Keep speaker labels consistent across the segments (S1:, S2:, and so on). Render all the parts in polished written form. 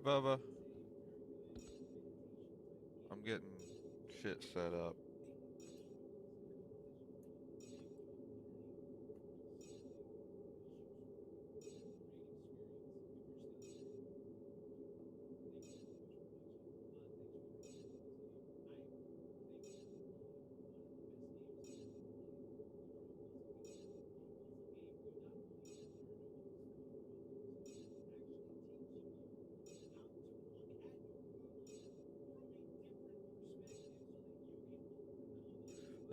S1: Bubba. I'm getting shit set up.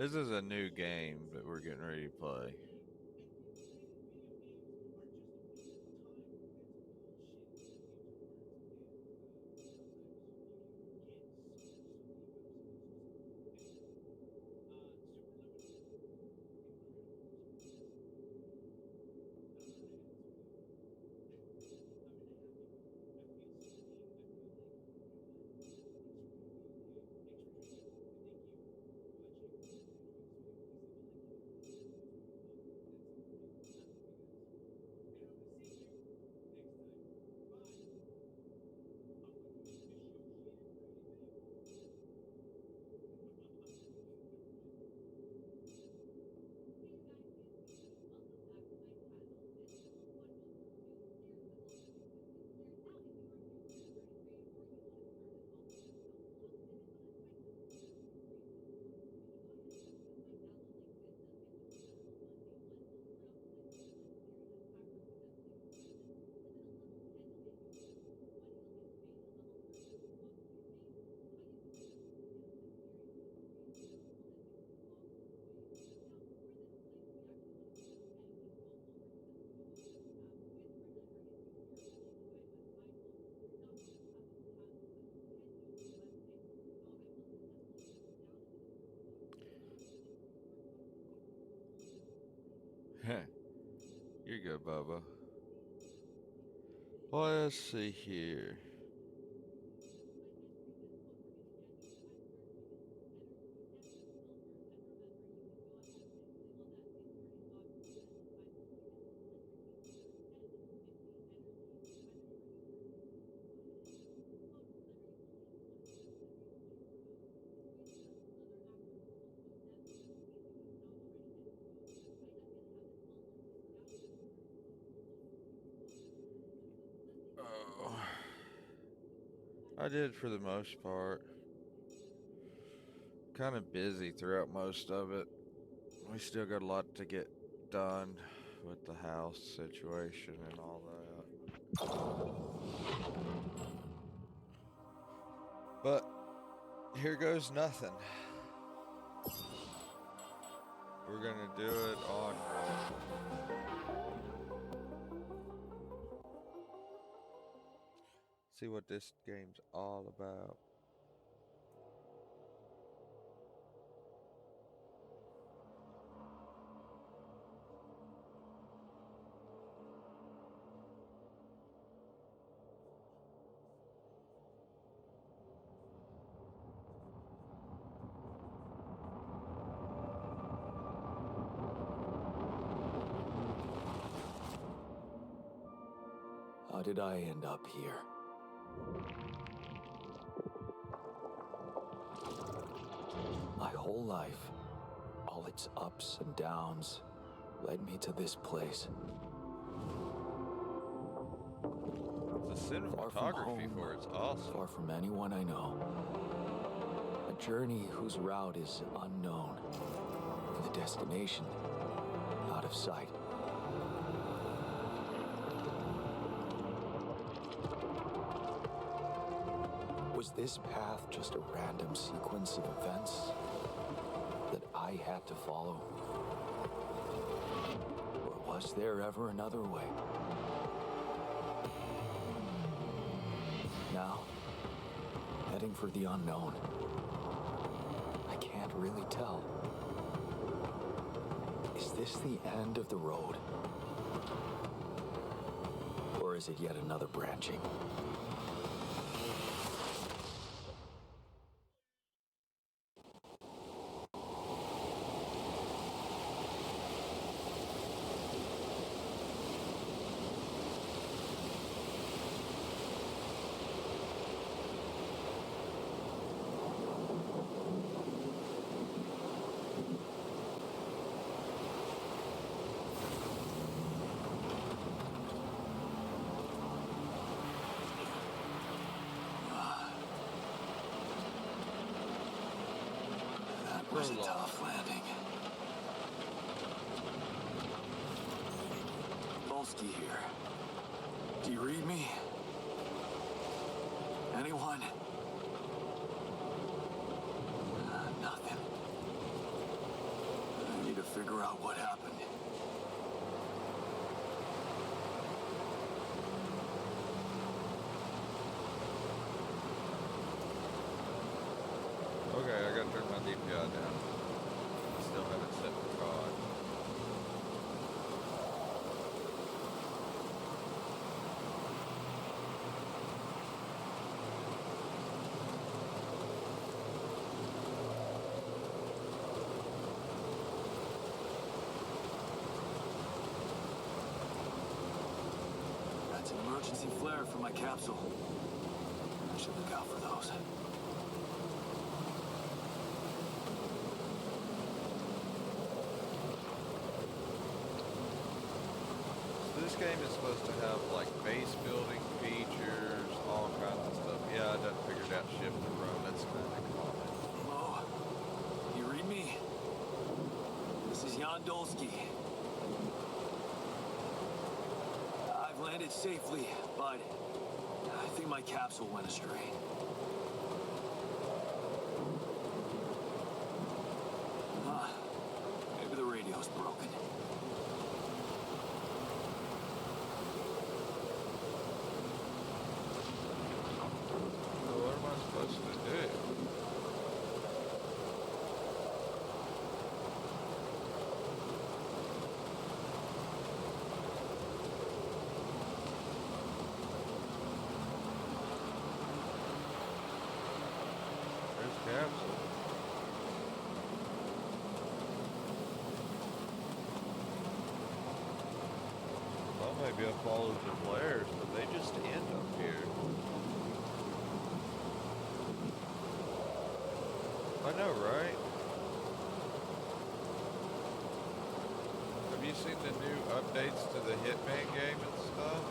S1: This is a new game that we're getting ready to play. You're good, Bubba. Let's see here. Oh, I did for the most part. Kind of busy throughout most of it. We still got a lot to get done with the house situation and all that. But here goes nothing. We're gonna do it on see what this game's all about.
S2: How did I end up here? My whole life, all its ups and downs, led me to this place.
S1: The cinematography for it's awesome.
S2: Far from anyone I know. A journey whose route is unknown. The destination, out of sight. Was this path just a random sequence of events that I had to follow? Or was there ever another way? Now, heading for the unknown. I can't really tell. Is this the end of the road? Or is it yet another branching? was a tough landing. Volsky here. Do you read me? Anyone? Nothing. I need to figure out what happened.
S1: Okay, I gotta turn my DPI down. Still haven't set the COD.
S2: That's an emergency flare for my capsule. I should look out for those.
S1: This game is supposed to have like base building features, all kinds of stuff. Yeah, I done figured out shift to run. That's kind of common.
S2: Hello? You read me? This is Jan Dolsky. I've landed safely, but I think my capsule went astray. Maybe the radio's broken.
S1: So what am I supposed to do? There's capsule. Well, maybe I followed the flares, but they just end up here. I know, right? Have you seen the new updates to the Hitman game and stuff?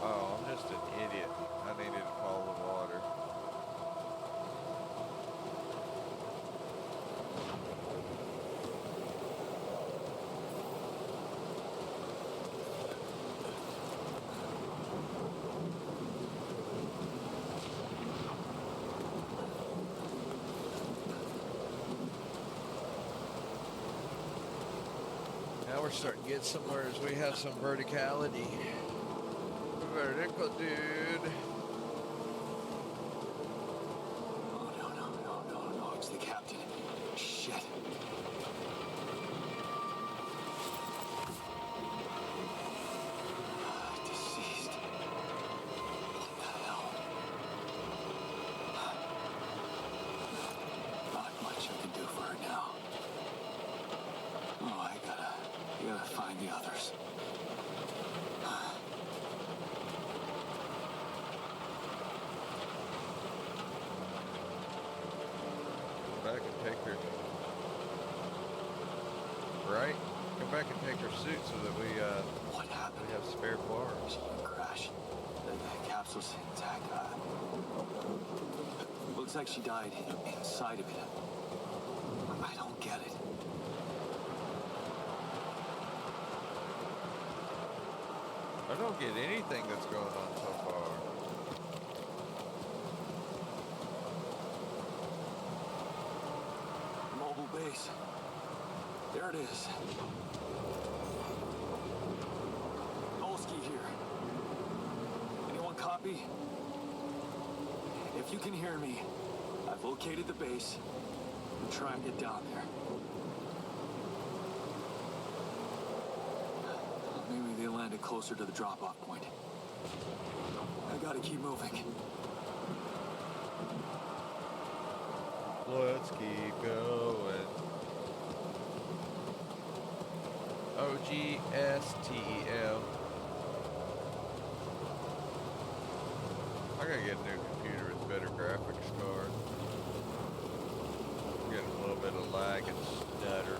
S1: Oh, I'm just an idiot. I needed to follow the water. Now we're starting to get somewhere as we have some verticality. Vertical, dude.
S2: Oh, no, it's the captain. Shit. Deceased. What the hell? Not much I can do for her now. Oh, I gotta find the others.
S1: Back and take her. Right? Come back and take her suit so that we
S2: What happened?
S1: have spare parts.
S2: She didn't crash. The capsule's intact. Looks like she died inside of it. I don't get it.
S1: I don't get anything that's going on so far.
S2: Mobile base. There it is. Olsky here. Anyone copy? If you can hear me, I've located the base. We'll try and get down there. Maybe they landed closer to the drop-off point. I gotta keep moving.
S1: Let's keep going. OGSTEL. I gotta get a new computer with better graphics card. Getting a little bit of lag and stutter.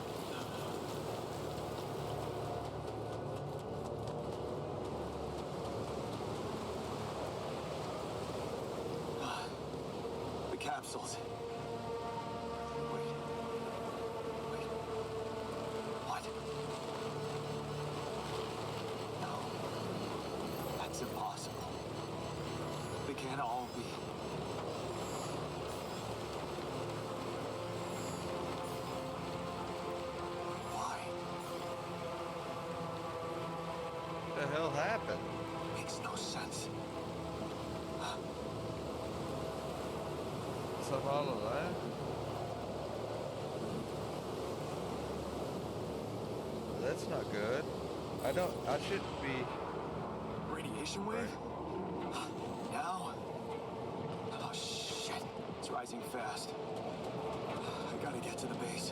S2: The capsules. Wait. What? No. That's impossible. They can't all be. Why?
S1: What the hell happened?
S2: Makes no sense.
S1: What's up all of that? That's not good. I shouldn't be.
S2: Radiation wave? Now? Oh, shit. It's rising fast. I gotta get to the base.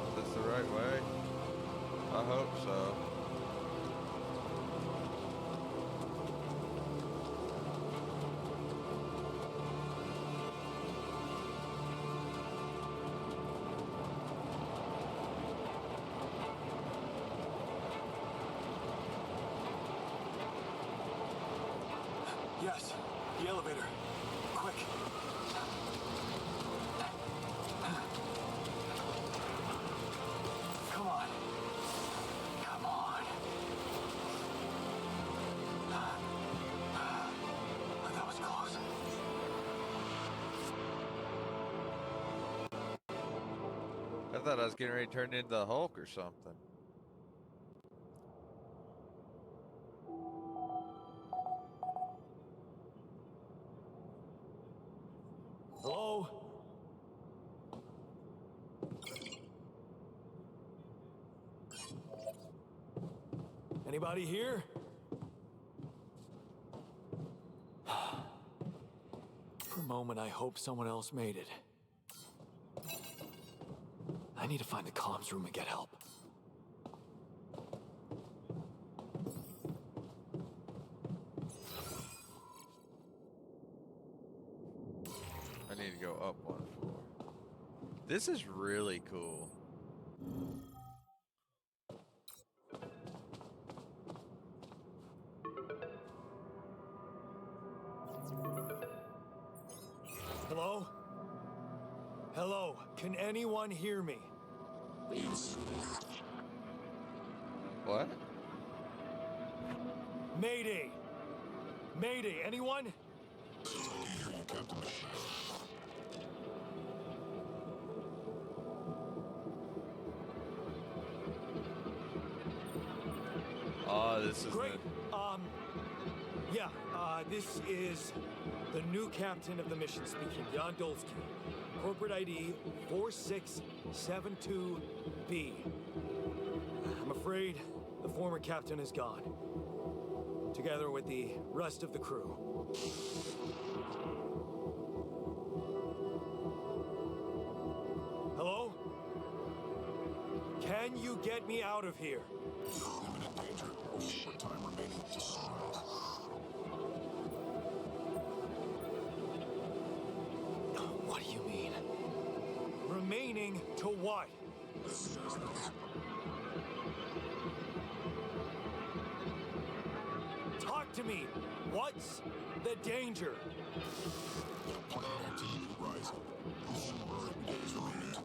S1: Is this the right way? I hope so.
S2: Yes, the elevator. Quick. Come on. Come on. That was close.
S1: I thought I was getting ready to turn into the Hulk or something.
S2: Hello? Anybody here? For a moment, I hope someone else made it. I need to find the comms room and get help.
S1: I need to go up one floor. This is really cool.
S2: Hello? Hello? Can anyone hear me?
S1: What?
S2: Mayday! Mayday, anyone?
S1: Oh, this is
S2: Great. This is the new captain of the mission speaking, Jan Dolsky. Corporate ID 4672B. I'm afraid the former captain is gone, together with the rest of the crew. Hello? Can you get me out of here?
S3: Imminent danger. Short time remaining.
S2: What do you mean? Remaining to what? Talk to me. What's the danger?
S3: Planet activity rising. Days remain.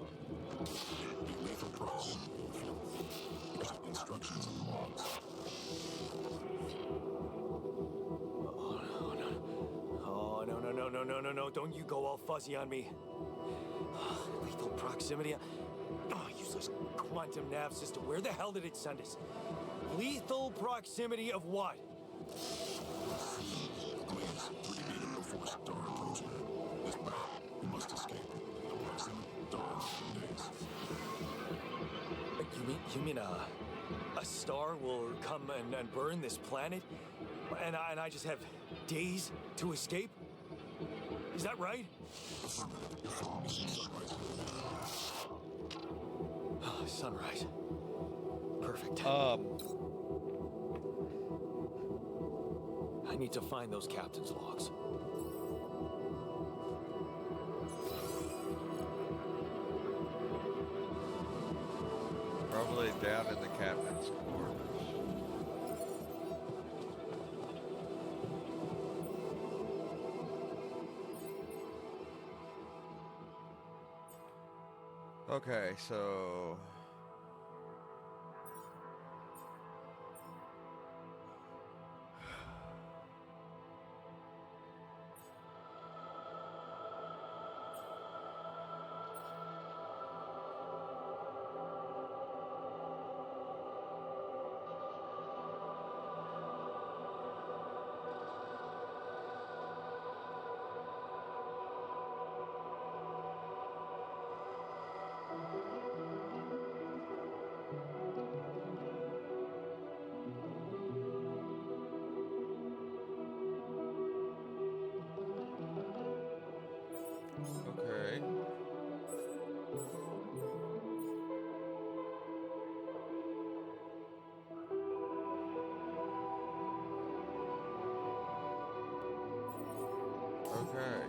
S3: Lethal process. Instructions and logs.
S2: Oh, no. Don't you go all fuzzy on me. Lethal proximity. Oh, useless quantum nav system. Where the hell did it send us? Lethal proximity of what?
S3: Please, 3 meters before star approaching. This battle, we must escape. Proximity, dawn, days.
S2: You mean a star will come and burn this planet? And I just have days to escape? Is that right?
S3: Affirmative. You're following sunrise.
S2: Sunrise. Perfect. I need to find those captain's logs.
S1: Probably down in the captain's quarters. Okay, so okay. Okay.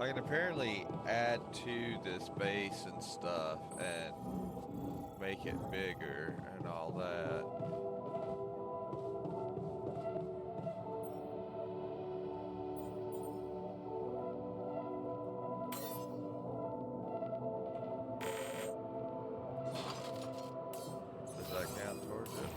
S1: I can apparently add to this base and stuff and make it bigger and all that. Does that count towards it?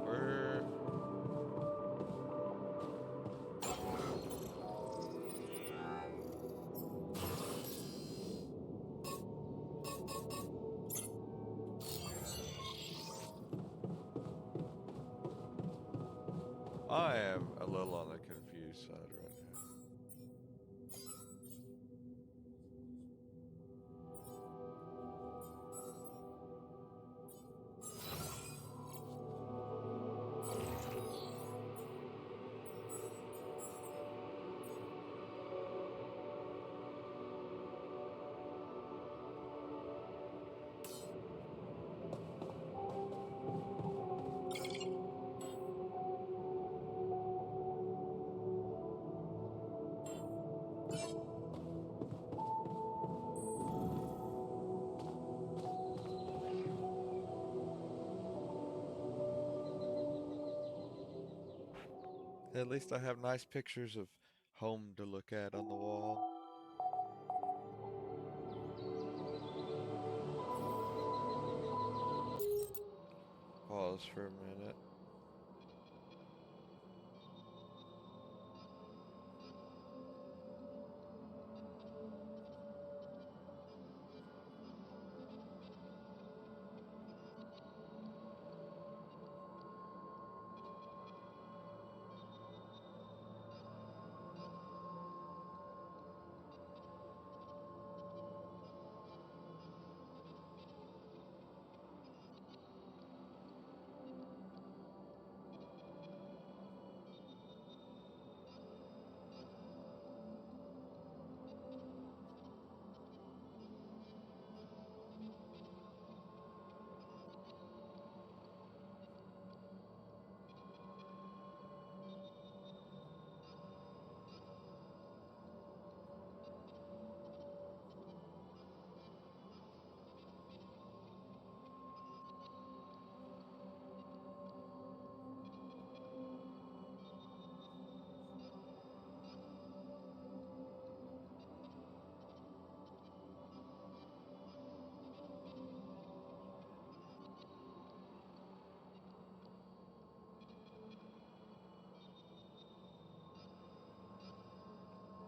S1: Where? I am a little on the confused side right now. At least I have nice pictures of home to look at on the wall. Pause for a minute.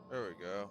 S1: There we go.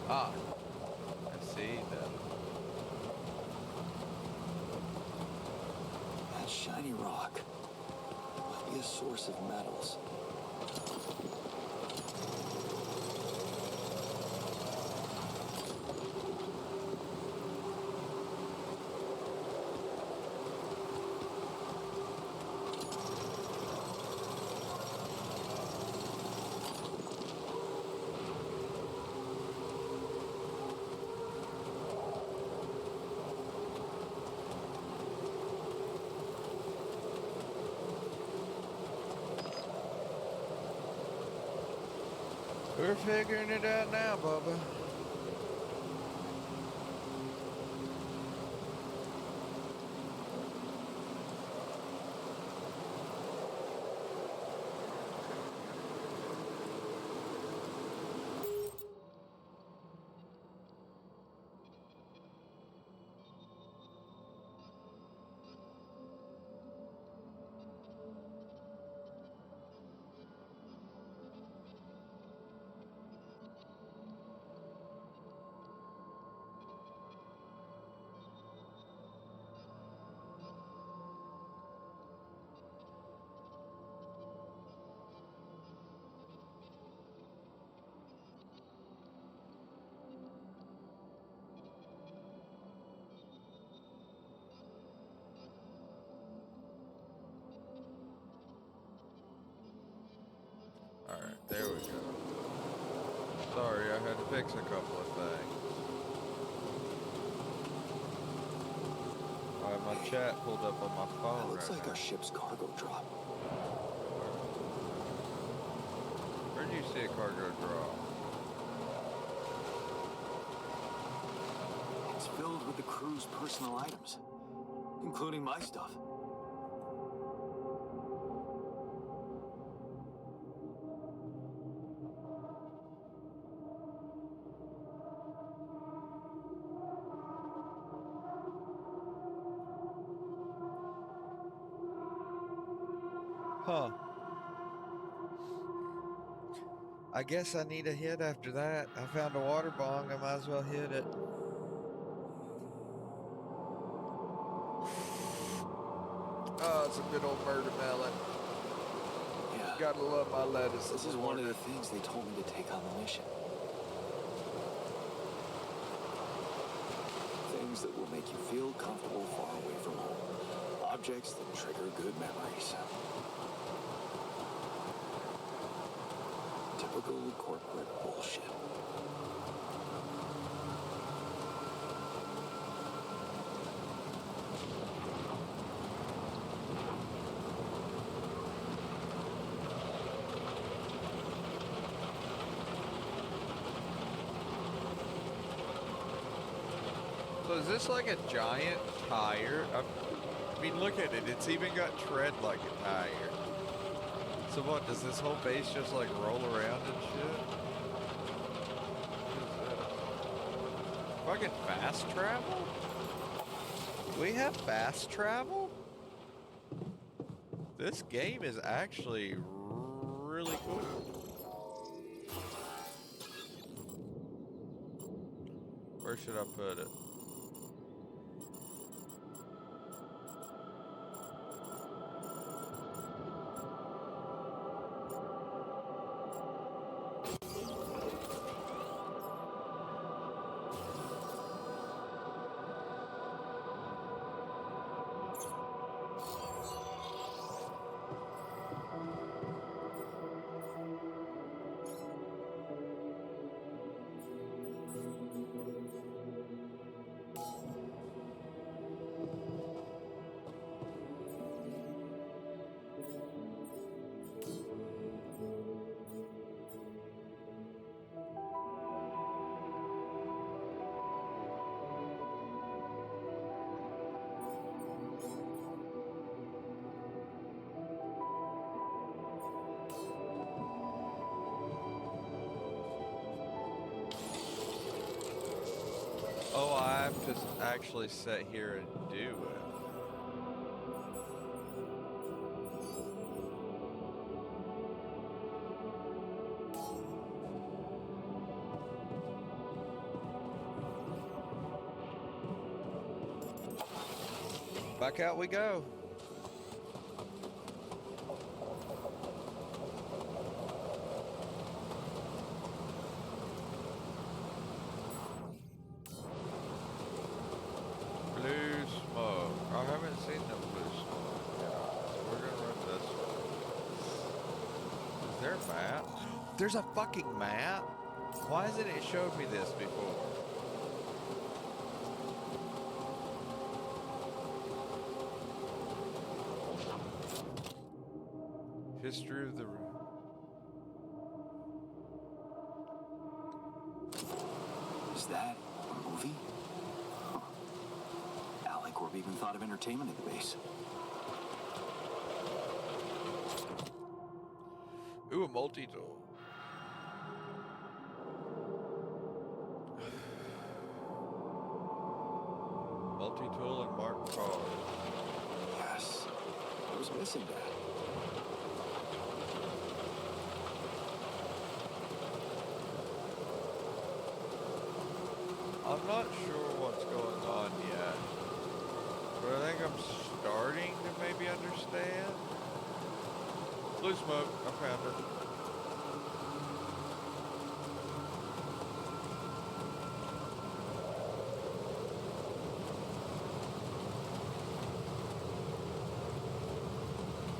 S1: Ah, I see that.
S2: That shiny rock might be a source of metals.
S1: We're figuring it out now, Bubba. Alright, there we go. Sorry, I had to fix a couple of things. I have my chat pulled up on my phone.
S2: That looks
S1: right
S2: like
S1: now.
S2: our ship's cargo drop.
S1: Where do you see a cargo drop?
S2: It's filled with the crew's personal items, including my stuff.
S1: Huh. I guess I need a hit after that. I found a water bong. I might as well hit it. Oh, it's a good old murder melon.
S2: Yeah.
S1: Gotta love my lettuce.
S2: This is one of the things they told me to take on the mission. Things that will make you feel comfortable far away from home. Objects that trigger good memories. Typical corporate bullshit.
S1: So is this like a giant tire? I mean, look at it. It's even got tread like a tire. So what, does this whole base just like roll around and shit? What is this? Fucking fast travel? We have fast travel? This game is actually really cool. Where should I put it? Oh, I have to actually sit here and do it. Back out we go. Blue smoke. I haven't seen the blue smoke yet, so we're gonna run this one. Is there a map? There's a fucking map? Why hasn't it showed me this before? History of the...
S4: Is that a movie? Huh. Alicorp even thought of entertainment at the base.
S1: Ooh, a multi-tool. Multi-tool and marked cars.
S4: Yes. I was missing that.
S1: I'm not sure what's going on yet, but I think I'm starting to maybe understand. Blue smoke, I found it.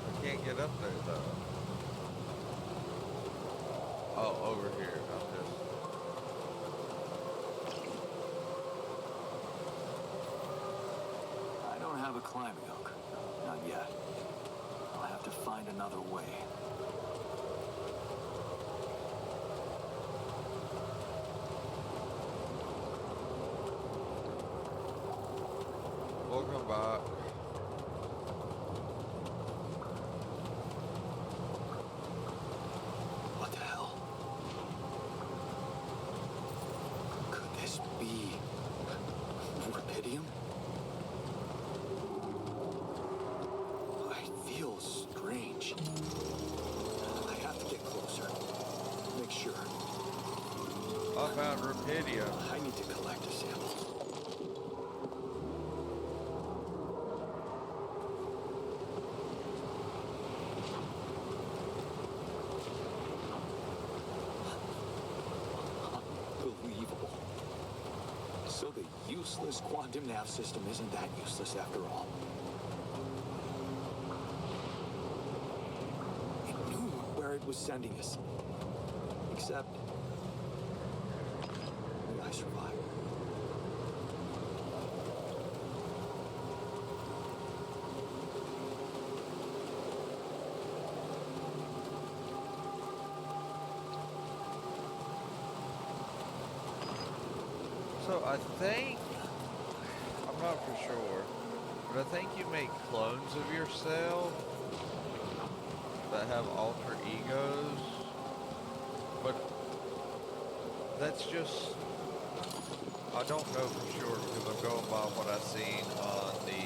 S1: I can't get up there though. Oh, over here. I'm just...
S4: I don't have a climbing hook. Not yet. I'll have to find another way.
S1: Welcome back.
S4: What the hell? Could this be rubidium? I feel strange. I have to get closer. Make sure.
S1: I found rubidium.
S4: I need to collect a sample. Unbelievable. So the useless quantum nav system isn't that useless after all. It knew where it was sending us. Except... I survived.
S1: So I think, I'm not for sure, but I think you make clones of yourself that have alter egos, but that's just, I don't know for sure because I'm going by what I've seen on the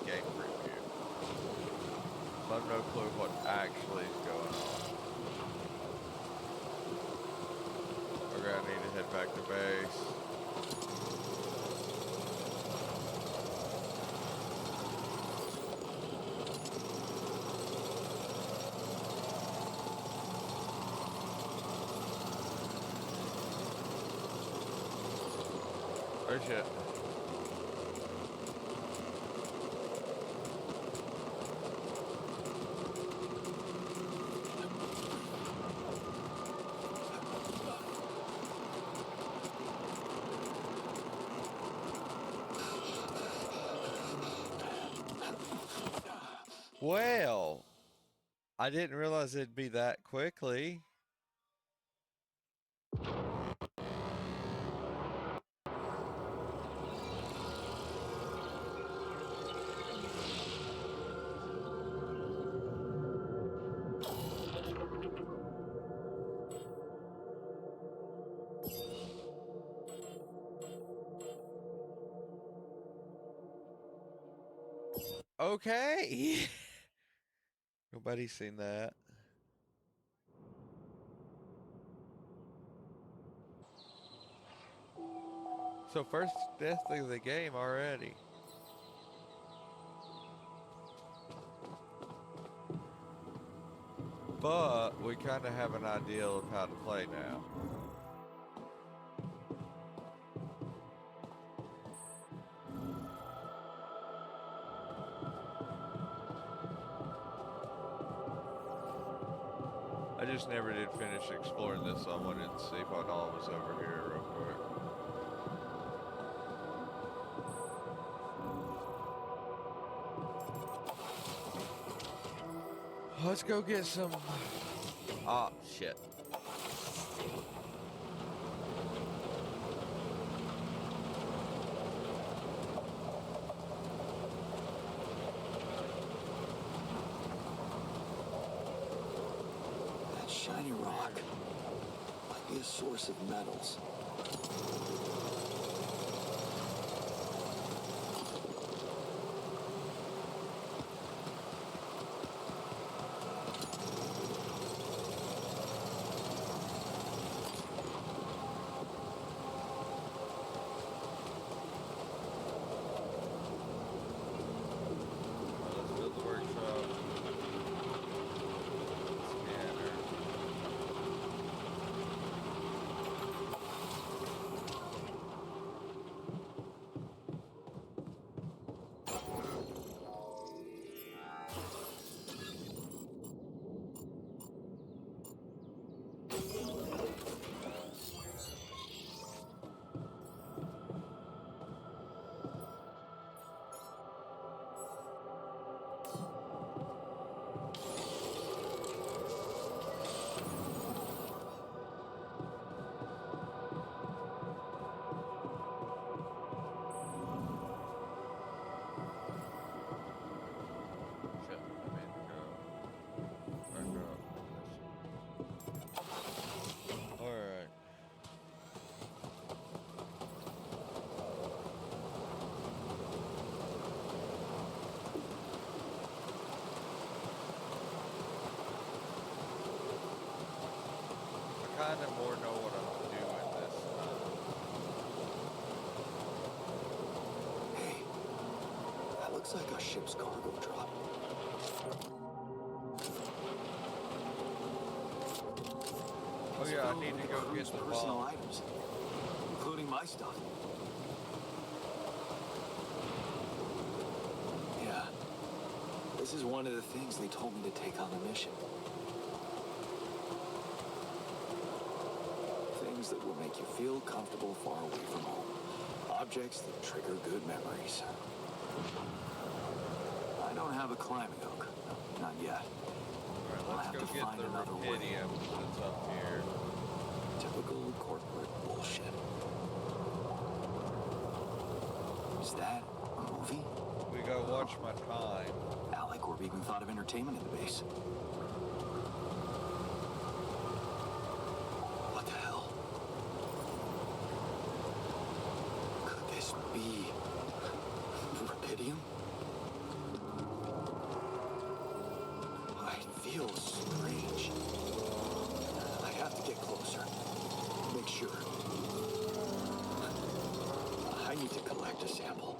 S1: game preview. So I have no clue what actually is going on. Okay, I need to head back to base. Oh shit. Well, I didn't realize it'd be that quickly. Okay. Nobody's seen that. So first death of the game already. But we kind of have an idea of how to play now. I just never did finish exploring this, so I wanted to see what all was over here real quick. Let's go get some... Ah, shit.
S4: That shiny rock might be a source of metals.
S1: Let's build the workshop. Scanner. Shit, I mean to go back up. Alright. I kind of more know what I'm doing this time.
S4: Hey, that looks like a ship's cargo drop.
S1: Oh yeah, I need to go get the
S4: personal
S1: bomb.
S4: items, including my stuff. Yeah, this is one of the things they told me to take on the mission. Things that will make you feel comfortable far away from home. Objects that trigger good memories. I don't have a climbing hook. Not yet.
S1: Alright,
S4: I'll
S1: let's
S4: have
S1: go
S4: to
S1: get
S4: find
S1: the
S4: another way.
S1: rubidium that's up here.
S4: Typical corporate bullshit. Is that a movie?
S1: We gotta watch my time.
S4: Alec Orb even thought of entertainment in the base. What the hell? Could this be rubidium? I feel strange. I have to get closer. Make sure. I need to collect a sample.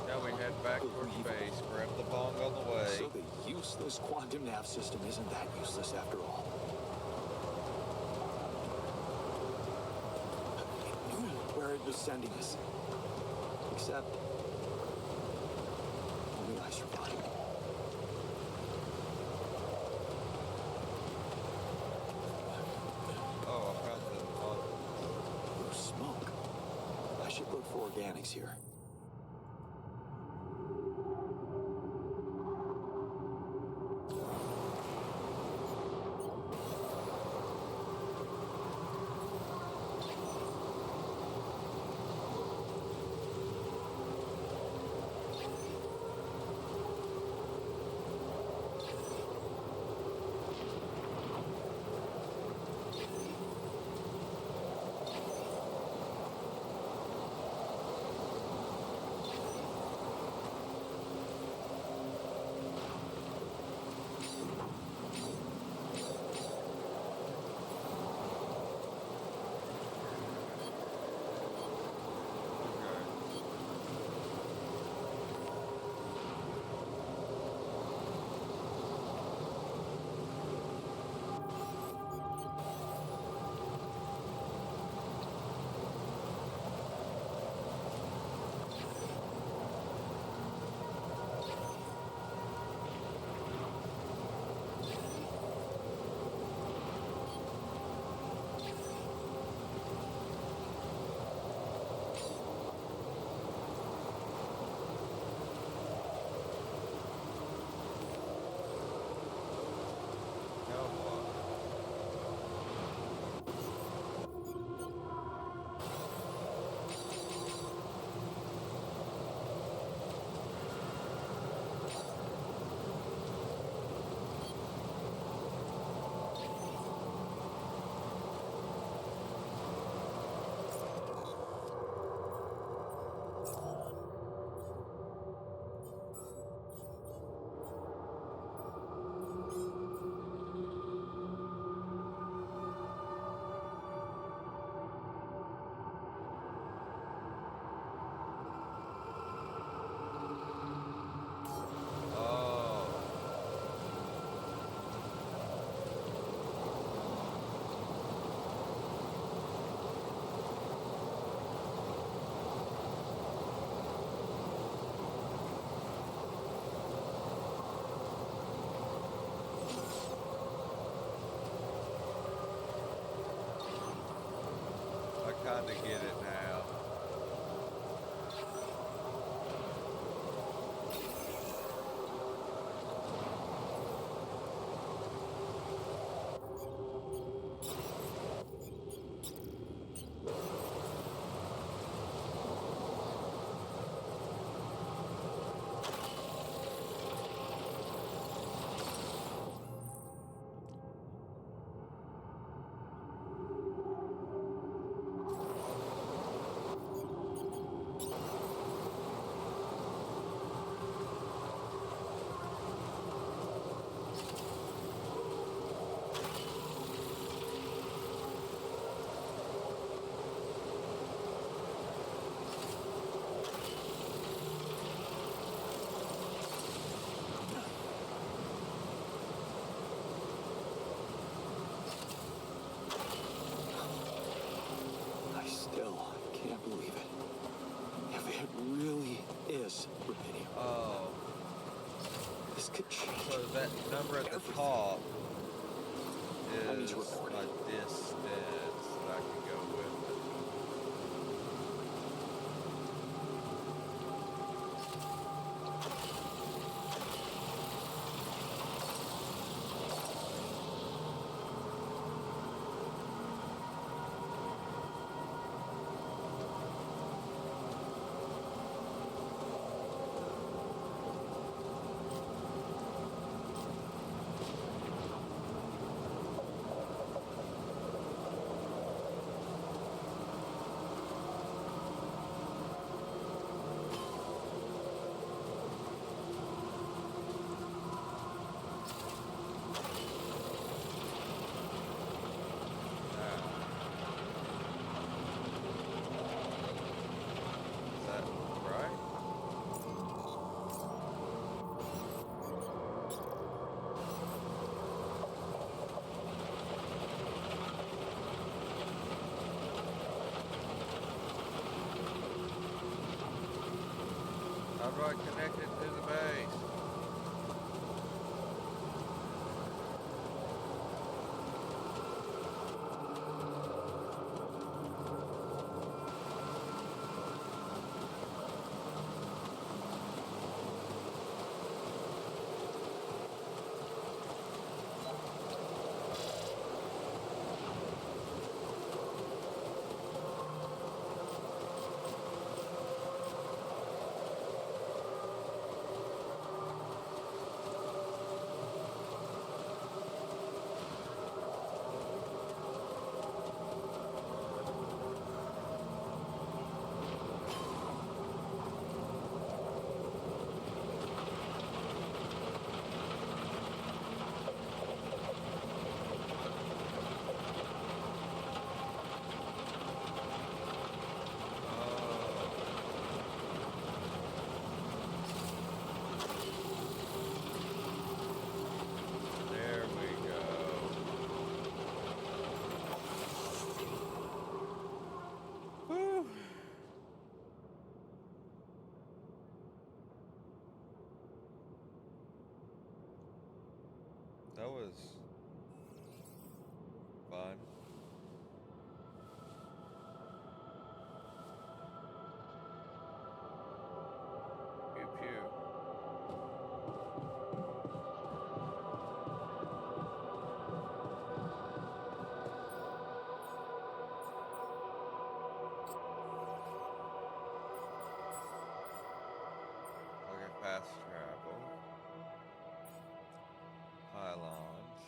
S1: Now we head back towards base, grab the bong on the way.
S4: So the useless quantum nav system isn't that useless after all. It knew where it was sending us. Except only I survived.
S1: Oh, I found the bong.
S4: Blue smoke. I should look for organics here.
S1: kinda get it now.
S4: I still can't believe it. If it really is rubidium,
S1: Oh,
S4: this could change.
S1: so that number at the
S4: everything.
S1: top
S4: I need
S1: is
S4: to report
S1: a
S4: it.
S1: distance that I can go with. Is that right? How do I connect it to the base? There we go. Whew. That was fun. Pew pew. Okay, fast travel. Pylons.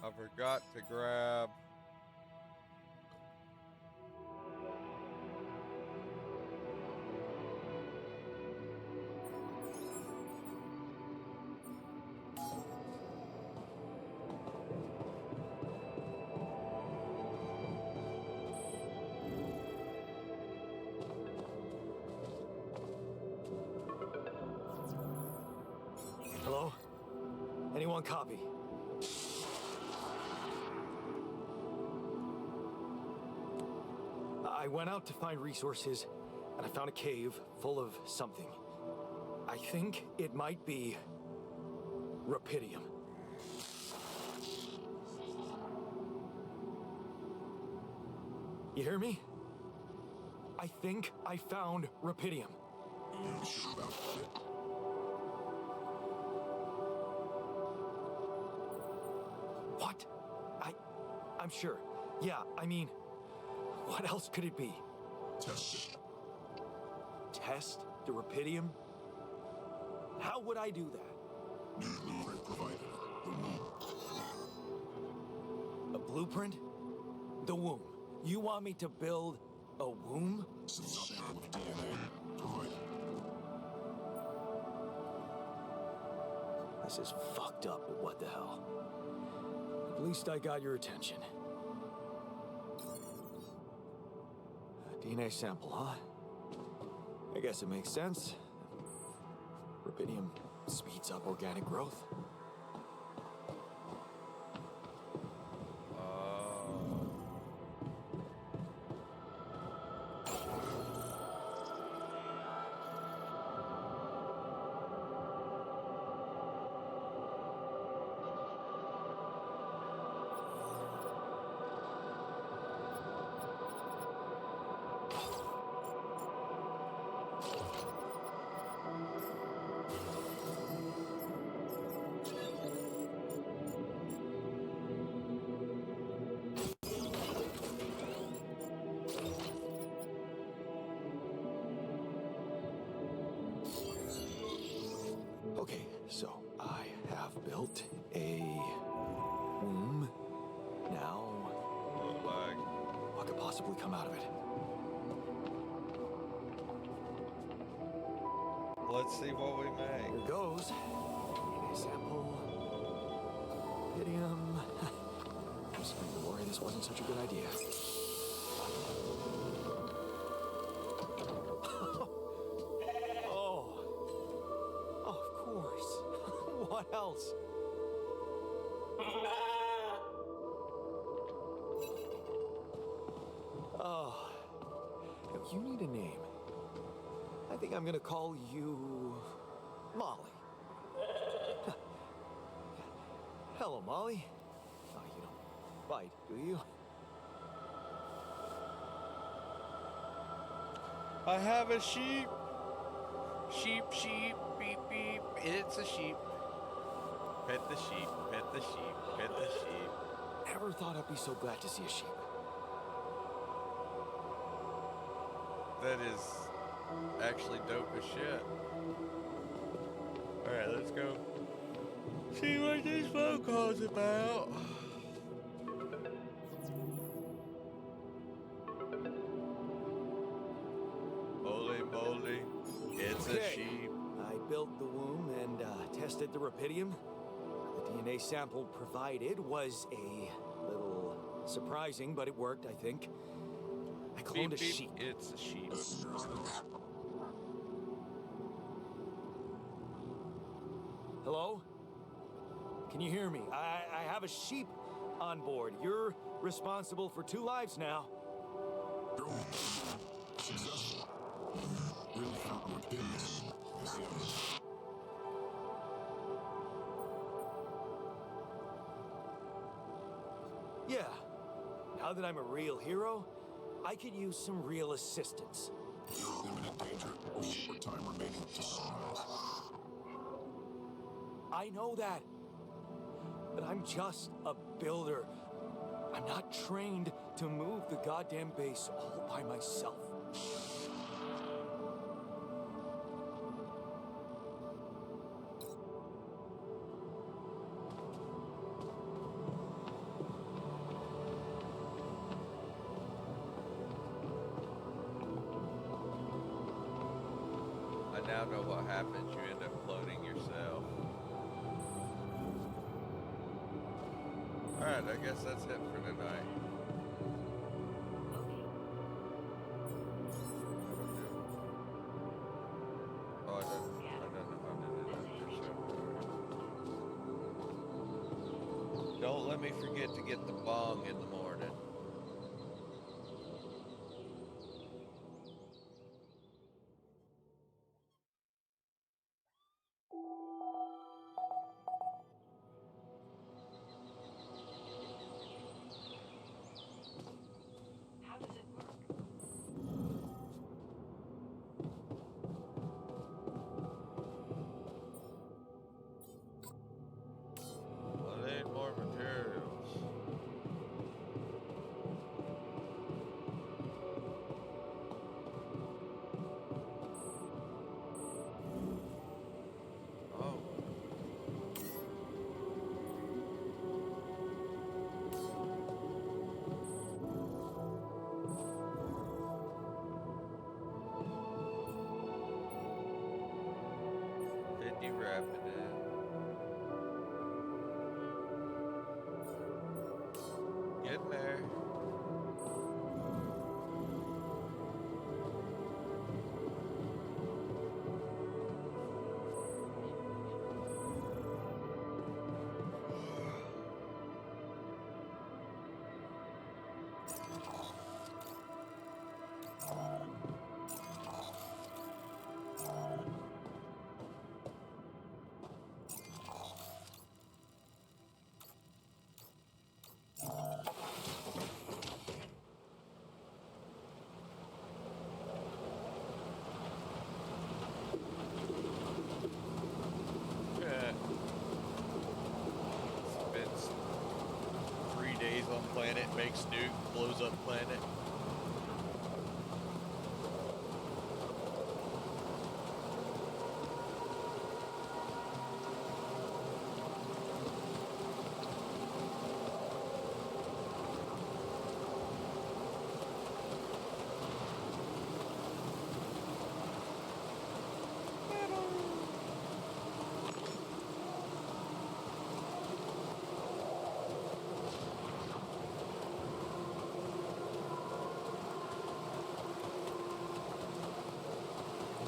S1: I forgot to grab.
S2: Hello? Anyone copy? I went out to find resources, and I found a cave full of something. I think it might be Rupidium. You hear me? I think I found Rupidium.
S3: You sure about it?
S2: What? I'm sure. Yeah, I mean, what else could it be?
S3: Test it.
S2: Test the Rupidium? How would I do that?
S3: New blueprint provided. The womb.
S2: A blueprint? The womb. You want me to build a womb?
S3: Some sample of DNA provided.
S2: This is fucked up, but what the hell? At least I got your attention. A DNA sample, huh? I guess it makes sense. Rupidium speeds up organic growth. Okay, so I have built a womb. Now, what could possibly come out of it?
S1: Let's see what we make.
S2: Here goes. DNA sample. Rupidium. I'm starting to worry this wasn't such a good idea. What else? Oh, if you need a name, I think I'm gonna call you Molly. Hello, Molly. Oh, you don't bite, do you?
S1: I have a sheep. Sheep, sheep, beep, beep. It's a sheep. Pet the sheep, pet the sheep, pet the sheep.
S2: Never thought I'd be so glad to see a sheep.
S1: That is actually dope as shit. Alright, let's go see what this phone call's about. Holy moly, it's a sheep.
S2: I built the womb and tested the Rupidium. The DNA sample provided was a little surprising, but it worked, I think. I cloned
S1: Beep,
S2: a
S1: beep.
S2: sheep.
S1: It's a sheep.
S2: Hello? Can you hear me? I have a sheep on board. You're responsible for 2 lives now.
S3: Go. Successful. Really found Rupidium. As the evidence.
S2: Yeah. Now that I'm a real hero, I could use some real assistance.
S3: You're in imminent danger. Only short time remaining to sunrise.
S2: I know that. But I'm just a builder. I'm not trained to move the goddamn base all by myself.
S1: I now know what happens. You end up floating yourself. Alright, I guess that's it for tonight. Oh, I don't know. Don't let me forget to get the bong in the morning. Keep wrapping it. Getting there. Yeah. Spends 3 days on planet, makes nuke, blows up planet.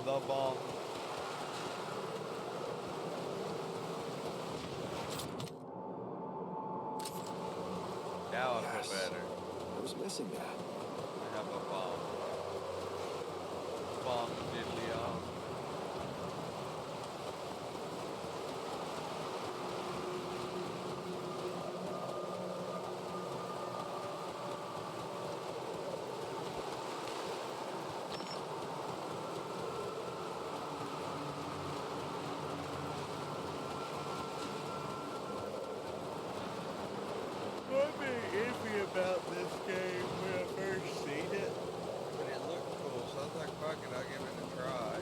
S1: The bomb. Now I
S4: Yes.
S1: feel better.
S4: I was missing that.
S1: I have a bomb. Bomb diddly on. I've been iffy about this game when I first seen it, but it looked cool, so I was like, fuck it, I'll give it a try.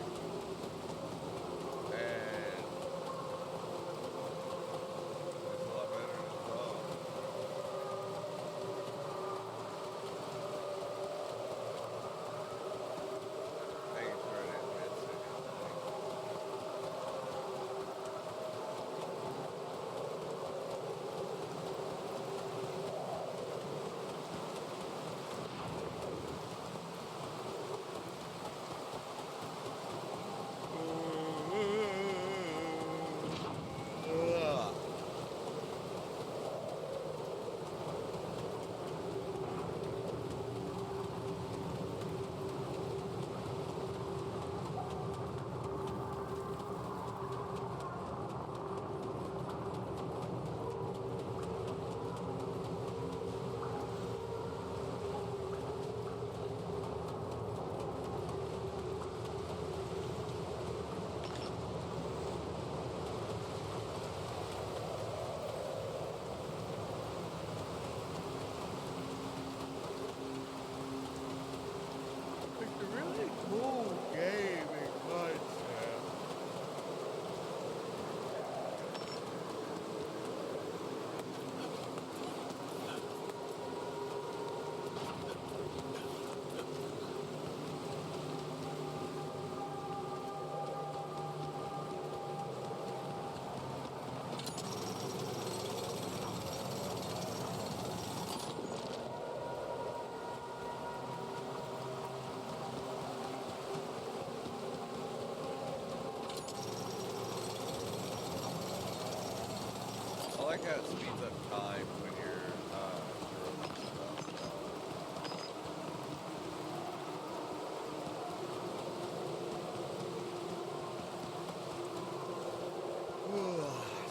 S1: And it's a lot better than I thought. Thanks for that message. Ugh. It's a really cool game and concept. I like how it speeds up time when you're throwing stuff.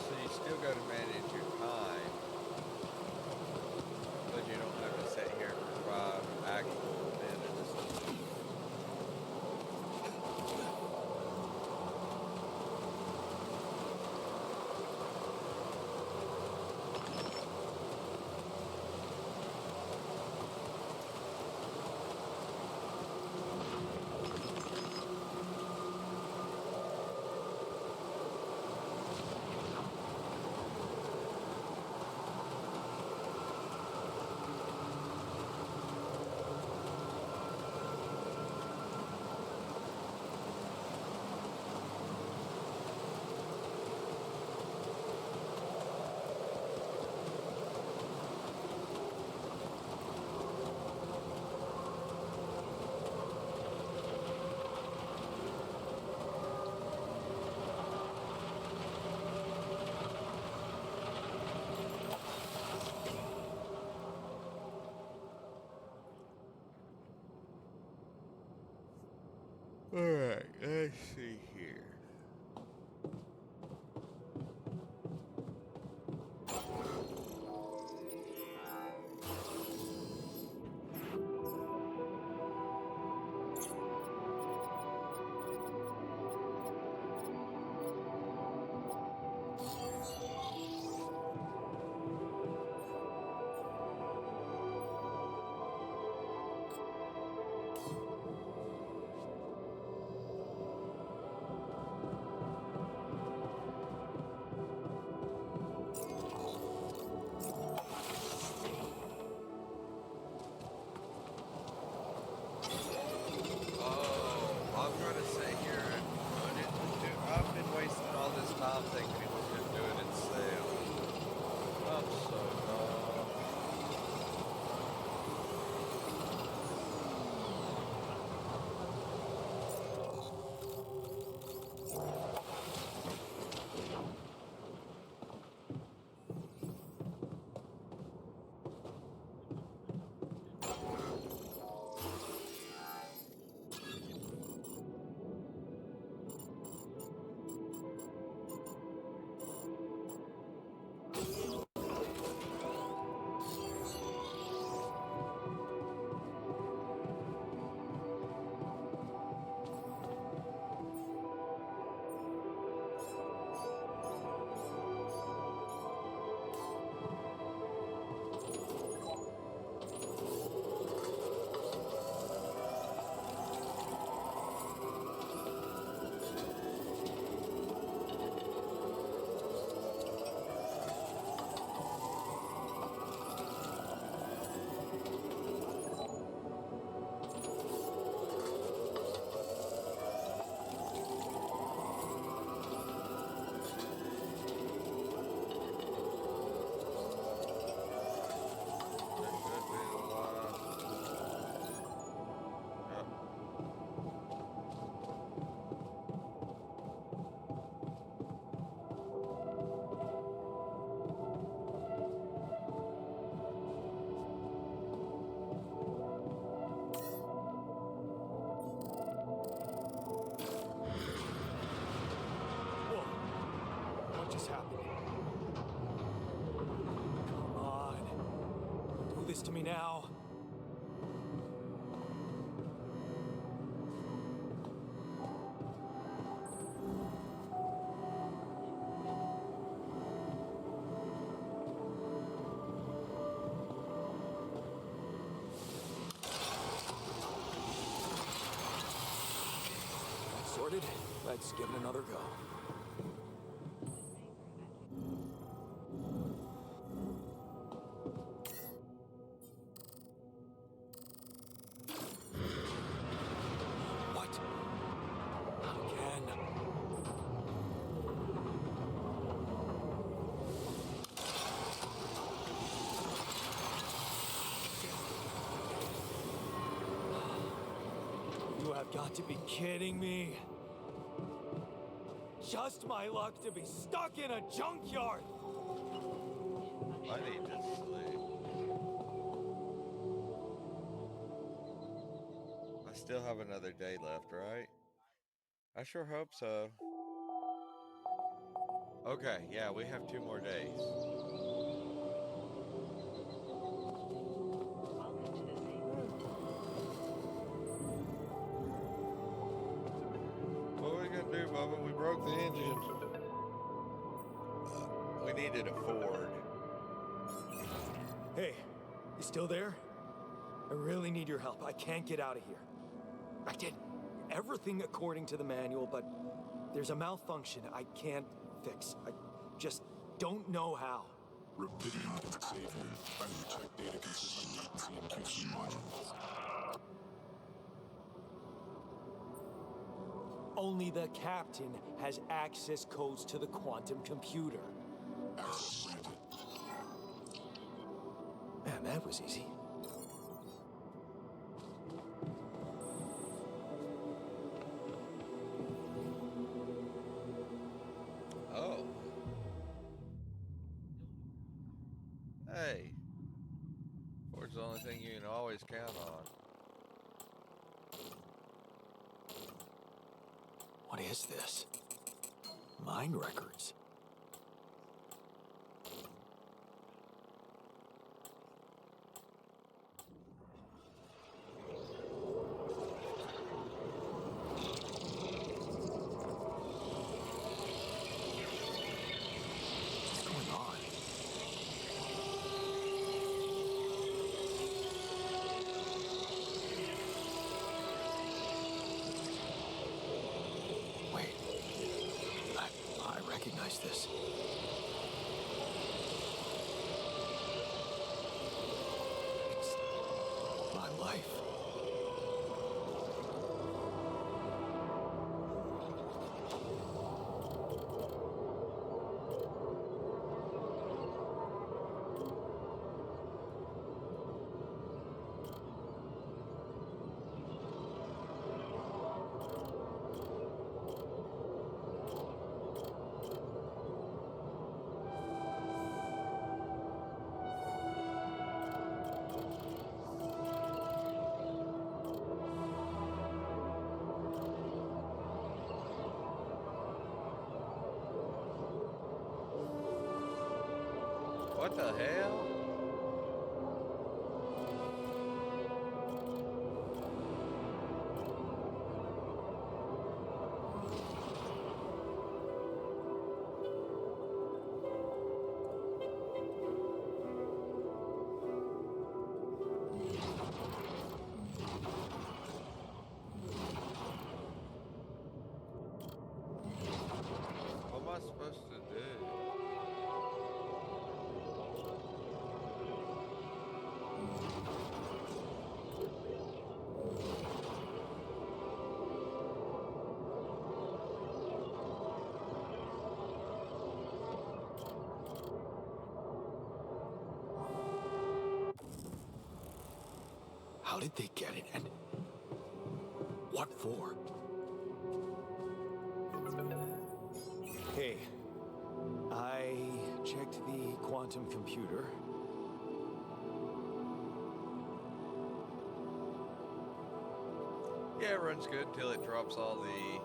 S1: So you still got to manage your time, but you don't have to sit here for 5 actual minutes. Alright, let's see here. Oh, I'm gonna sit here and put it to. I've been wasting all this time thinking it was gonna do it itself. I'm so dumb. There should be a lot. Yep.
S2: Whoa. What just happened? Come on. Don't do this to me now. Sorted. Let's give it another go. What? Again? You have got to be kidding me. Just my luck to be stuck in a junkyard.
S1: I need to sleep. I still have another day left, right? I sure hope so. Okay, yeah, we have 2 more days. What are we gonna do, Bubba? We broke the engine. We needed a Ford.
S2: Hey, you still there? I really need your help. I can't get out of here. I did everything according to the manual, but there's a malfunction I can't fix. I just don't know how.
S3: Repeating save here. I need to check data consistency and QC modules.
S2: Only the captain has access codes to the quantum computer.
S3: Access granted.
S2: Man, that was easy.
S1: Oh. Hey. Ford's the only thing you can always count on.
S2: is this? Mine records. What's going on? Wait. I recognize this. It's my life.
S1: What the hell? What am I supposed to do?
S2: How did they get it, and what for? Hey, I checked the quantum computer.
S1: Yeah, it runs good until it drops all the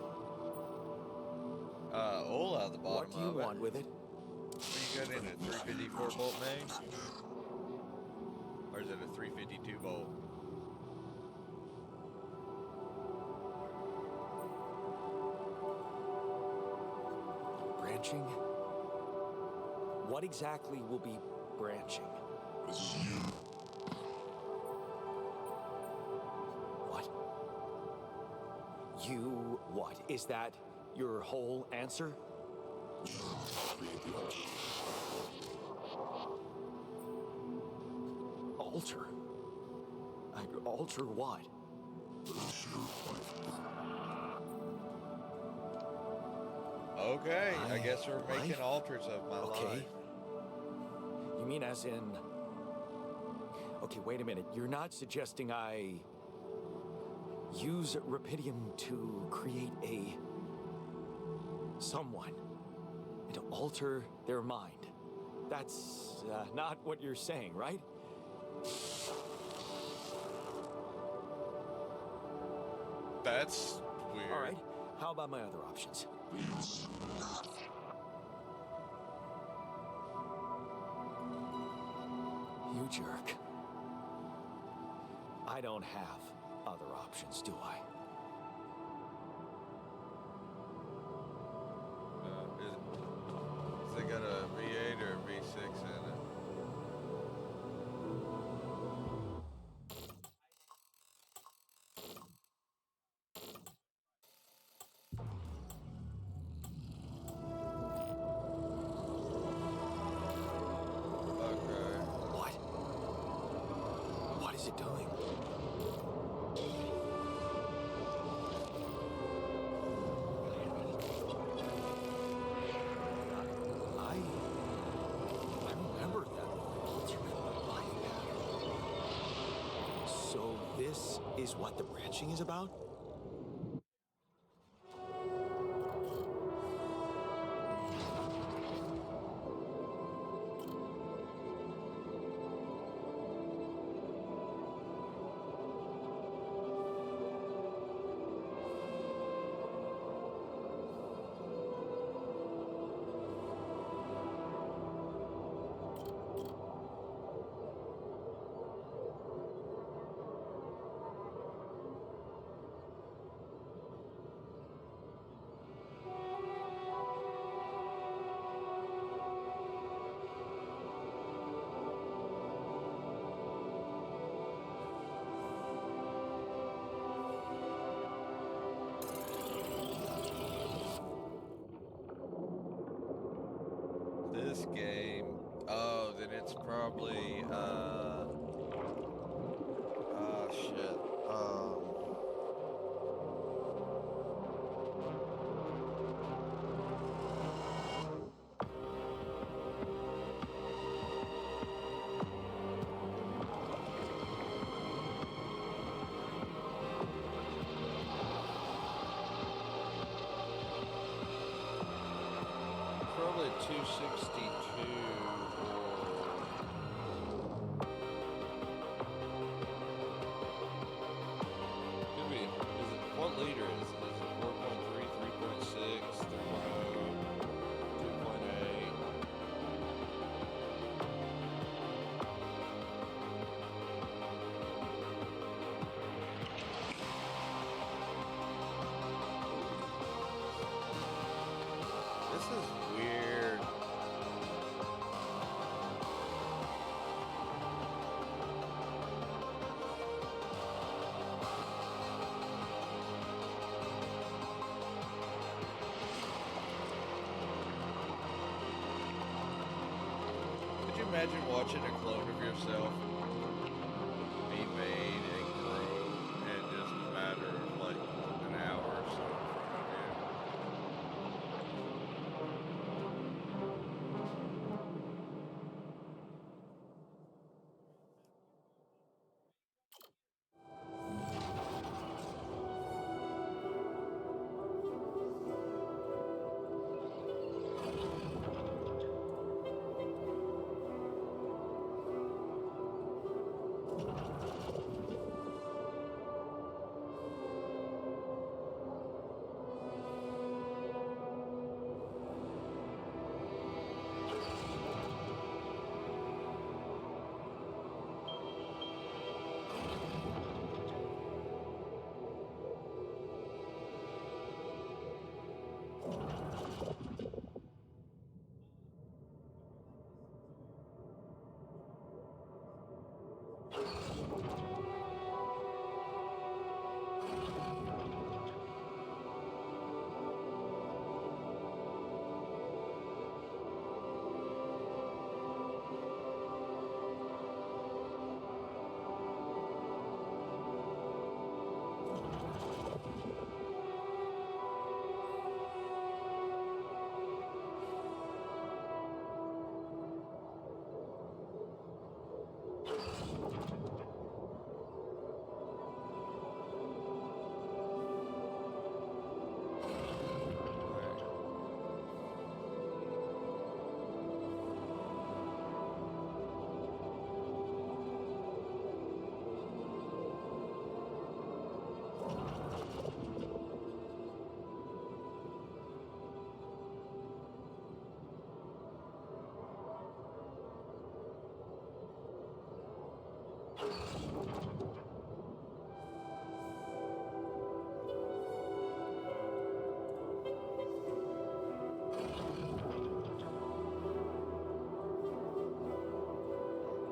S1: oil out of the bottom
S2: What do you
S1: of it.
S2: want with it?
S1: You got in a 354 volt main? Or is it a 352 volt?
S2: Branching? What exactly will be branching?
S3: This is you.
S2: What? You what? Is that your whole answer?
S3: Create the altar.
S2: Alter? I'd alter what?
S3: This is your life.
S1: Okay, I
S2: My
S1: guess we're making
S2: life?
S1: altars of my
S2: Okay.
S1: life.
S2: You mean as in... Okay, wait a minute. You're not suggesting I use Rapidium to create a... someone and to alter their mind. That's not what you're saying, right?
S1: That's weird.
S2: All right. How about my other options?
S3: Please.
S2: You jerk. I don't have other options, do I?
S1: Is it got a V8 or a V6 in it? Okay.
S2: What? What is it doing? I remember that alternate life path. So this is what the branching is about?
S1: it's probably shit. Probably 262 or could be. Is it, what liter is it? Is it 4.3, 3.6, 3.0, 2.8? This is weird. Could you imagine watching a clone of yourself be made and grow in just a matter of like an hour or so in front of you?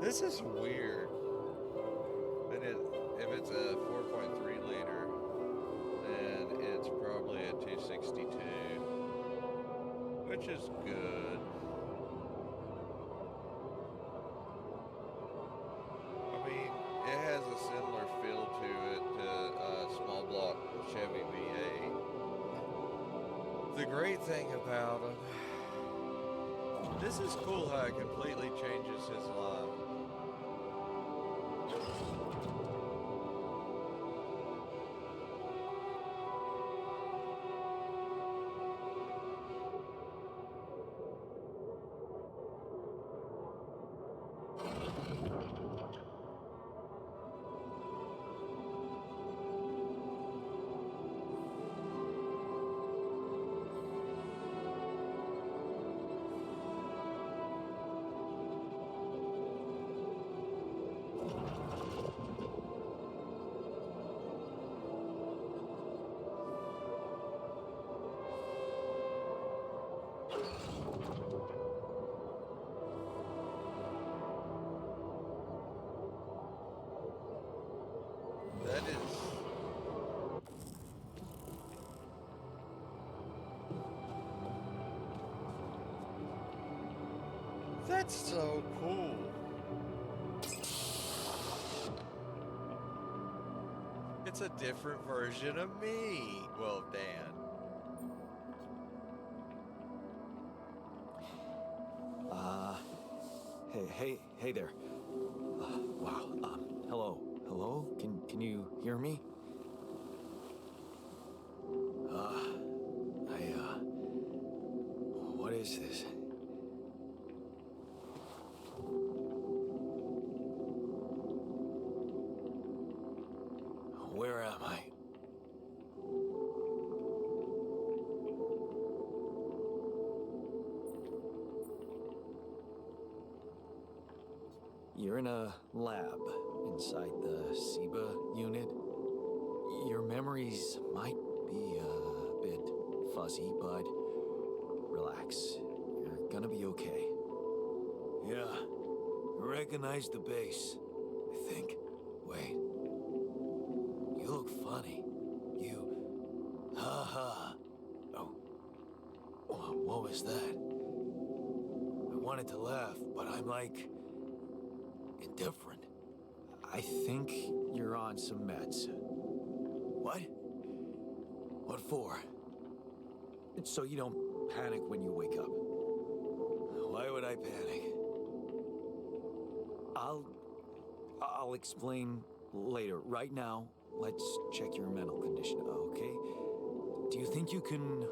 S1: This is weird. And if it's a 4.3 liter, then it's probably a 262, which is good. I mean, it has a similar feel to it to small block Chevy V8. The great thing about them, this is cool how it completely changes his life. That's so cool. It's a different version of me. Well, Dan.
S2: Hey there. Wow. Hello. Hello? Can you hear me? What is this? Where am I? You're in a lab inside the SIBA unit. Your memories might be a bit fuzzy, but relax. You're gonna be okay. Yeah, I recognize the base, I think. Wait. You look funny. Ha. Oh. What was that? I wanted to laugh, but I'm like... indifferent. I think you're on some meds. What? What for? It's so you don't panic when you wake up. Why would I panic? I'll explain later. Right now, let's check your mental condition, okay? Do you think you can,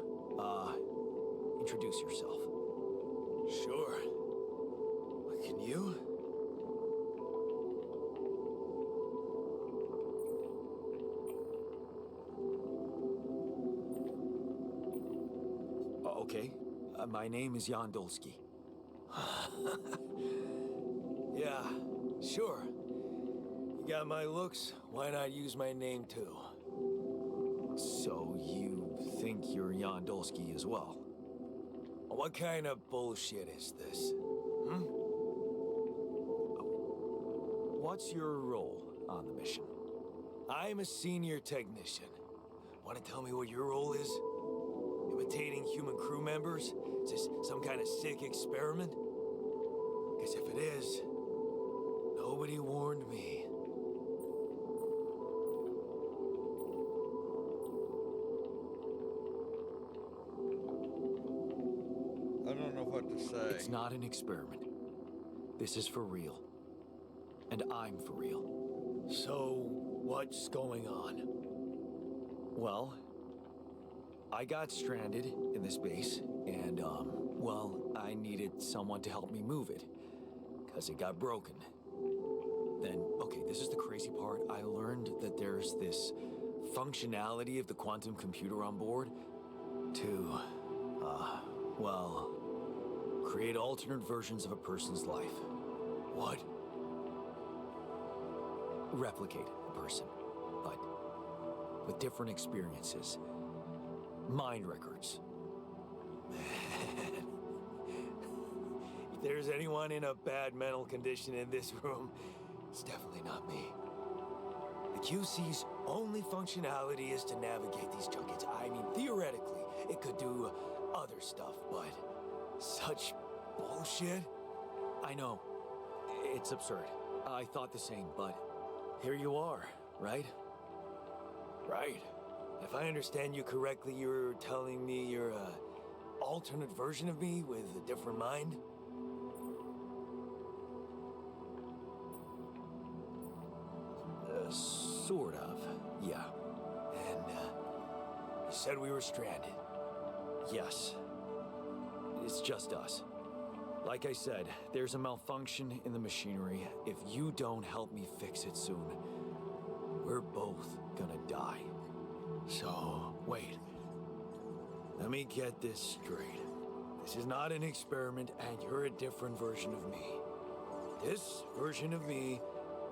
S2: introduce yourself? Sure. Can you? Okay. My name is Yandolski. Yeah, sure. You got my looks, why not use my name too? So you think you're Yandolski as well? What kind of bullshit is this? What's your role on the mission? I'm a senior technician. Want to tell me what your role is? Imitating human crew members? Is this some kind of sick experiment? Because if it is, nobody warned me.
S1: I don't know what to say.
S2: It's not an experiment. This is for real. And I'm for real. So, what's going on? Well, I got stranded in this base, and, well, I needed someone to help me move it, because it got broken. Then, okay, this is the crazy part. I learned that there's this functionality of the quantum computer on board to, well, create alternate versions of a person's life. What? Replicate a person, but with different experiences. Mind records. If there's anyone in a bad mental condition in this room, it's definitely not me. The QC's only functionality is to navigate these junkets. I mean, theoretically, it could do other stuff, but such bullshit? I know. It's absurd. I thought the same, but here you are, right? Right. If I understand you correctly, you're telling me you're a alternate version of me with a different mind? Sort of, yeah. And, you said we were stranded. Yes. It's just us. Like I said, there's a malfunction in the machinery. If you don't help me fix it soon, we're both gonna die. So, wait. Let me get this straight. This is not an experiment, and you're a different version of me. This version of me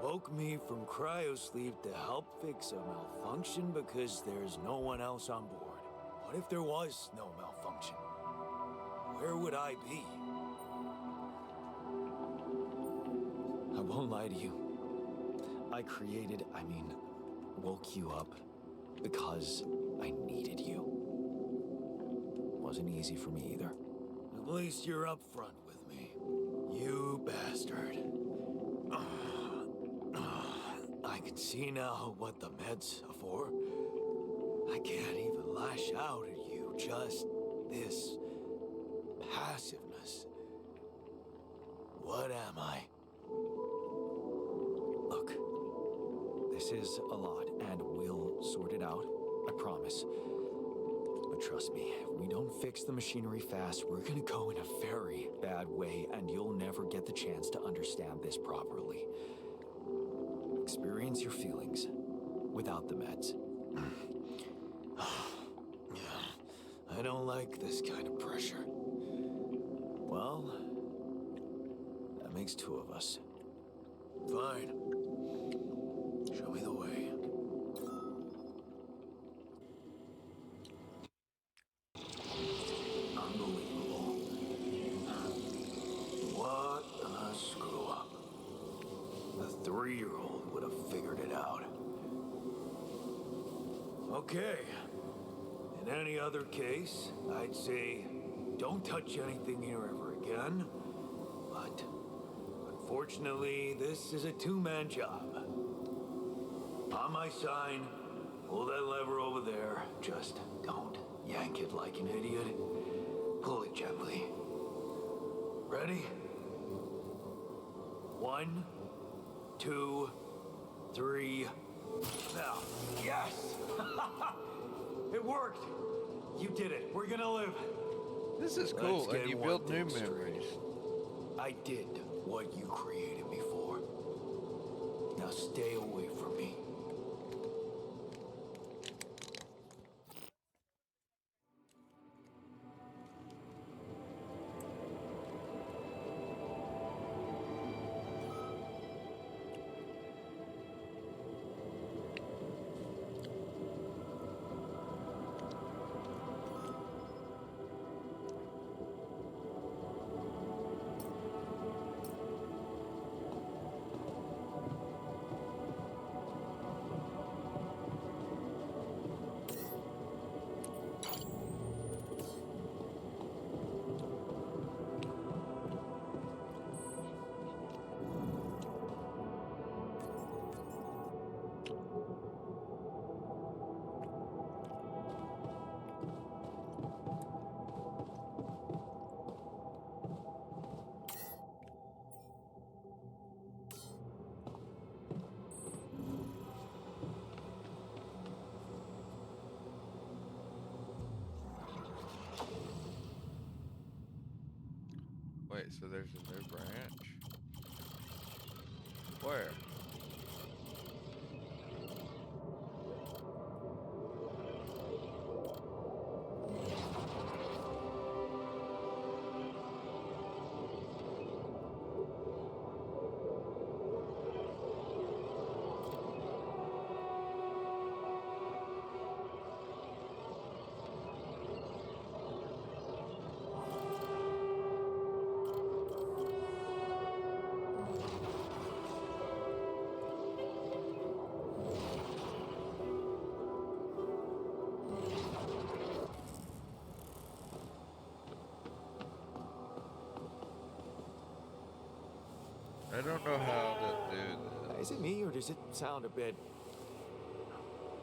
S2: woke me from cryosleep to help fix a malfunction because there's no one else on board. What if there was no malfunction? Where would I be? I won't lie to you. I woke you up because I needed you. Wasn't easy for me either. At least you're upfront with me. You You bastard. I can see now what the meds are for. I can't even lash out at you, just this passiveness. What am I? Look, this is a lot, and we'll sort it out, I promise. But trust me, if we don't fix the machinery fast, we're gonna go in a very bad way, and you'll never get the chance to understand this properly. Experience your feelings without the meds. I don't like this kind of pressure. Well, that makes two of us. Fine. Show me the way. Unbelievable. What a screw up. A 3-year-old would have figured it out. Okay. In any other case, I'd say don't touch anything here ever again. But unfortunately, this is a two-man job. On my sign, pull that lever over there. Just don't yank it like an idiot. Pull it gently. Ready? 1, 2, 3. Now, yes! It worked! You did it. We're gonna live.
S1: This is cool,
S2: Let's
S1: and you
S2: get
S1: build
S2: one
S1: new
S2: thing straight.
S1: memories.
S2: I did what you created me for. Now stay away from me.
S1: Wait, so there's a new branch? Where? I don't know how to do this.
S2: Is it me, or does it sound a bit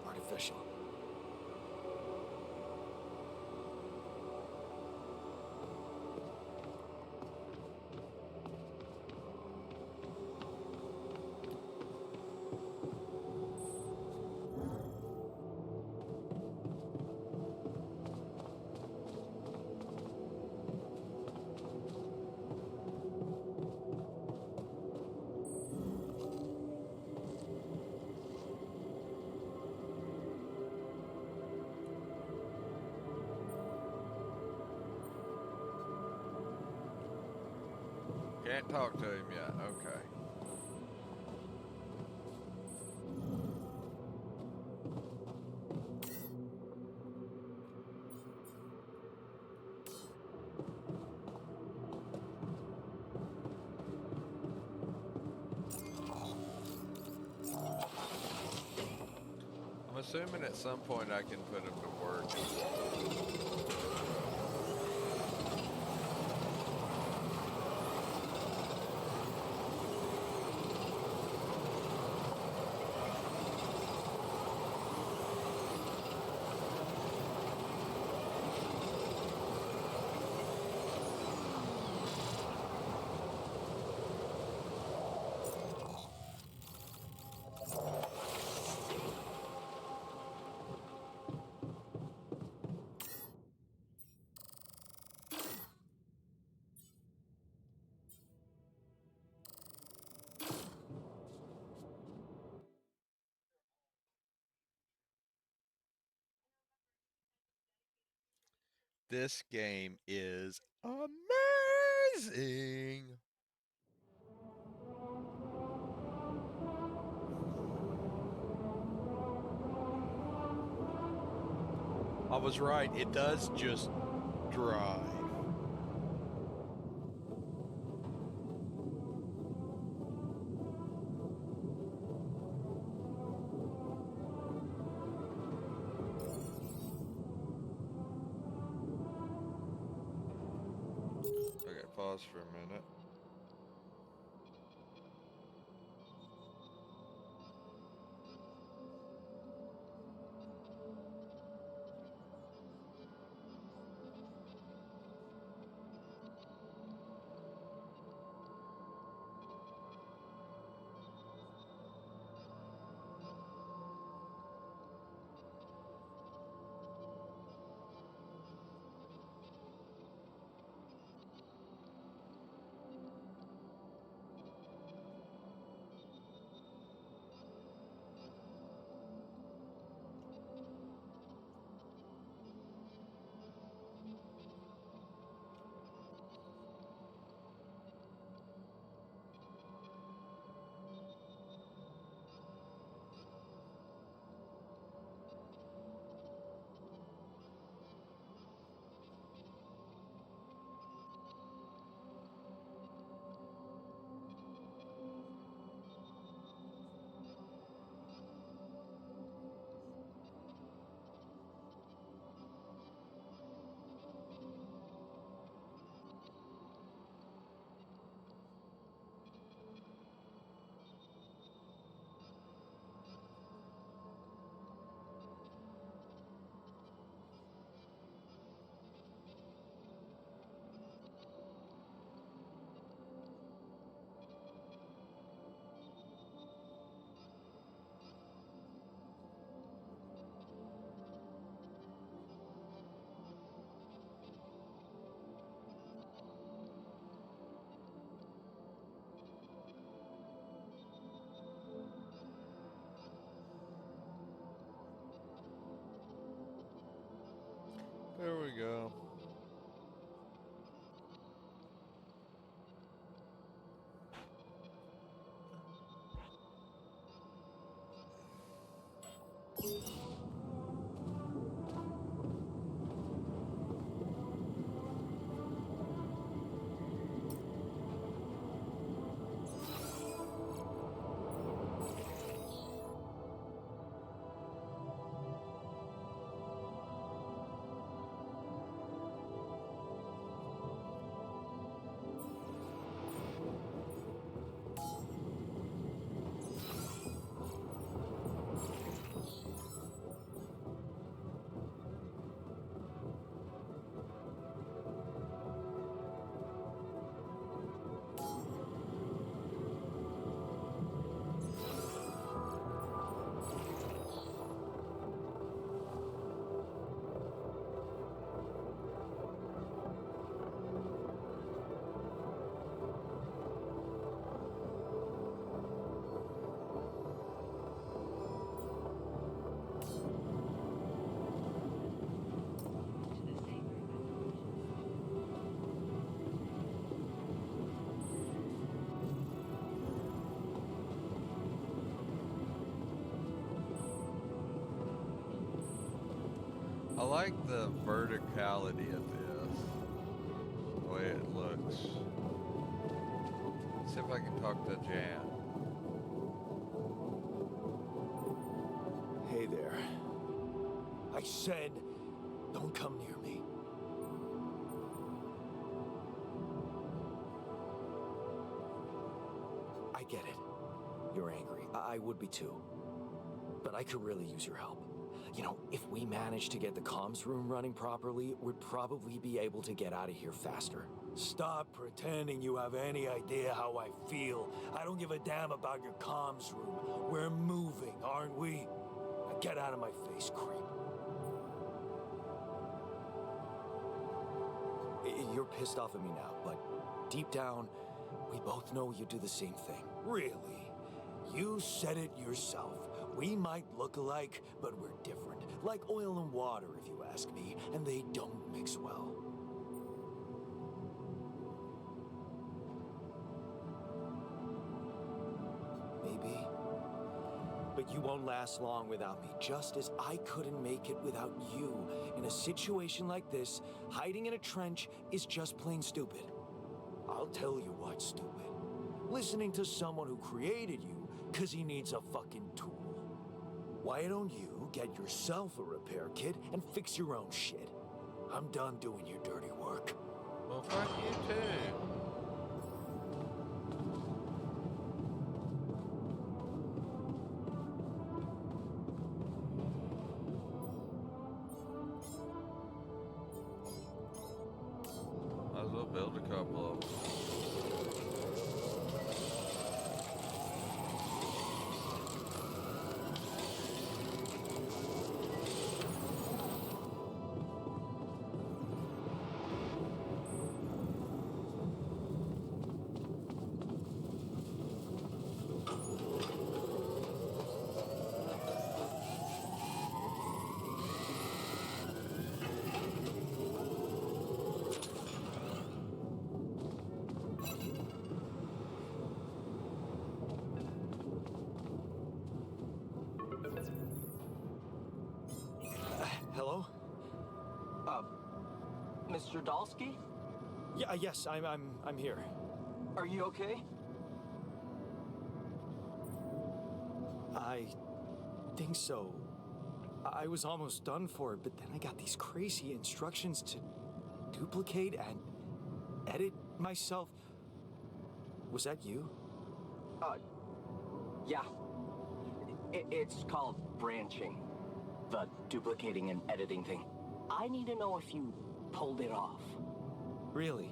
S2: artificial?
S1: Can't talk to him yet. Okay. I'm assuming at some point I can put him to work. This game is amazing. I was right. It does just drive. Okay, pause for a minute. There we go. I like the verticality of this, the way it looks. See if I can talk to Jan.
S2: Hey there. I said, don't come near me. I get it. You're angry. I would be too. But I could really use your help. You know, if we manage to get the comms room running properly, we'd probably be able to get out of here faster. Stop pretending you have any idea how I feel. I don't give a damn about your comms room. We're moving, aren't we? Now get out of my face, creep. You're pissed off at me now, but deep down, we both know you do the same thing. Really? You said it yourself. We might look alike, but we're different. Like oil and water, if you ask me, and they don't mix well. Maybe. But you won't last long without me, just as I couldn't make it without you. In a situation like this, hiding in a trench is just plain stupid. I'll tell you what's stupid. Listening to someone who created you because he needs a fucking tool. Why don't you get yourself a repair kit and fix your own shit? I'm done doing your dirty work.
S1: Well, fuck you too. Might as well build a couple of them.
S2: Hello?
S5: Mr. Dalsky?
S2: Yeah, yes, I'm here.
S5: Are you okay?
S2: I think so. I was almost done for it, but then I got these crazy instructions to duplicate and edit myself. Was that you?
S5: Yeah. It's called branching. The duplicating and editing thing. I need to know if you pulled it off.
S2: Really?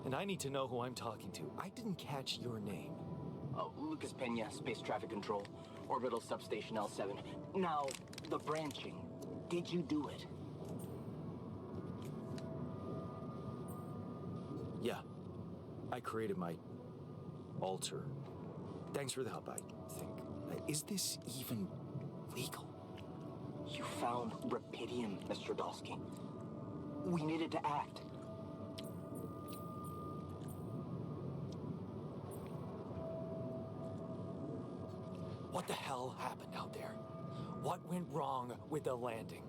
S2: And I need to know who I'm talking to. I didn't catch your name.
S5: Oh, Lucas Pena, Space Traffic Control, Orbital Substation L7. Now, the branching. Did you do it?
S2: Yeah. I created my alter. Thanks for the help, I think. Is this even legal?
S5: You found Rapidium, Mr. Dalsky. We needed to act.
S2: What the hell happened out there? What went wrong with the landing?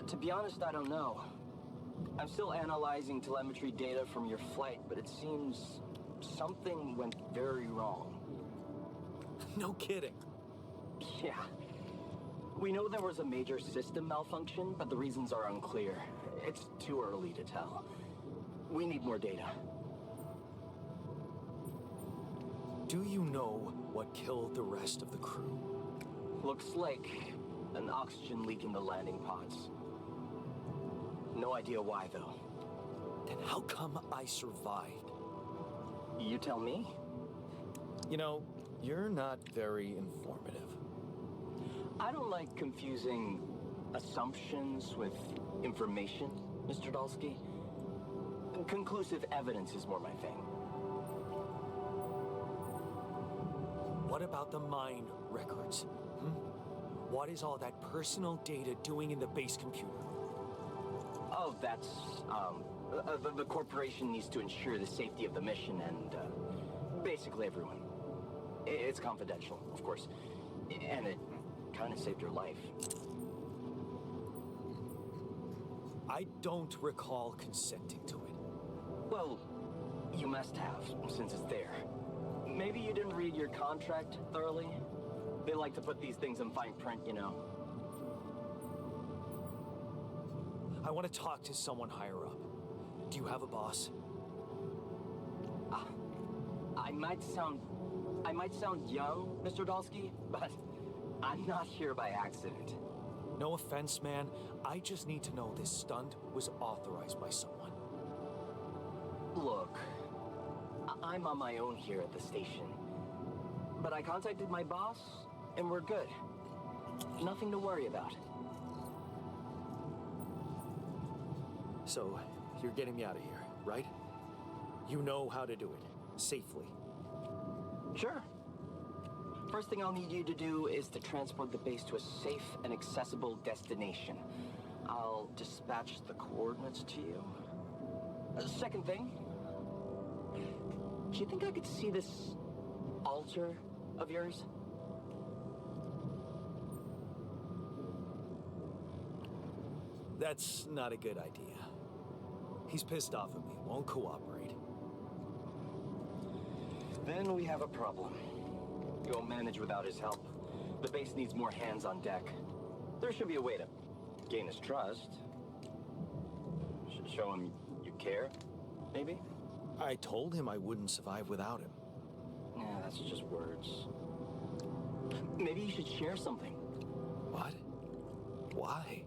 S5: To be honest, I don't know. I'm still analyzing telemetry data from your flight, but it seems something went very wrong.
S2: No kidding.
S5: Yeah. We know there was a major system malfunction, but the reasons are unclear. It's too early to tell. We need more data.
S2: Do you know what killed the rest of the crew?
S5: Looks like an oxygen leak in the landing pods. No idea why, though.
S2: Then how come I survived?
S5: You tell me?
S2: You know, you're not very informative.
S5: I don't like confusing assumptions with information, Mr. Dalsky. Conclusive evidence is more my thing.
S2: What about the mine records? What is all that personal data doing in the base computer?
S5: Oh, that's, the corporation needs to ensure the safety of the mission and, basically everyone. It's confidential, of course. And it kind of saved your life.
S2: I don't recall consenting to it.
S5: Well, you must have, since it's there. Maybe you didn't read your contract thoroughly? They like to put these things in fine print, you know.
S2: I want to talk to someone higher up. Do you have a boss?
S5: I might sound young, Mr. Dalsky, but I'm not here by accident.
S2: No offense, man. I just need to know this stunt was authorized by someone.
S5: Look, I'm on my own here at the station. But I contacted my boss, and we're good. Nothing to worry about.
S2: So, you're getting me out of here, right? You know how to do it, safely.
S5: Sure. First thing I'll need you to do is to transport the base to a safe and accessible destination. I'll dispatch the coordinates to you. Second thing, do you think I could see this altar of yours?
S2: That's not a good idea. He's pissed off at me, won't cooperate.
S5: Then we have a problem. You won't manage without his help. The base needs more hands on deck. There should be a way to gain his trust. Show him you care, maybe?
S2: I told him I wouldn't survive without him.
S5: Yeah, that's just words. Maybe you should share something.
S2: What? Why?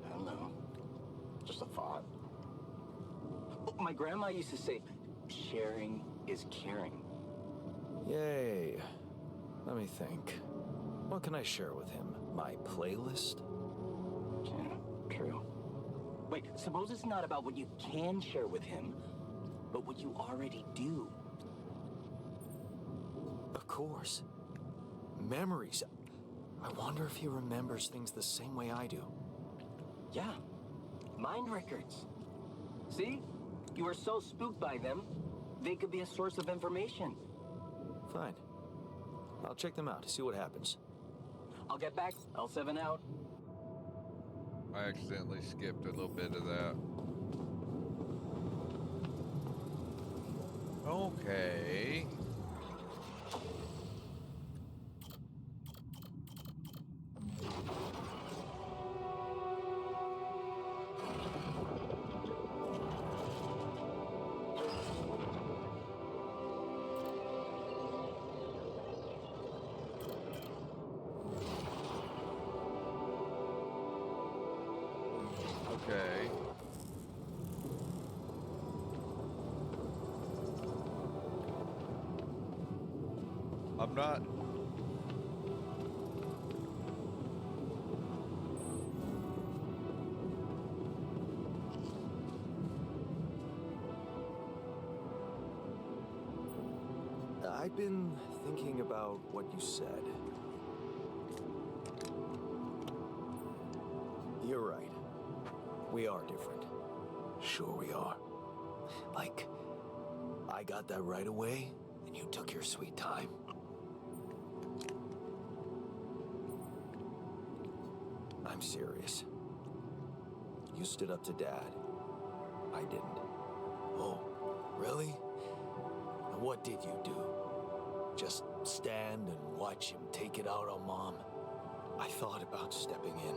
S5: I don't know. Just a thought. My grandma used to say, sharing is caring.
S2: Yay. Let me think. What can I share with him? My playlist?
S5: Yeah, true. Wait, suppose it's not about what you can share with him, but what you already do.
S2: Of course. Memories. I wonder if he remembers things the same way I do.
S5: Yeah, mind records. See? You were so spooked by them, they could be a source of information.
S2: Fine. I'll check them out, see what happens.
S5: I'll get back. L7 out.
S1: I accidentally skipped a little bit of that. Okay. Okay. I'm not...
S2: I've been thinking about what you said. You're right. We are different. Sure we are. Like, I got that right away, and you took your sweet time. I'm serious. You stood up to Dad. I didn't. Oh, really? And what did you do? Just stand and watch him take it out on Mom? I thought about stepping in.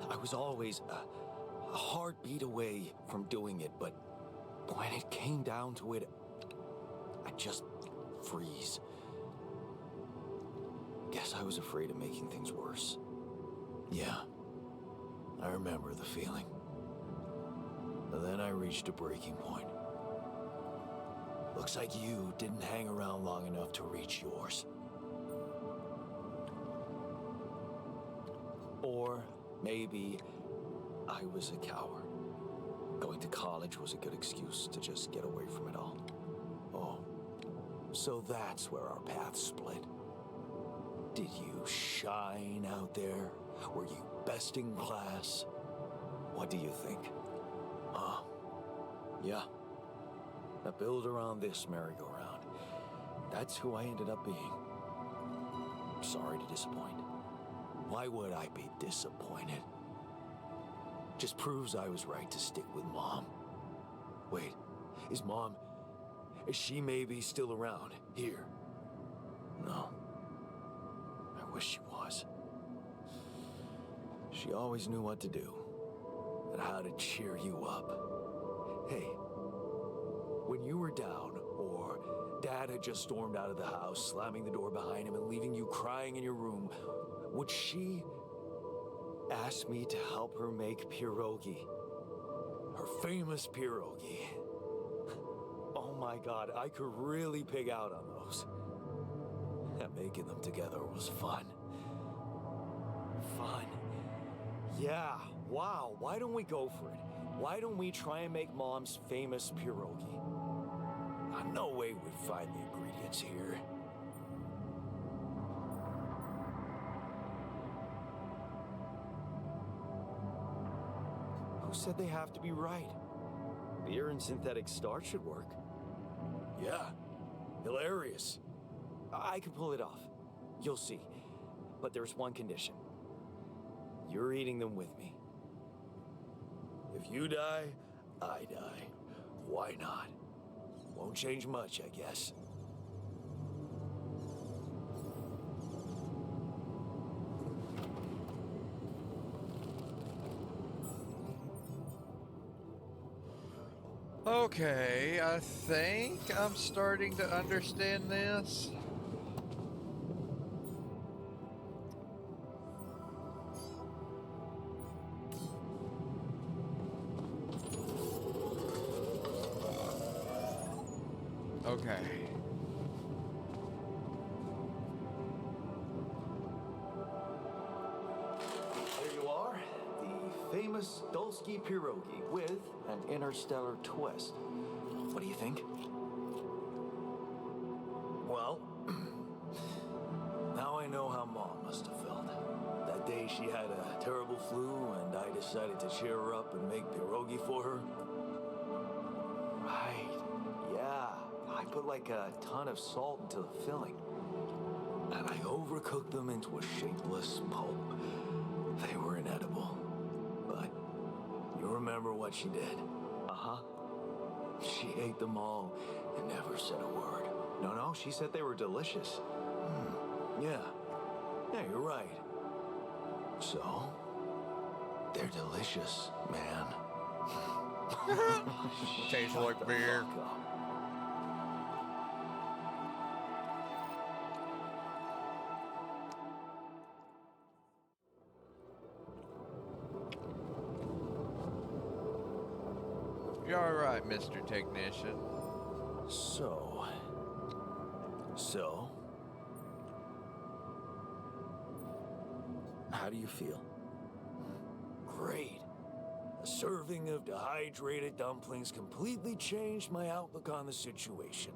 S2: I was always a heartbeat away from doing it, but when it came down to it, I'd just freeze. Guess I was afraid of making things worse. Yeah, I remember the feeling. But then I reached a breaking point. Looks like you didn't hang around long enough to reach yours. Or maybe I was a coward. Going to college was a good excuse to just get away from it all. Oh, so that's where our paths split. Did you shine out there? Were you best in class? What do you think? Yeah. Now build around this merry-go-round. That's who I ended up being. Sorry to disappoint. Why would I be disappointed? Just proves I was right to stick with Mom. Wait, is she maybe still around here? No. I wish she was. She always knew what to do and how to cheer you up. Hey, when you were down or Dad had just stormed out of the house, slamming the door behind him and leaving you crying in your room, would she ask me to help her make pierogi? Her famous pierogi. Oh my God, I could really pig out on those. And making them together was fun. Fun. Yeah, wow, why don't we go for it? Why don't we try and make Mom's famous pierogi? No way we'd find the ingredients here. said they have to be right? Beer and synthetic starch should work. Yeah, hilarious. I can pull it off. You'll see. But there's one condition. You're eating them with me. If you die, I die. Why not? Won't change much, I guess.
S1: Okay, I think I'm starting to understand this. Okay.
S2: There you are, the famous Dulski pierogi with an interstellar twist. What do you think? Well, now I know how Mom must have felt. That day she had a terrible flu and I decided to cheer her up and make pierogi for her. Right, yeah. I put like a ton of salt into the filling. And I overcooked them into a shapeless pulp. They were inedible. But you remember what she did? Uh-huh. She ate them all and never said a word. No, she said they were delicious. Yeah. Yeah, you're right. So, they're delicious, man.
S1: Tastes
S2: Shut
S1: like
S2: the
S1: beer.
S2: fuck up.
S1: You're all right, Mr. Technician.
S2: So, how do you feel? Great. A serving of dehydrated dumplings completely changed my outlook on the situation.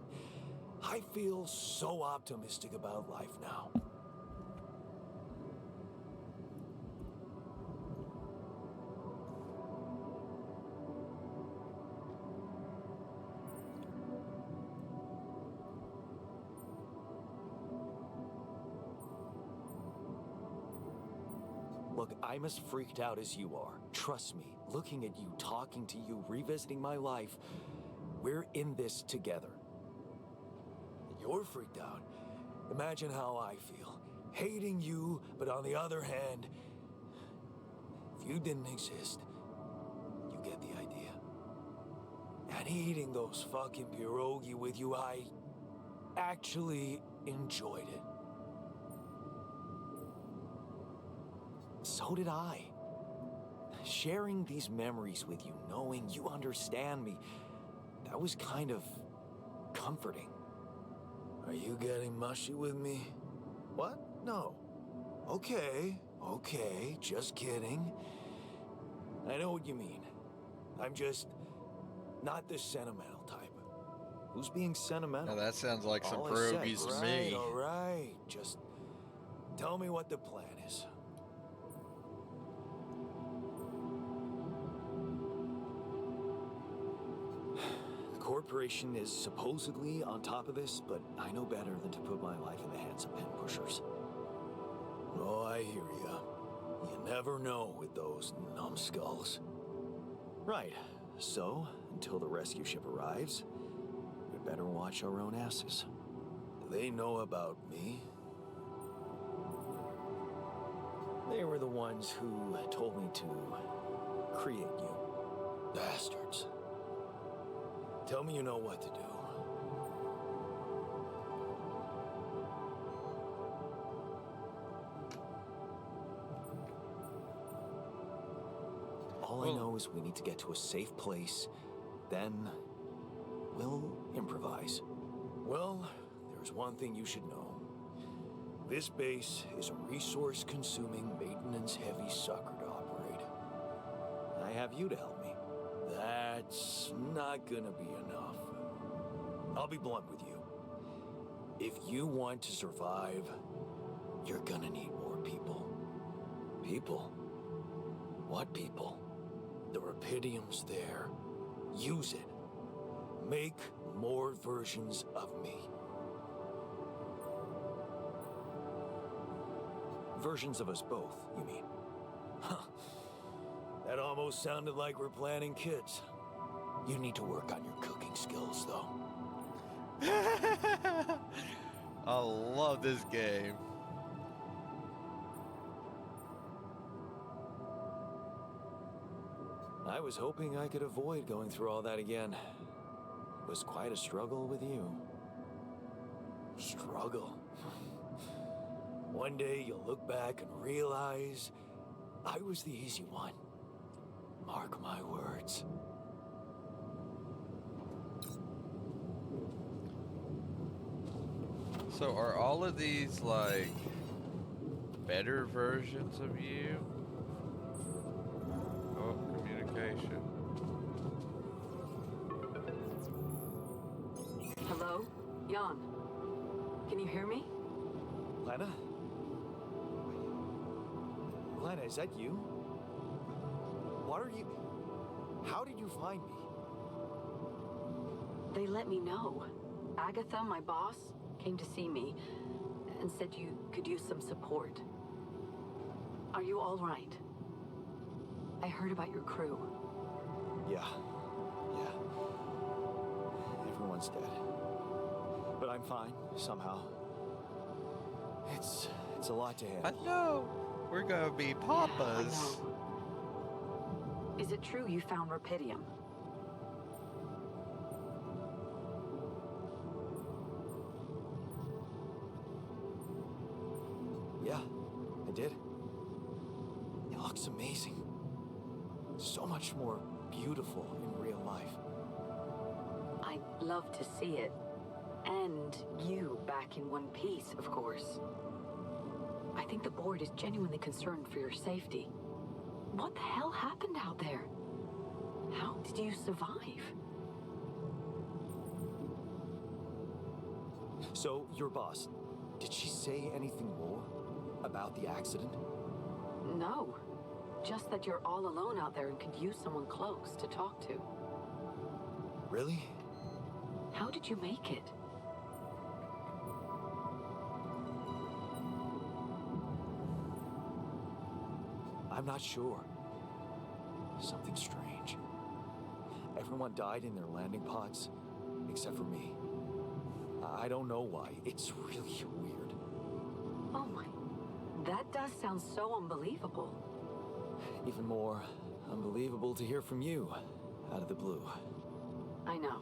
S2: I feel so optimistic about life now. Look, I'm as freaked out as you are. Trust me, looking at you, talking to you, revisiting my life, we're in this together. You're freaked out. Imagine how I feel. Hating you, but on the other hand, if you didn't exist, you get the idea. And eating those fucking pierogi with you, I actually enjoyed it. So did I. Sharing these memories with you, knowing you understand me, that was kind of comforting. Are you getting mushy with me? What? No. Okay, just kidding. I know what you mean. I'm just not the sentimental type. Who's being sentimental?
S1: Now that sounds like some
S2: All I said,
S1: pierogies to me.
S2: All right. Just tell me what the plan is. The corporation is supposedly on top of this, but I know better than to put my life in the hands of pen pushers. Oh, I hear ya. You never know with those numbskulls. Right. So, until the rescue ship arrives, we better watch our own asses. Do they know about me? They were the ones who told me to create you. Bastards. Tell me you know what to do. All I know is we need to get to a safe place, then we'll improvise. Well, there's one thing you should know. This base is a resource-consuming, maintenance-heavy sucker to operate. I have you to help me. That's not gonna be enough. I'll be blunt with you. If you want to survive, you're gonna need more people. People? What people? The Rapidium's there. Use it. Make more versions of me. Versions of us both, you mean? Huh. That almost sounded like we're planning kids. You need to work on your cooking skills, though.
S1: I love this game.
S2: I was hoping I could avoid going through all that again. It was quite a struggle with you. Struggle? One day you'll look back and realize I was the easy one. Mark my words.
S1: So are all of these like better versions of you? Oh, communication.
S6: Hello? Jan. Can you hear me?
S2: Lena? Lena, is that you? What are you... How did you find me?
S6: They let me know. Agatha, my boss, came to see me and said you could use some support. Are you all right? I heard about your crew.
S2: Yeah. Everyone's dead. But I'm fine, somehow. It's a lot to handle.
S1: I know. We're gonna be
S6: I
S1: papas.
S6: know. Is it true you found Rapidium?
S2: Yeah, I did. It looks amazing. So much more beautiful in real life.
S6: I'd love to see it. And you back in one piece, of course. I think the board is genuinely concerned for your safety. What the hell happened out there? How did you survive?
S2: So, your boss, did she say anything more about the accident?
S6: No. Just that you're all alone out there and could use someone close to talk to.
S2: Really?
S6: How did you make it?
S2: I'm not sure. Something strange. Everyone died in their landing pods, except for me. I don't know why. It's really weird.
S6: Oh my... That does sound so unbelievable.
S2: Even more unbelievable to hear from you, out of the blue.
S6: I know.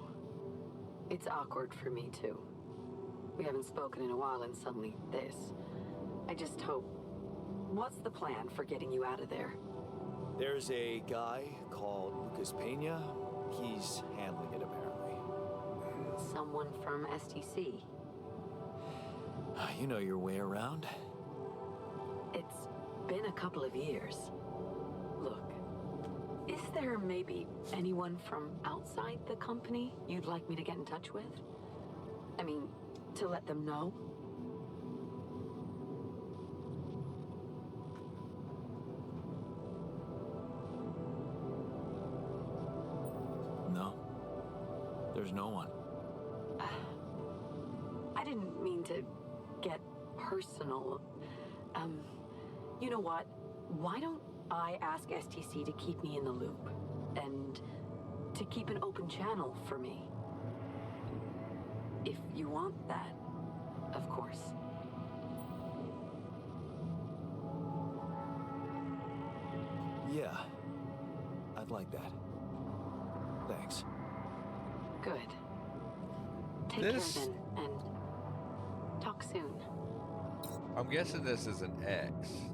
S6: It's awkward for me, too. We haven't spoken in a while and suddenly this. I just hope... What's the plan for getting you out of there?
S2: There's a guy called Lucas Pena. He's handling it, apparently.
S6: Someone from STC.
S2: You know your way around.
S6: It's been a couple of years. Look, is there maybe anyone from outside the company you'd like me to get in touch with? I mean, to let them know?
S2: No. There's no one.
S6: I didn't mean to get personal. You know what? Why don't I ask STC to keep me in the loop? And to keep an open channel for me? If you want that, of course.
S2: Yeah. I'd like that. Thanks.
S6: Good. Take
S1: This-
S6: care then, and talk soon.
S1: I'm guessing this is an X.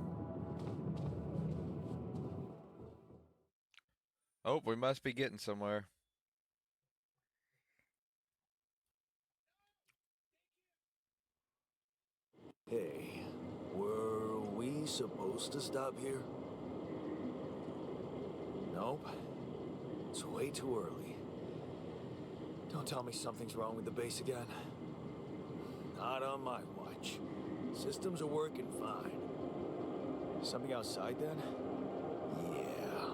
S1: Oh, we must be getting somewhere.
S2: Hey, were we supposed to stop here? Nope. It's way too early. Don't tell me something's wrong with the base again. Not on my watch. Systems are working fine. Something outside then? Yeah.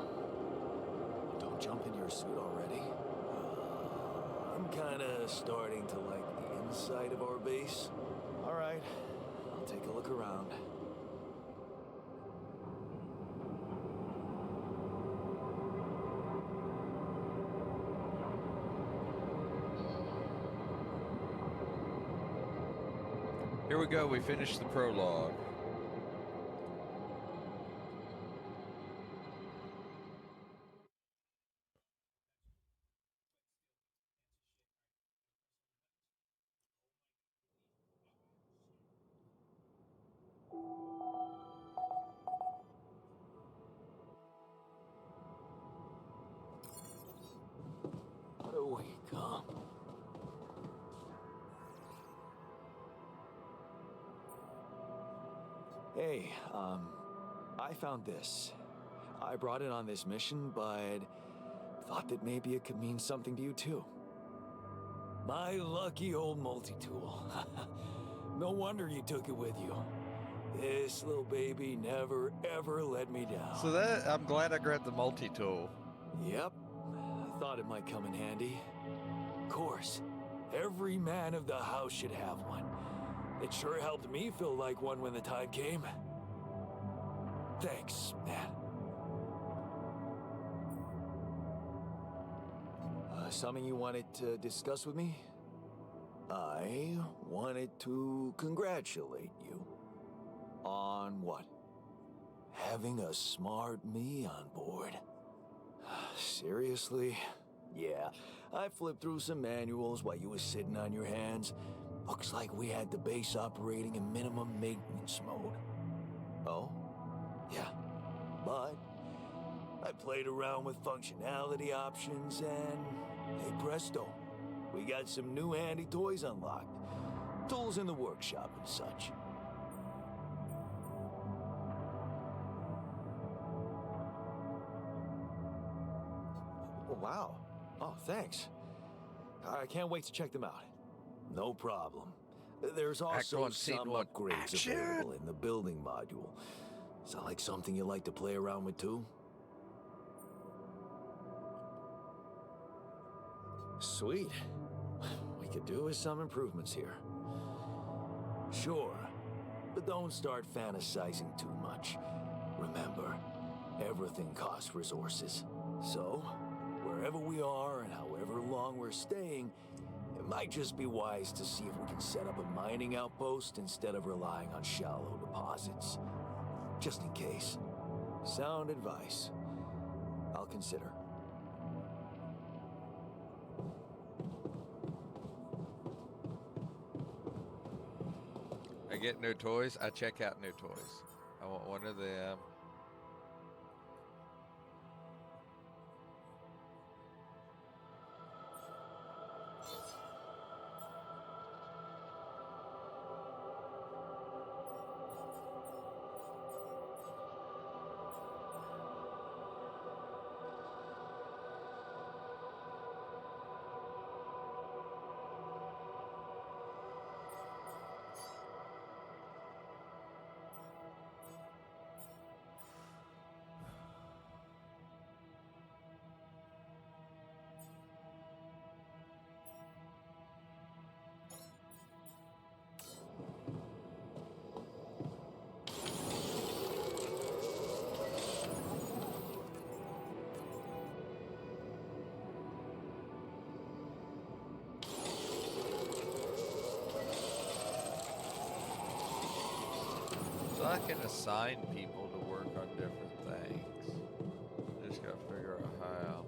S2: jump into your suit already? I'm kinda starting to like the inside of our base. All right, I'll take a look around.
S1: Here we go. We finished the prologue.
S2: What a week, huh? Hey, I found this. I brought it on this mission, but thought that maybe it could mean something to you too. My lucky old multi-tool. No wonder you took it with you. This little baby never ever let me down.
S1: So I'm glad I grabbed the multi-tool.
S2: Yep, I thought it might come in handy. Of course, every man of the house should have one. It sure helped me feel like one when the time came. Thanks, man. Something you wanted to discuss with me? I wanted to congratulate you. On what? Having a smart me on board. Seriously? Yeah, I flipped through some manuals while you were sitting on your hands. Looks like we had the base operating in minimum maintenance mode. Oh? Yeah. But I played around with functionality options and, hey presto, we got some new handy toys unlocked. Tools in the workshop and such. Oh, wow. Oh, thanks. I can't wait to check them out. No problem. There's also
S1: Act
S2: some
S1: one,
S2: upgrades
S1: action.
S2: available in the building module. Sound like something you like to play around with too? Sweet. We could do with some improvements here. Sure, but don't start fantasizing too much. Remember, everything costs resources. So, wherever we are and however long we're staying, it might just be wise to see if we can set up a mining outpost instead of relying on shallow deposits. Just in case. Sound advice. I'll consider.
S1: I get new toys. I check out new toys. I want one of them. So I can assign people to work on different things. Just gotta figure out how.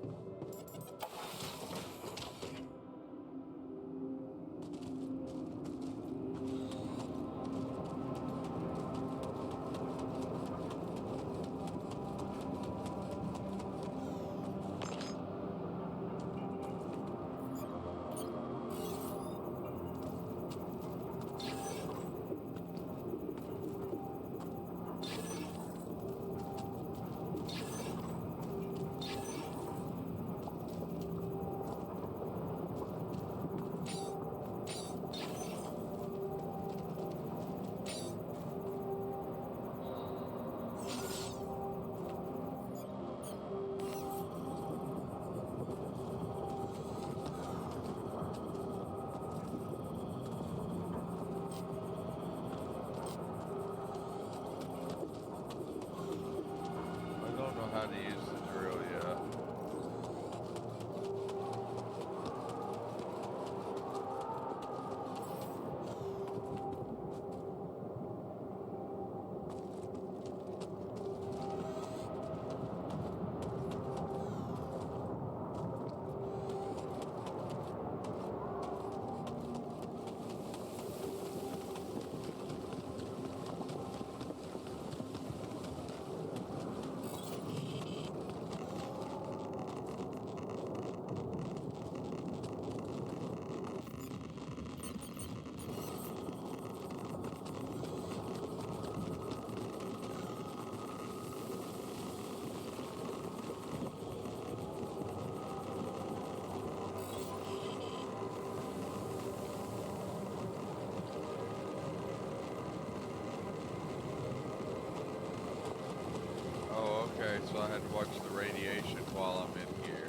S1: so I had to watch the radiation while I'm in here.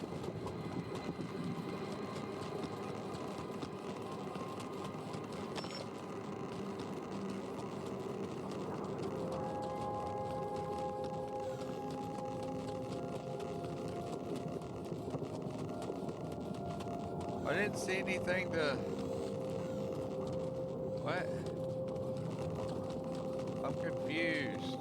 S1: I didn't see anything to... What? I'm confused.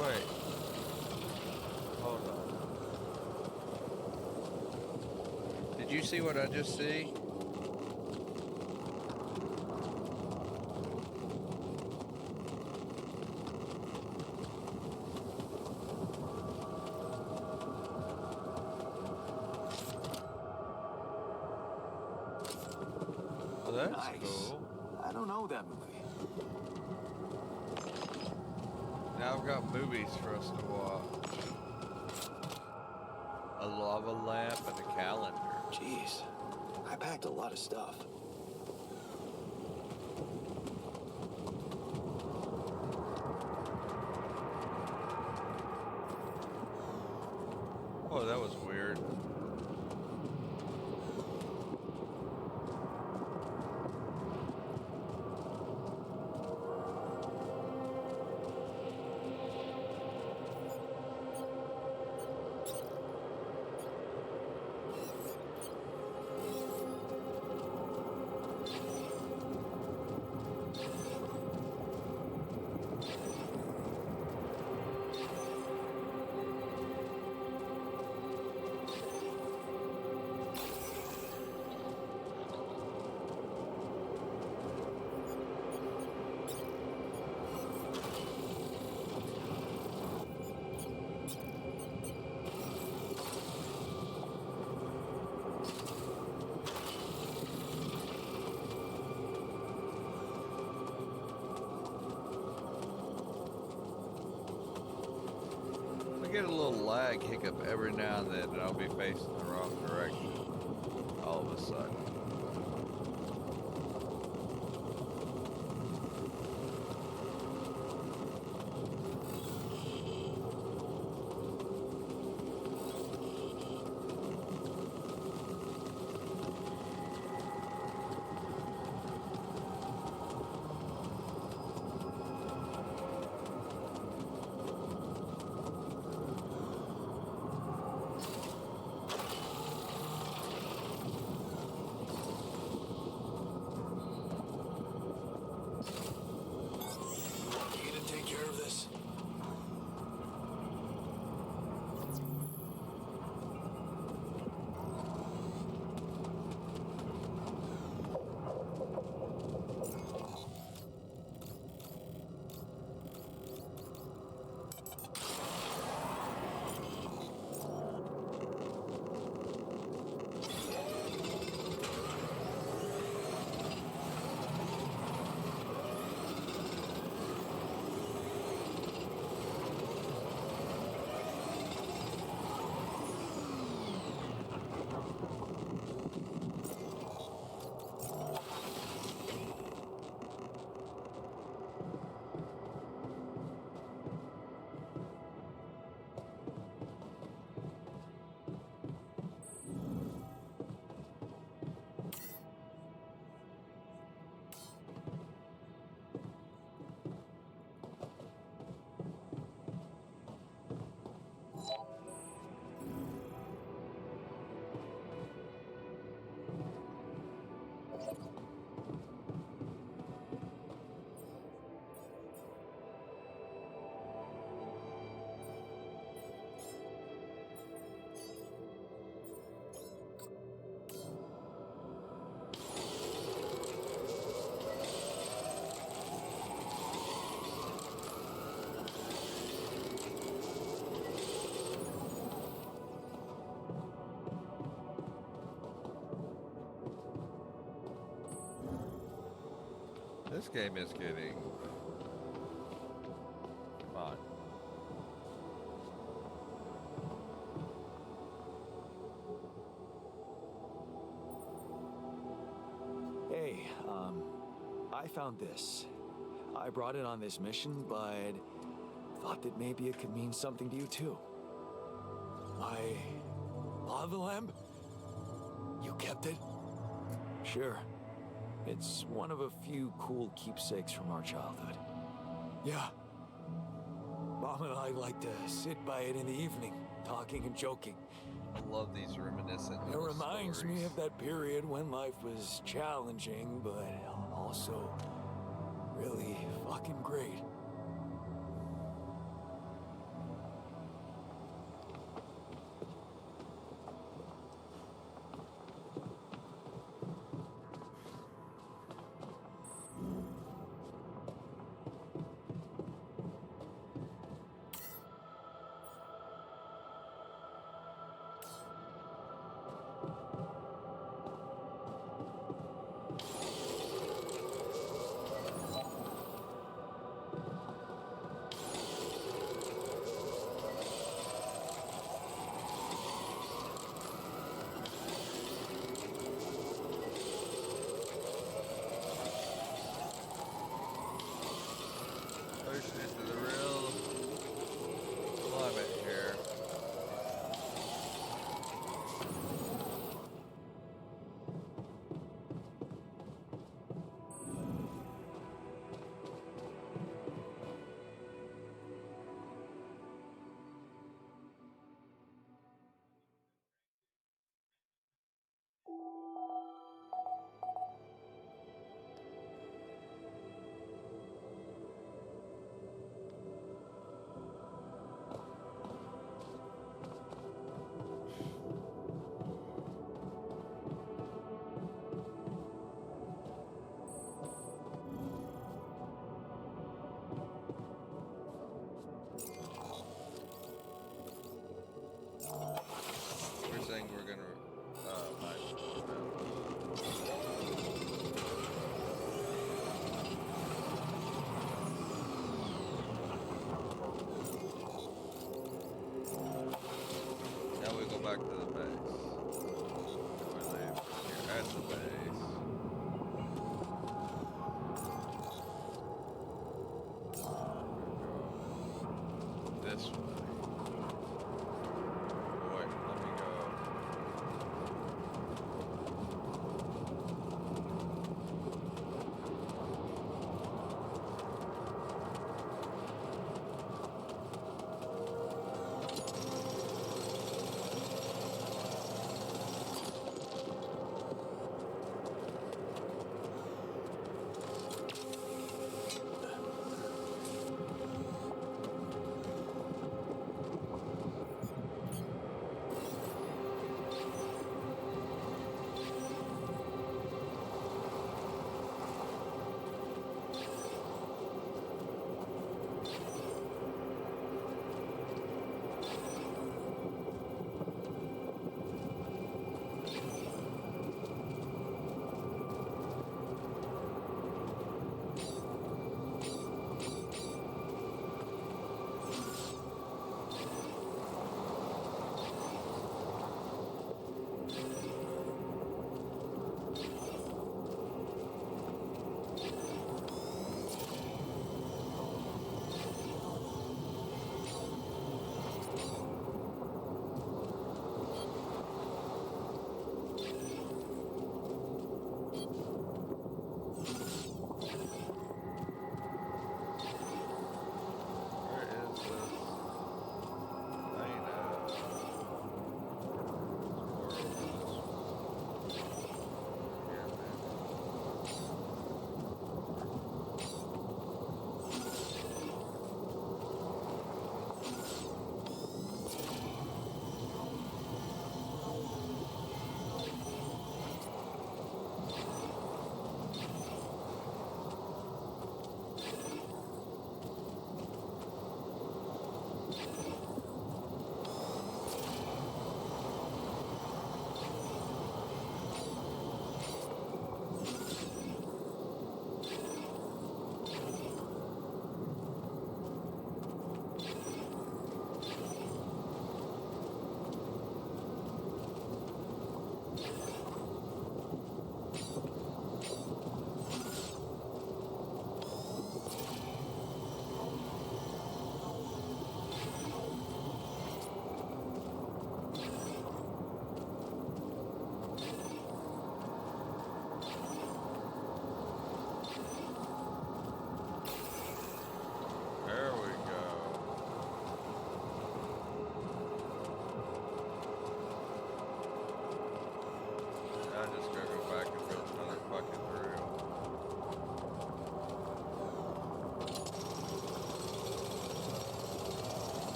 S1: Wait. Hold on. Did you see what I just see? Well, that's
S4: Nice.
S1: cool.
S4: I don't know that movie.
S1: Now I've got movies for us to watch. A lava lamp and a calendar.
S4: Jeez, I packed a lot of stuff.
S1: Oh, that was weird. I get a little lag hiccup every now and then, and I'll be facing the wrong direction all of a sudden. This game is getting fun.
S2: Hey, I found this. I brought it on this mission, but thought that maybe it could mean something to you too. My lava lamp? You kept it? Sure. It's one of a few cool keepsakes from our childhood. Yeah. Mom and I like to sit by it in the evening, talking and joking.
S1: I love these reminiscent
S2: It
S1: little
S2: reminds me
S1: stories.
S2: of that period when life was challenging, but also really fucking great.
S1: Pushing into the real climate here. We're saying we're gonna now we go back to the base. We leave here at the base. Go this way. Wait, let me go.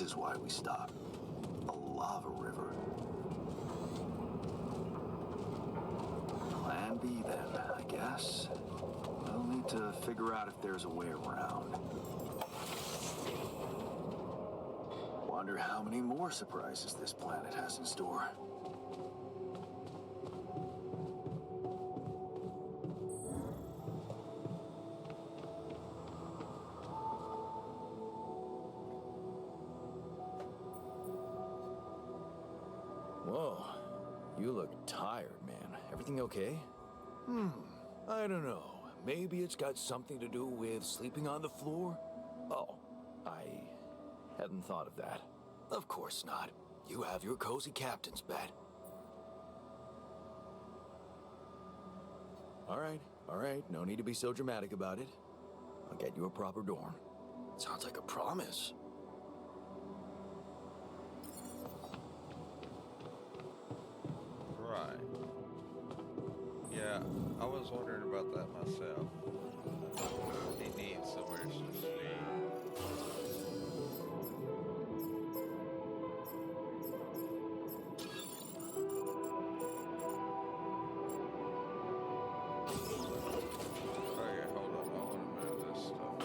S4: This is why we stopped. A lava river. Plan B then, I guess. We'll need to figure out if there's a way around. Wonder how many more surprises this planet has in store.
S2: Whoa, you look tired, man. Everything okay? I don't know. Maybe it's got something to do with sleeping on the floor? Oh, I hadn't thought of that. Of course not. You have your cozy captain's bed. All right. No need to be so dramatic about it. I'll get you a proper dorm. Sounds like a promise.
S1: Right. Yeah, I was wondering about that myself. He needs somewhere to sleep. Okay, hold on. I want to move this stuff.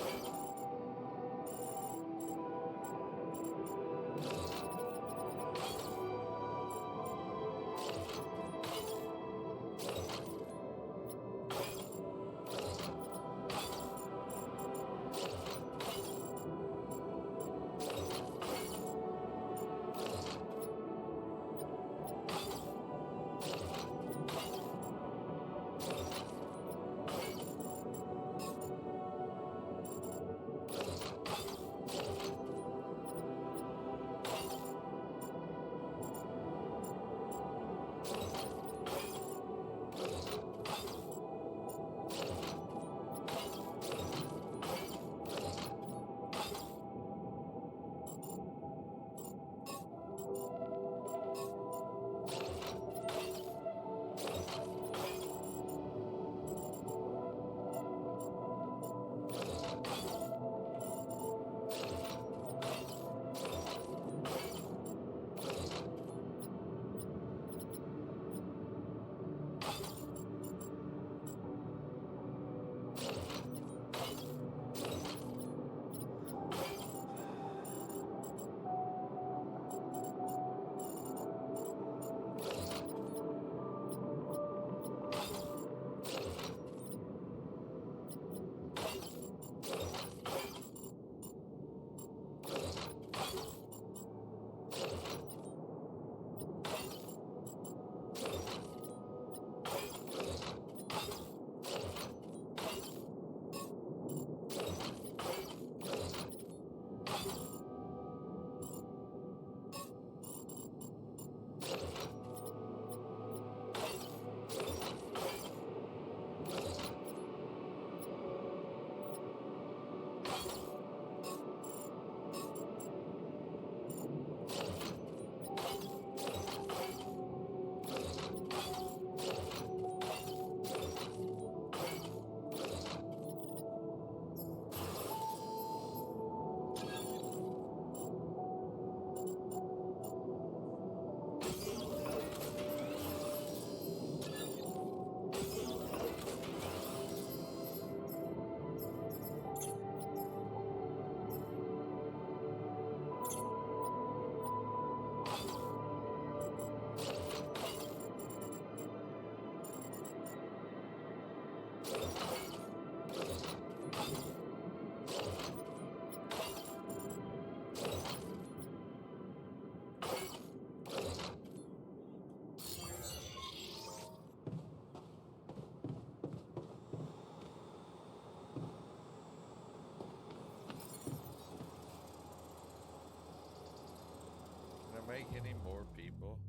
S1: Make any more people?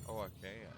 S1: Oh, I can.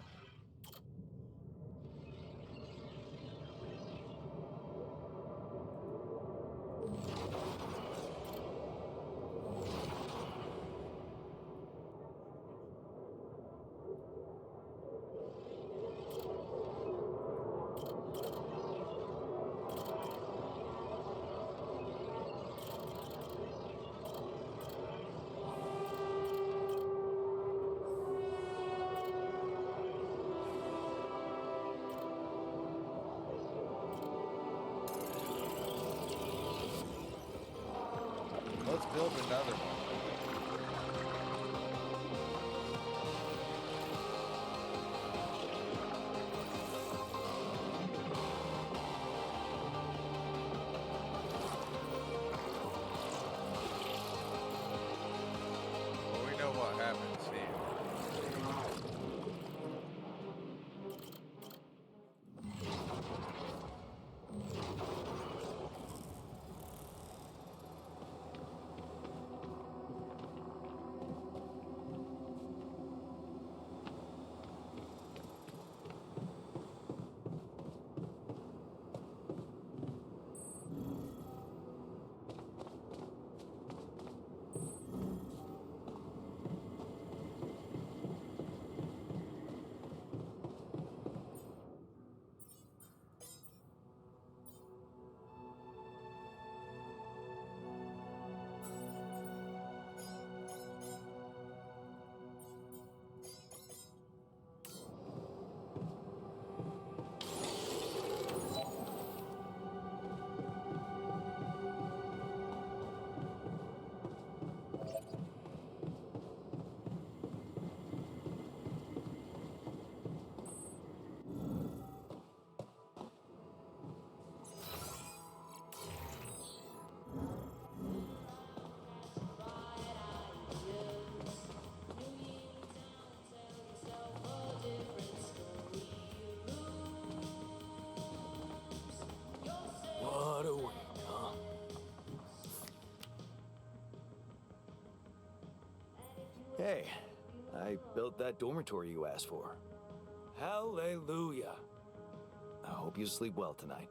S2: Hey, I built that dormitory you asked for. Hallelujah. I hope you sleep well tonight.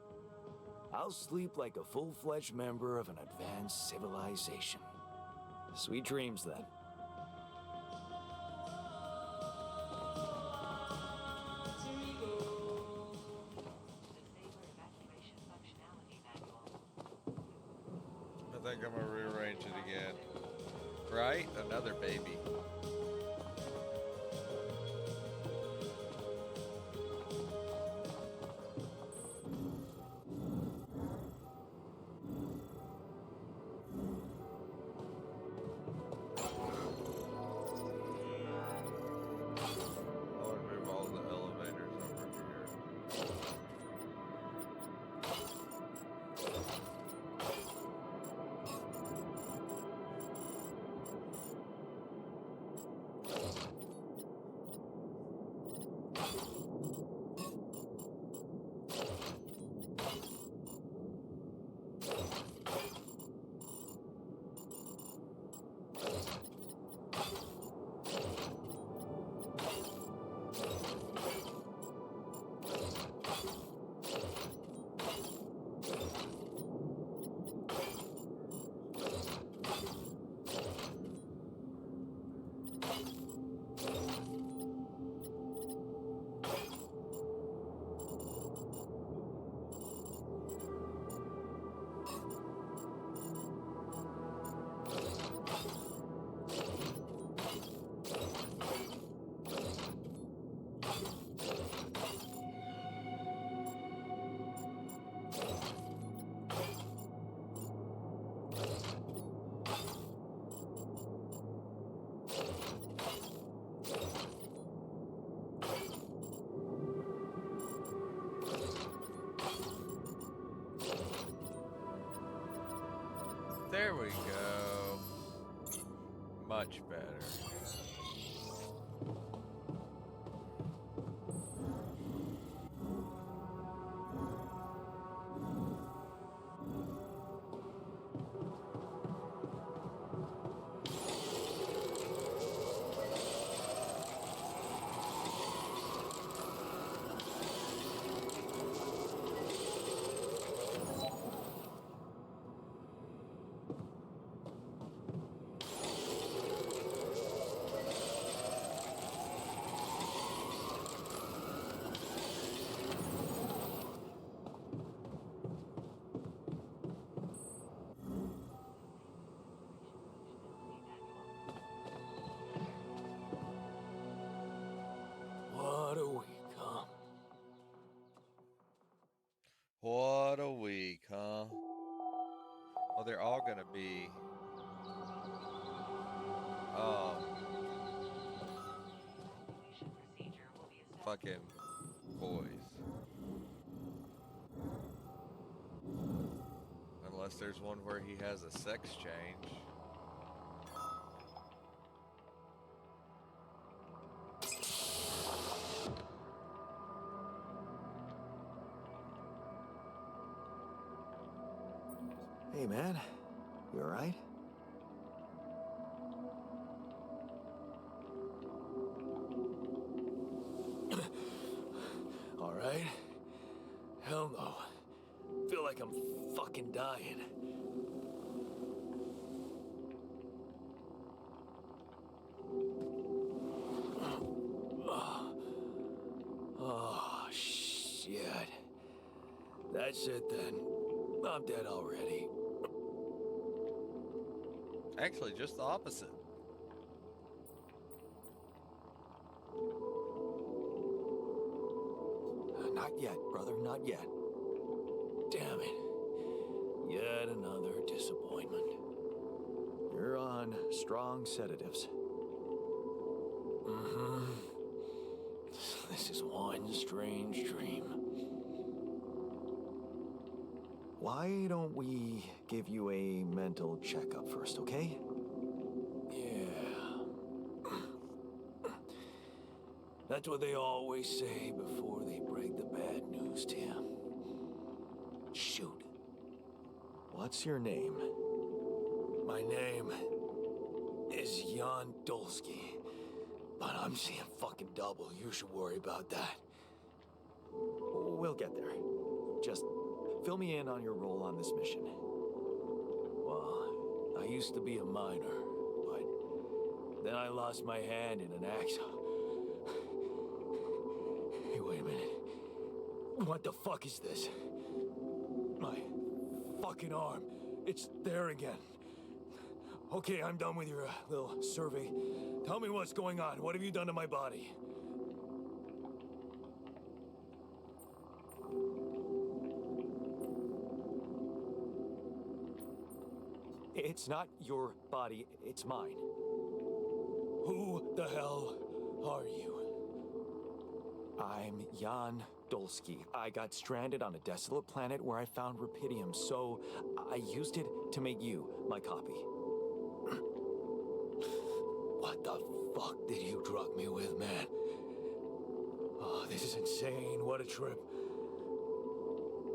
S2: I'll sleep like a full-fledged member of an advanced civilization. Sweet dreams, then.
S1: I think I'm gonna rearrange it again. Right? Another baby. I'll remove all the elevators over here. There we go. Much better.
S2: What a week, huh?
S1: What a week, huh? Oh, they're all gonna be fucking boys. Unless there's one where he has a sex change.
S2: Hey, man. You alright? Alright? Hell no. Feel like I'm fucking dying. Oh, shit. That's it then. I'm dead already.
S1: Actually, just the opposite.
S2: Not yet, brother, not yet. Damn it. Yet another disappointment. You're on strong sedatives. Mm-hmm. This is one strange dream. Why don't we give you a mental checkup first, okay? Yeah. That's what they always say before they break the bad news to you. Shoot. What's your name? My name is Jan Dolsky. But I'm seeing fucking double. You should worry about that. We'll get there. Just fill me in on your role on this mission. Well, I used to be a miner, but then I lost my hand in an accident. Hey, wait a minute. What the fuck is this? My fucking arm. It's there again. Okay, I'm done with your little survey. Tell me what's going on. What have you done to my body? It's not your body, it's mine. Who the hell are you? I'm Jan Dolsky. I got stranded on a desolate planet where I found rupidium, so I used it to make you my copy. What the fuck did you drug me with, man? Oh, this is insane. What a trip.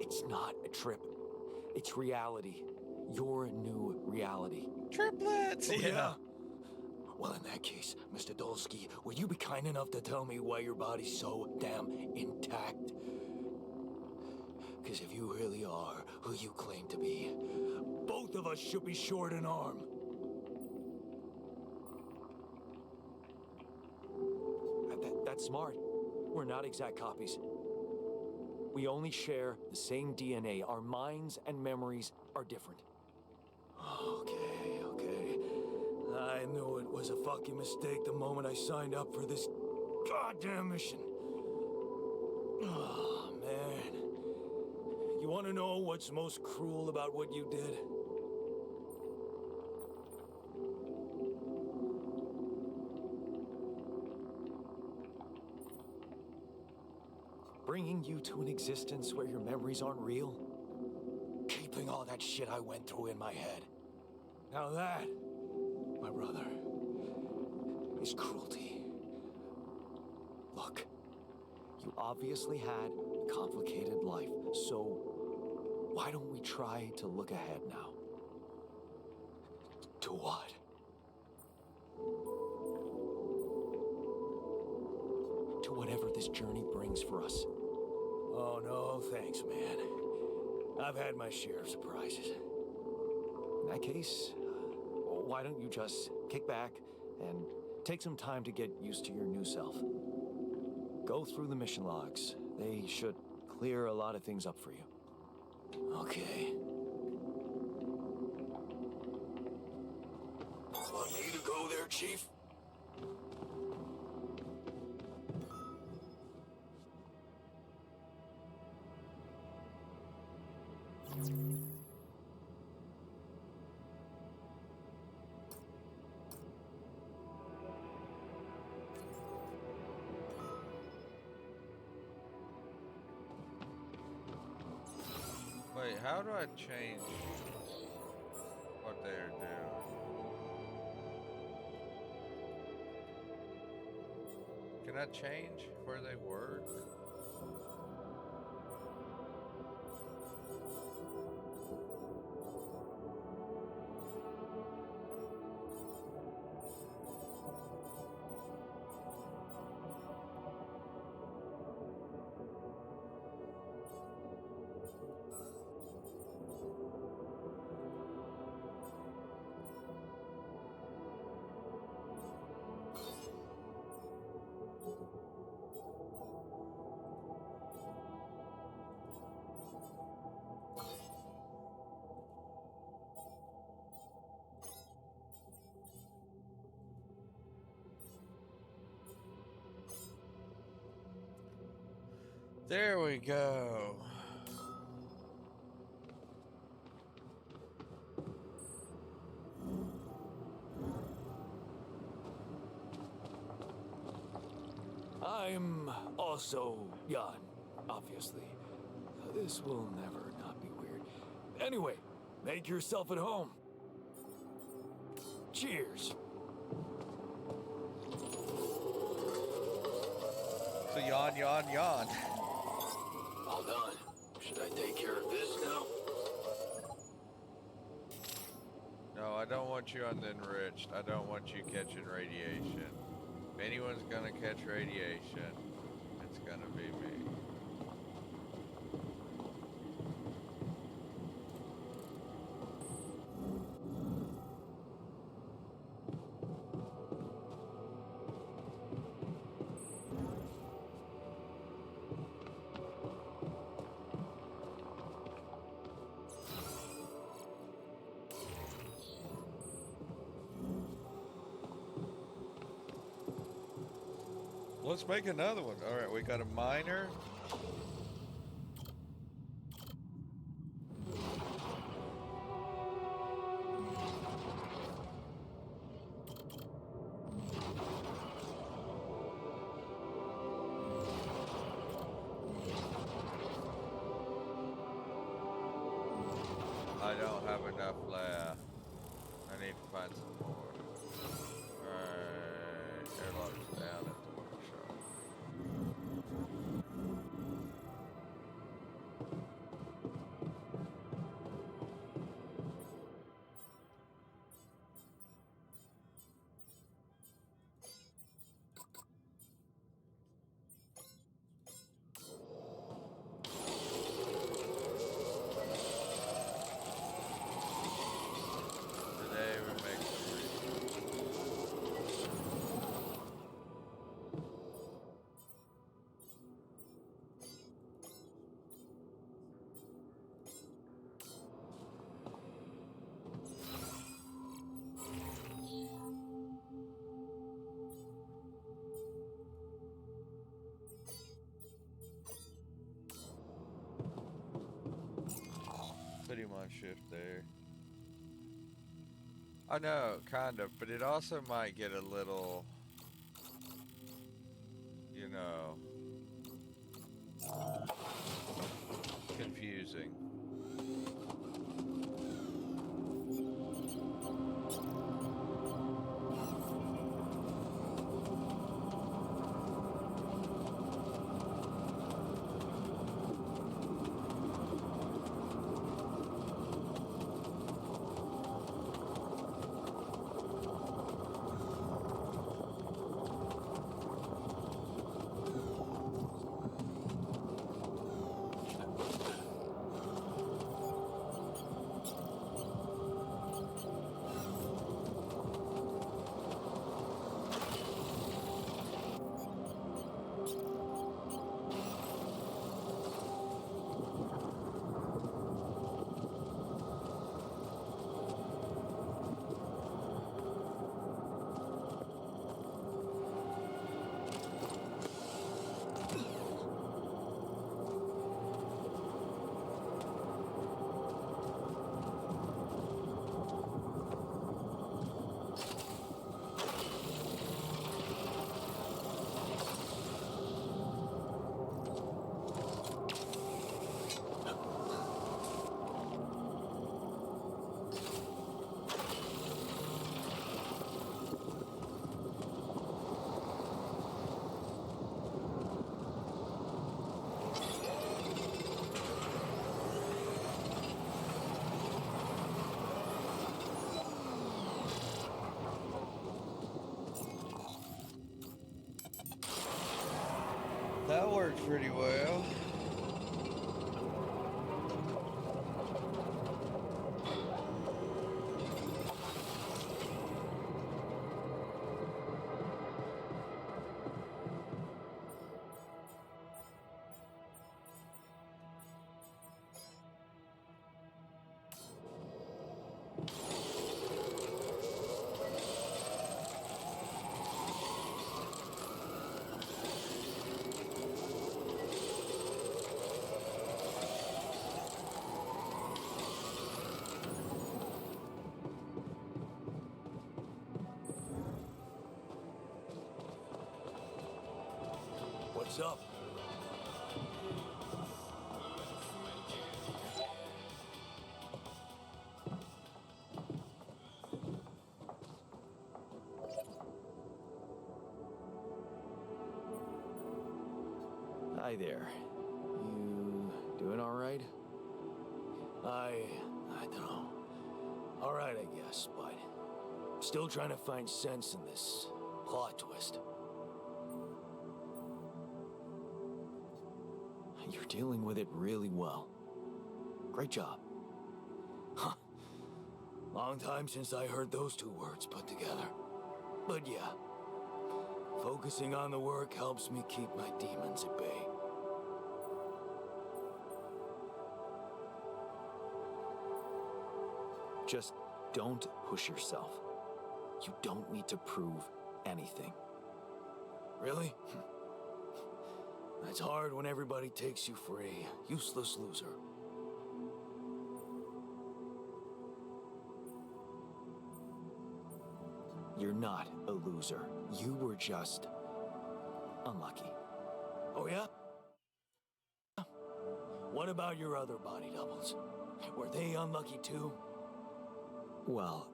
S2: It's not a trip. It's reality. Your new reality.
S1: Triplets!
S2: Oh, yeah. Well, in that case, Mr. Dolsky, would you be kind enough to tell me why your body's so damn intact? Because if you really are who you claim to be, both of us should be short an arm. That's smart. We're not exact copies. We only share the same DNA. Our minds and memories are different. Okay. I knew it was a fucking mistake the moment I signed up for this goddamn mission. Oh, man. You want to know what's most cruel about what you did? Bringing you to an existence where your memories aren't real. Keeping all that shit I went through in my head. Now that, my brother, is cruelty. Look, you obviously had a complicated life, so why don't we try to look ahead now? To what? To whatever this journey brings for us. Oh, no, thanks, man. I've had my share of surprises. In that case, why don't you just kick back and take some time to get used to your new self? Go through the mission logs. They should clear a lot of things up for you. Okay. Want me to go there, Chief?
S1: Wait, how do I change what they're doing? Can I change where they work? There we go.
S2: I'm also Jan, obviously. This will never not be weird. Anyway, make yourself at home. Cheers.
S1: So yawn.
S2: All done. Should I take care of this now?
S1: No, I don't want you on the enriched. I don't want you catching radiation. If anyone's gonna catch radiation, it's gonna be me. Let's make another one. All right, we got a miner. I don't have enough left. I need to find some more. Alright, airlock's down at the workshop. Today we make some put him on shift there. I know, kind of, but it also might get a little, you know, confusing. That worked pretty well.
S2: What's up? Hi there. You doing all right? I don't know. All right, I guess, but still trying to find sense in this plot twist. You're dealing with it really well. Great job. Huh. Long time since I heard those two words put together. But yeah, focusing on the work helps me keep my demons at bay. Just don't push yourself. You don't need to prove anything. Really? That's hard when everybody takes you for a useless loser. You're not a loser. You were just unlucky. Oh yeah? What about your other body doubles? Were they unlucky too? Well,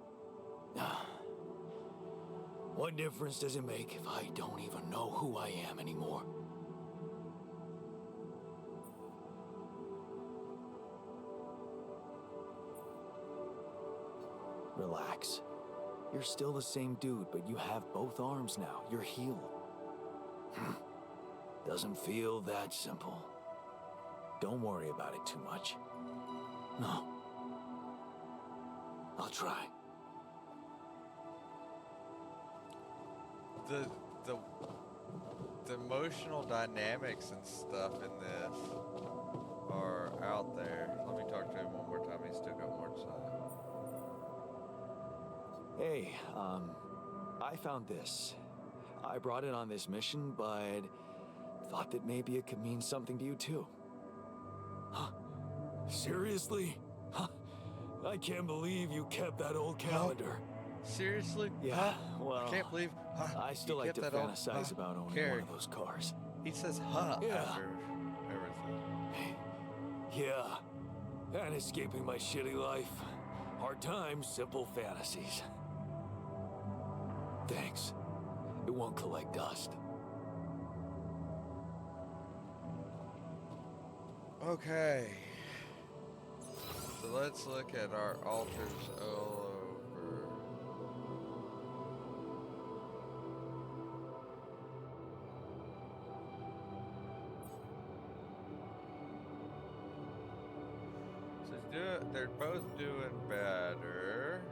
S2: what difference does it make if I don't even know who I am anymore? Relax. You're still the same dude, but you have both arms now. You're healed. Doesn't feel that simple. Don't worry about it too much. No. I'll try.
S1: The emotional dynamics and stuff in this are out there. Let me talk to him one more time. He's still got more to say.
S2: Hey, I found this. I brought it on this mission, but thought that maybe it could mean something to you too. Huh? Seriously? Huh? I can't believe you kept that old calendar.
S1: Seriously?
S2: Yeah,
S1: Huh?
S2: well,
S1: I can't believe.
S2: I still
S1: you
S2: like to
S1: kept that old-
S2: fantasize about owning
S1: Carrie.
S2: one of those cars.
S1: He says, "Huh?"
S2: Yeah.
S1: After everything.
S2: Yeah, and escaping my shitty life. Hard times, simple fantasies. Thanks. It won't collect dust.
S1: Okay. So let's look at our altars all over. So they're both doing better.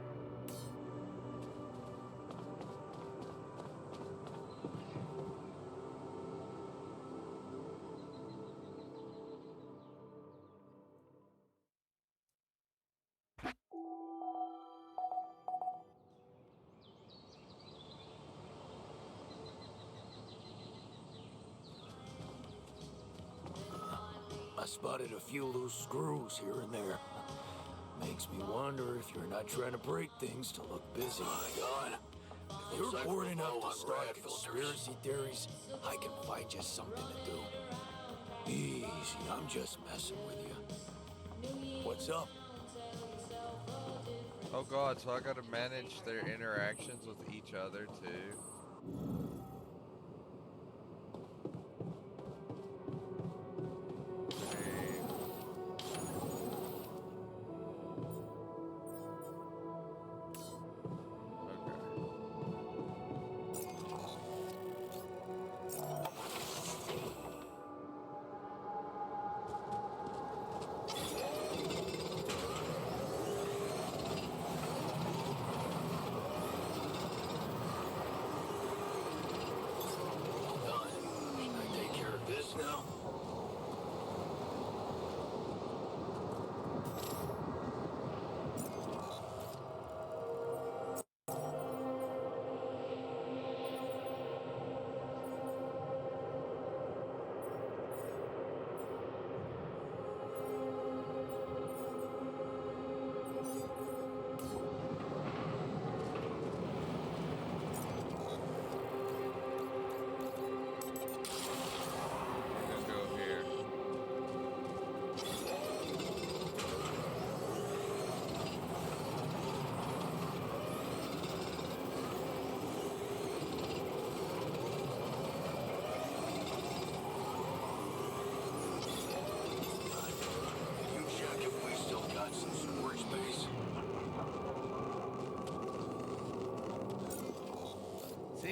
S2: I spotted a few loose screws here and there. Makes me wonder if you're not trying to break things to look busy. Oh my God. If you're bored enough to start conspiracy theories, I can find you something to do. Easy, I'm just messing with you. What's up?
S1: Oh God, so I gotta manage their interactions with each other too.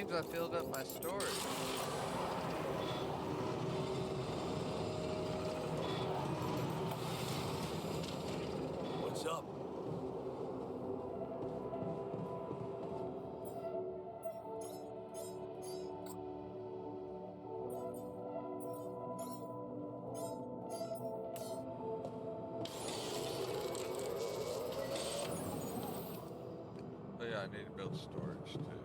S1: seems I filled up my storage.
S2: What's up?
S1: Oh yeah, I need to build storage too.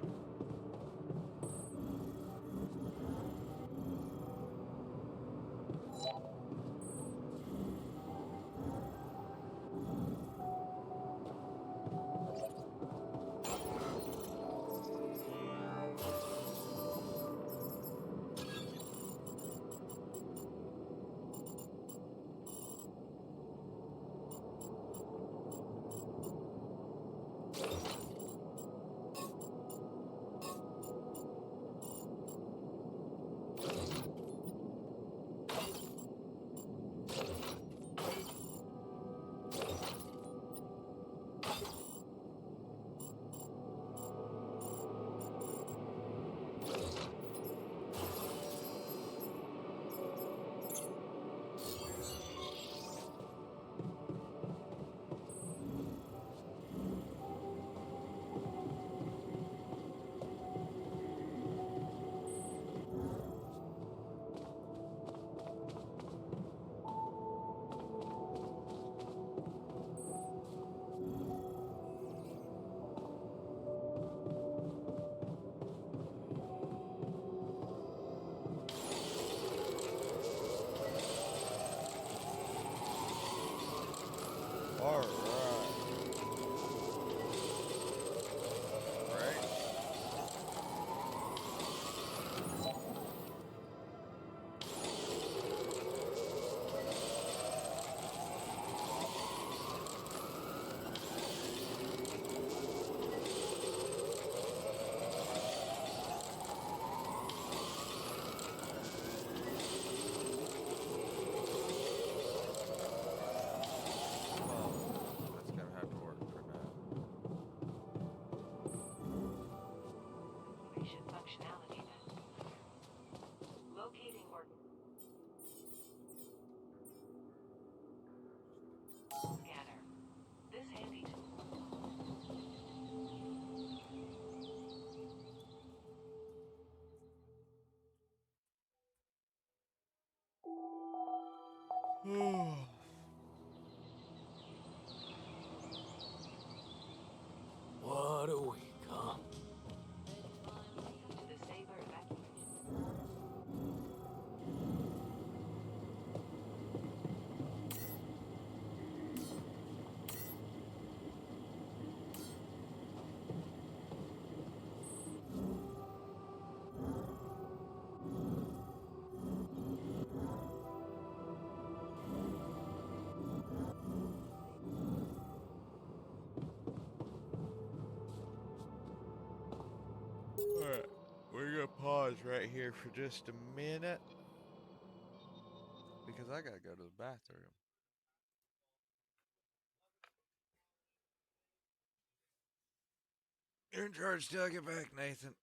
S1: All right. Well, that's gonna have to work for now.
S6: Mission functionality then. Locating or scanner. This handy
S2: What a week, huh?
S6: to the saber evacuation.
S1: Alright, we're gonna pause right here for just a minute because I gotta go to the bathroom. You're in charge till I get back, Nathan.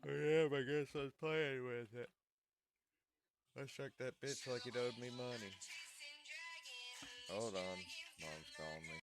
S1: Yeah, I guess I was playing with it. I struck that bitch like it owed me money. Hold on. Mom's calling me.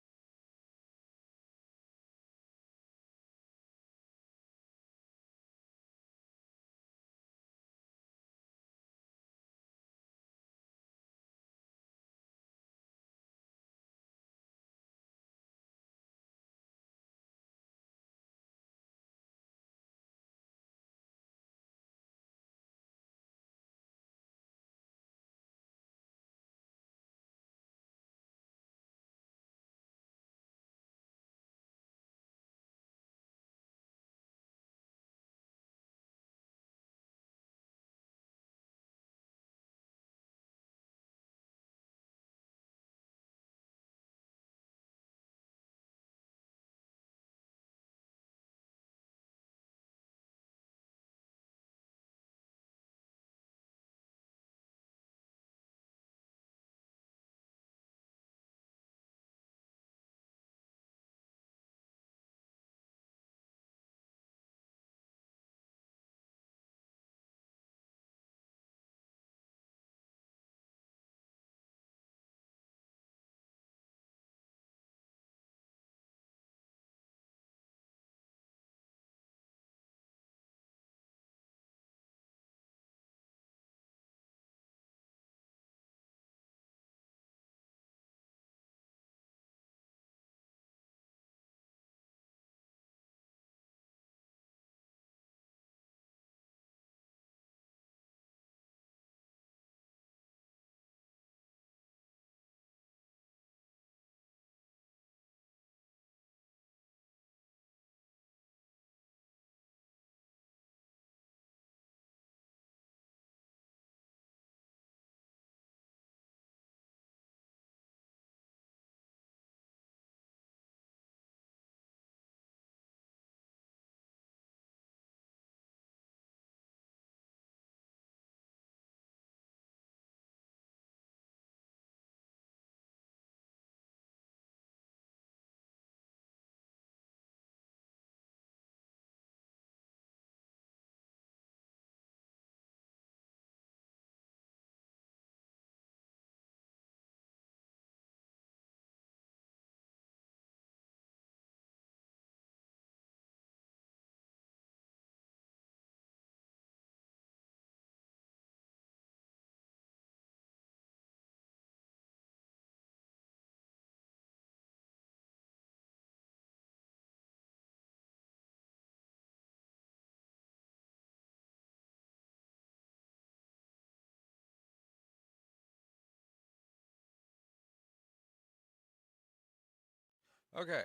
S1: Okay,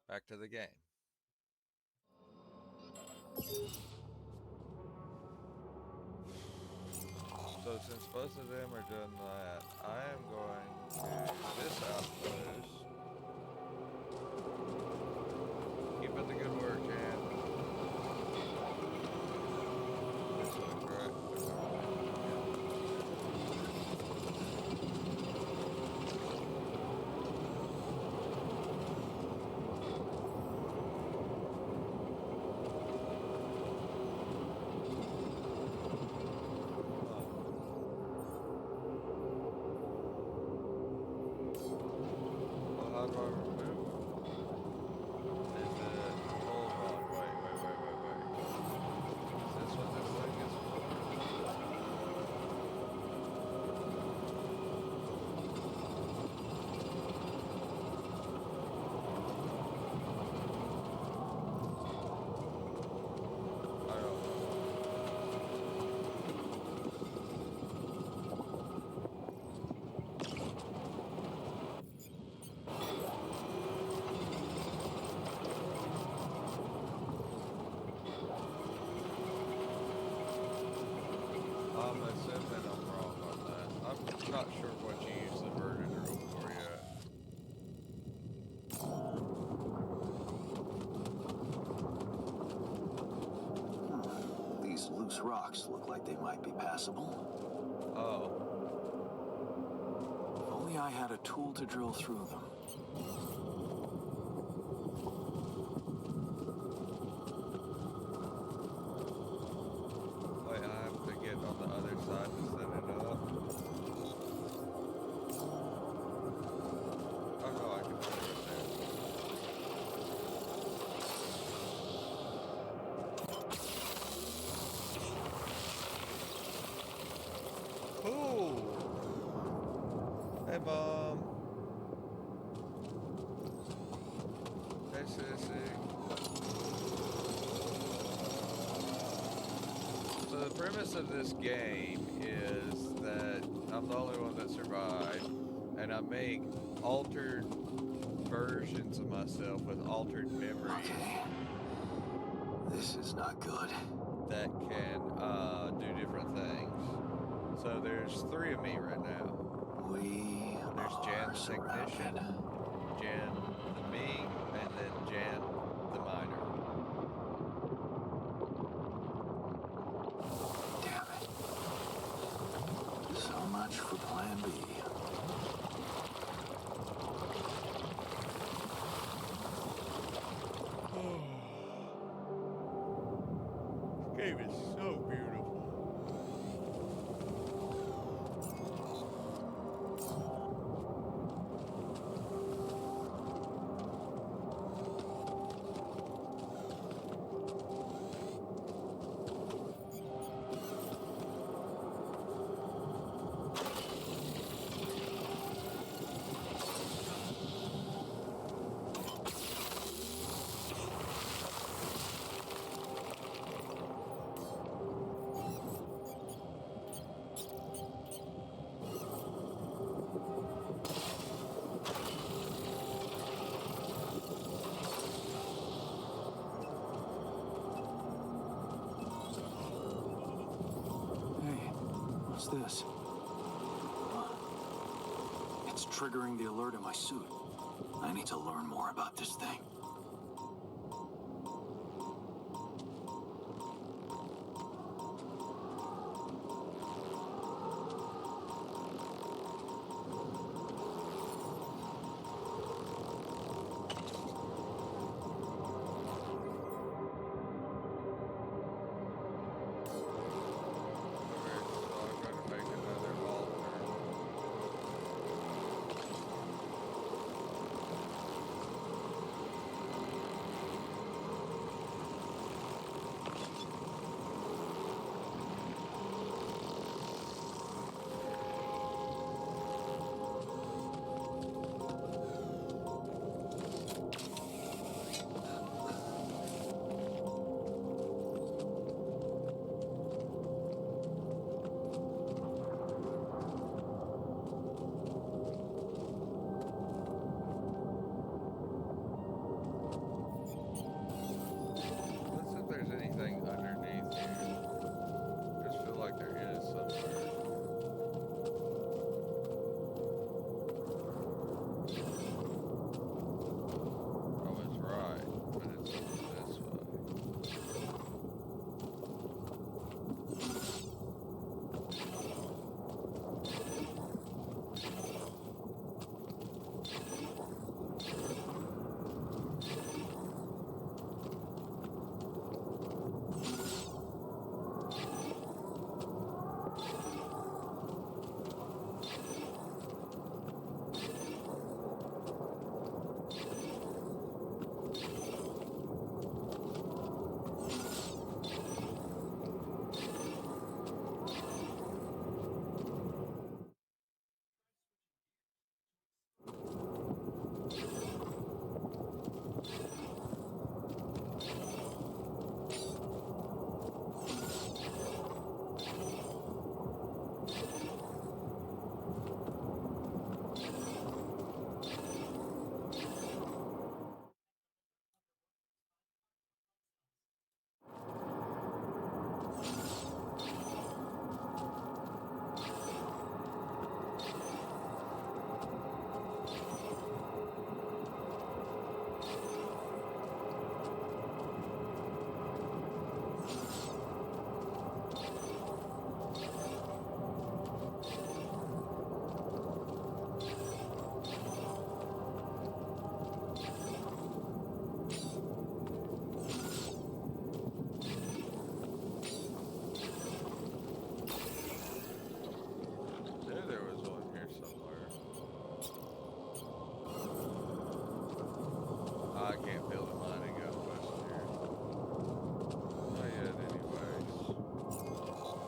S1: back to the game. So since both of them are doing that, I am going to this outpost. Keep up the good work, Jan. This way, correct? Well, how do I remove them? Is it, hold on, wait. Is this what this thing is for? I don't know. I'm assuming I'm wrong on that. I'm not sure what you use the vertigo drill for yet.
S4: These loose rocks look like they might be passable.
S1: Oh,
S4: If only I had a tool to drill through them.
S1: sissy. So the premise of this game is that I'm the only one that survived, and I make altered versions of myself with altered memories
S4: Okay. This is not good.
S1: that can do different things. So there's 3 of me right now.
S4: We
S1: There's Jan
S4: are
S1: the
S4: surrounded.
S1: technician, Jan the me, and then Jan the miner.
S4: Damn it. So much for Plan B.
S1: Game is so beautiful.
S4: Hey, what's this? It's triggering the alert in my suit. I need to learn more about this thing.
S1: Okay, so I'm going to make another altar. Let's see if there's anything underneath here. Just feel like there is somewhere. Oh, it's right, but it's over this way. There was one here somewhere. I can't build a mining outpost here. Not yet, anyways.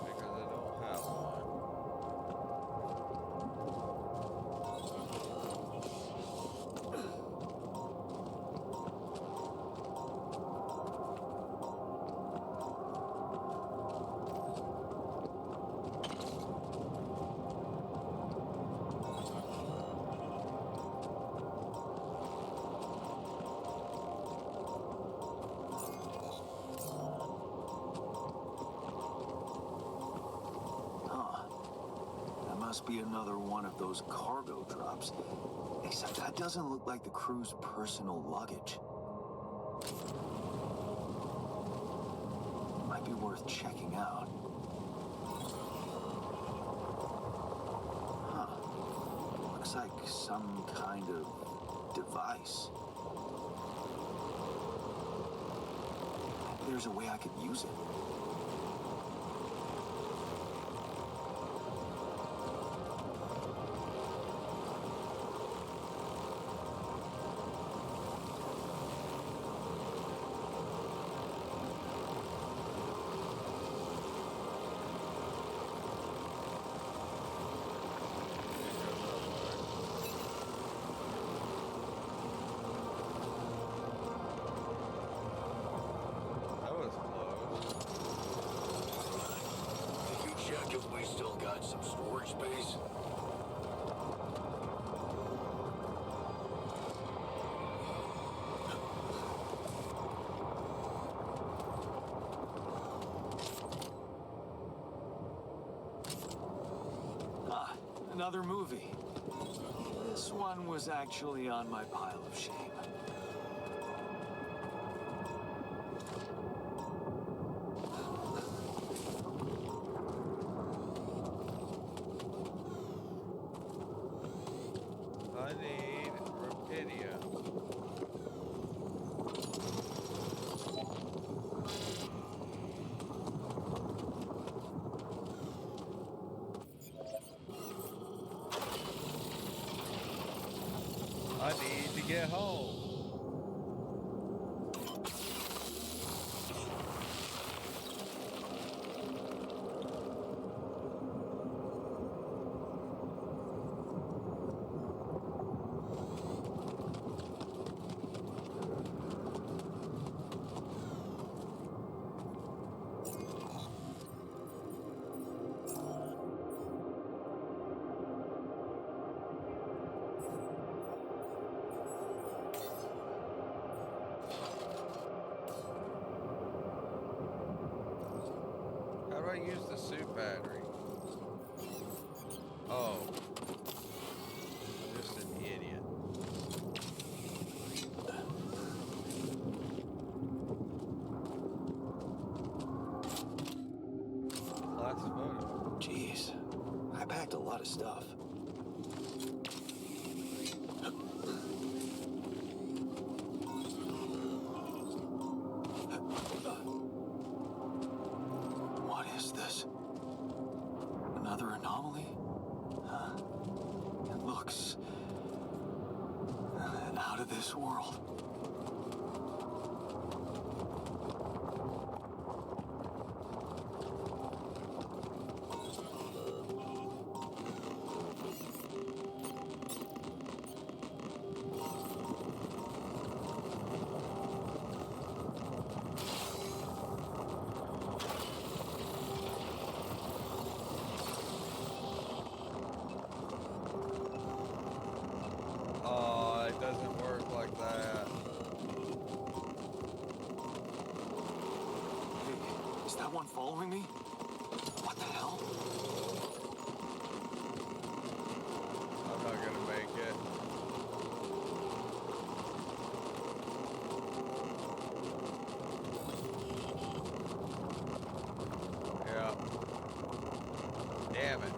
S1: Because I don't have one.
S4: must be another one of those cargo drops. Except that doesn't look like the crew's personal luggage. Might be worth checking out. Huh. Looks like some kind of device. Maybe there's a way I could use it.
S1: That was close.
S2: Did you check if we still got some storage space?
S4: Ah, another movie. This one was actually on my pile of shame.
S1: I need Rapidia. I need to get home. How do I use the suit battery? Oh. I'm just an idiot. Last photo.
S4: Jeez, I packed a lot of stuff. What is this? Another anomaly? Huh? It looks out of this world.
S1: Oh, it doesn't work like that.
S4: Hey, is that one following me? What the hell?
S1: I'm not gonna make it. Yeah. Damn it.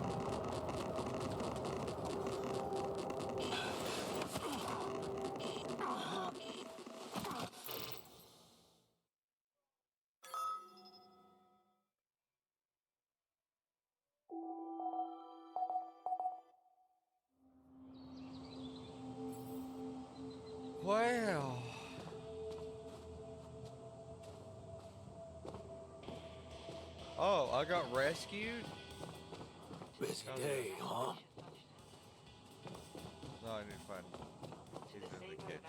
S1: Well. Oh, I got rescued?
S2: Busy day, huh?
S1: No, I need to find. He's in the kitchen.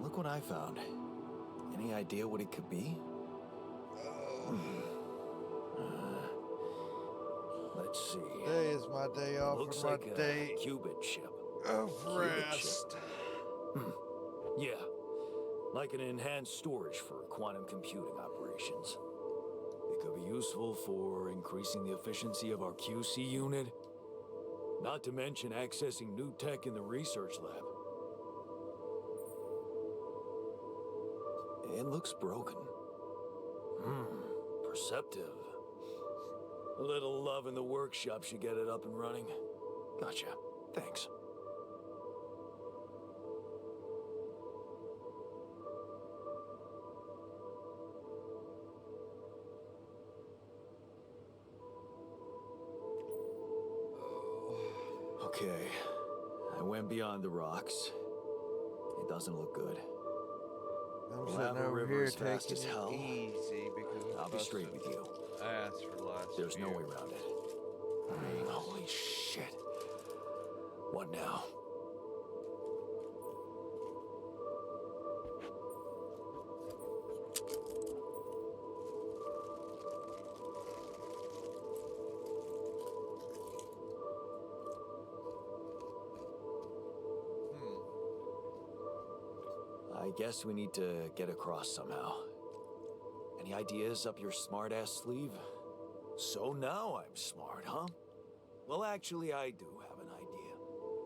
S4: Look what I found. Any idea what it could be?
S1: my day off
S2: Looks
S1: and my
S2: like a
S1: day
S2: qubit chip.
S1: of
S2: Qubit chip.
S1: rest.
S2: Yeah, like an enhanced storage for quantum computing operations. It could be useful for increasing the efficiency of our QC unit. Not to mention accessing new tech in the research lab. It looks broken. Perceptive. A little love in the workshop should get it up and running. Gotcha. Thanks. Okay. I went beyond the rocks. It doesn't look good.
S1: I'm
S2: Lava
S1: sitting over
S2: River
S1: here
S2: is fast
S1: taking
S2: as
S1: it
S2: hell.
S1: easy because
S2: I'll be straight with you.
S1: I asked for last
S2: There's no
S1: year.
S2: way around it. Holy shit. What now? I guess we need to get across somehow. Any ideas up your smart-ass sleeve? So now I'm smart, huh? Well, actually, I do have an idea.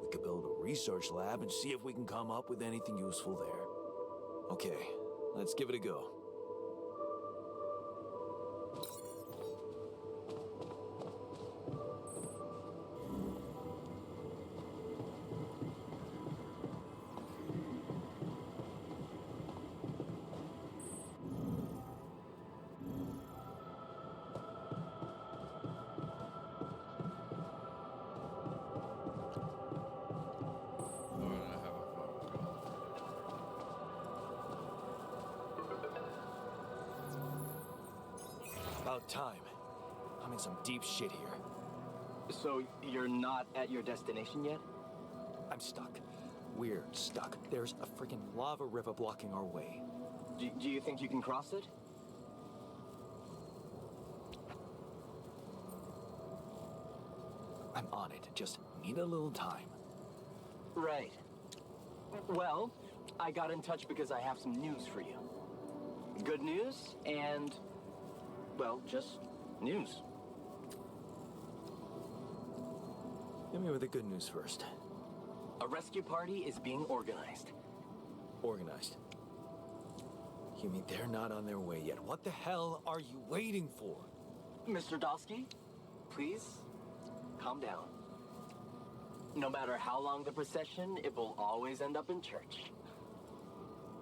S2: We could build a research lab and see if we can come up with anything useful there. Okay, let's give it a go.
S1: Oh, and I have a phone call.
S2: About time. I'm in some deep shit here.
S5: So you're not at your destination yet?
S2: I'm stuck. We're stuck. There's a freaking lava river blocking our way.
S5: Do you think you can cross it?
S2: I'm on it. Just need a little time.
S5: Right. Well, I got in touch because I have some news for you. Good news and, well, just news.
S2: Hit me with the good news first.
S5: A rescue party is being organized.
S2: Organized. You mean they're not on their way yet? What the hell are you waiting for?
S5: Mr. Dosky, please, calm down. No matter how long the procession, it will always end up in church.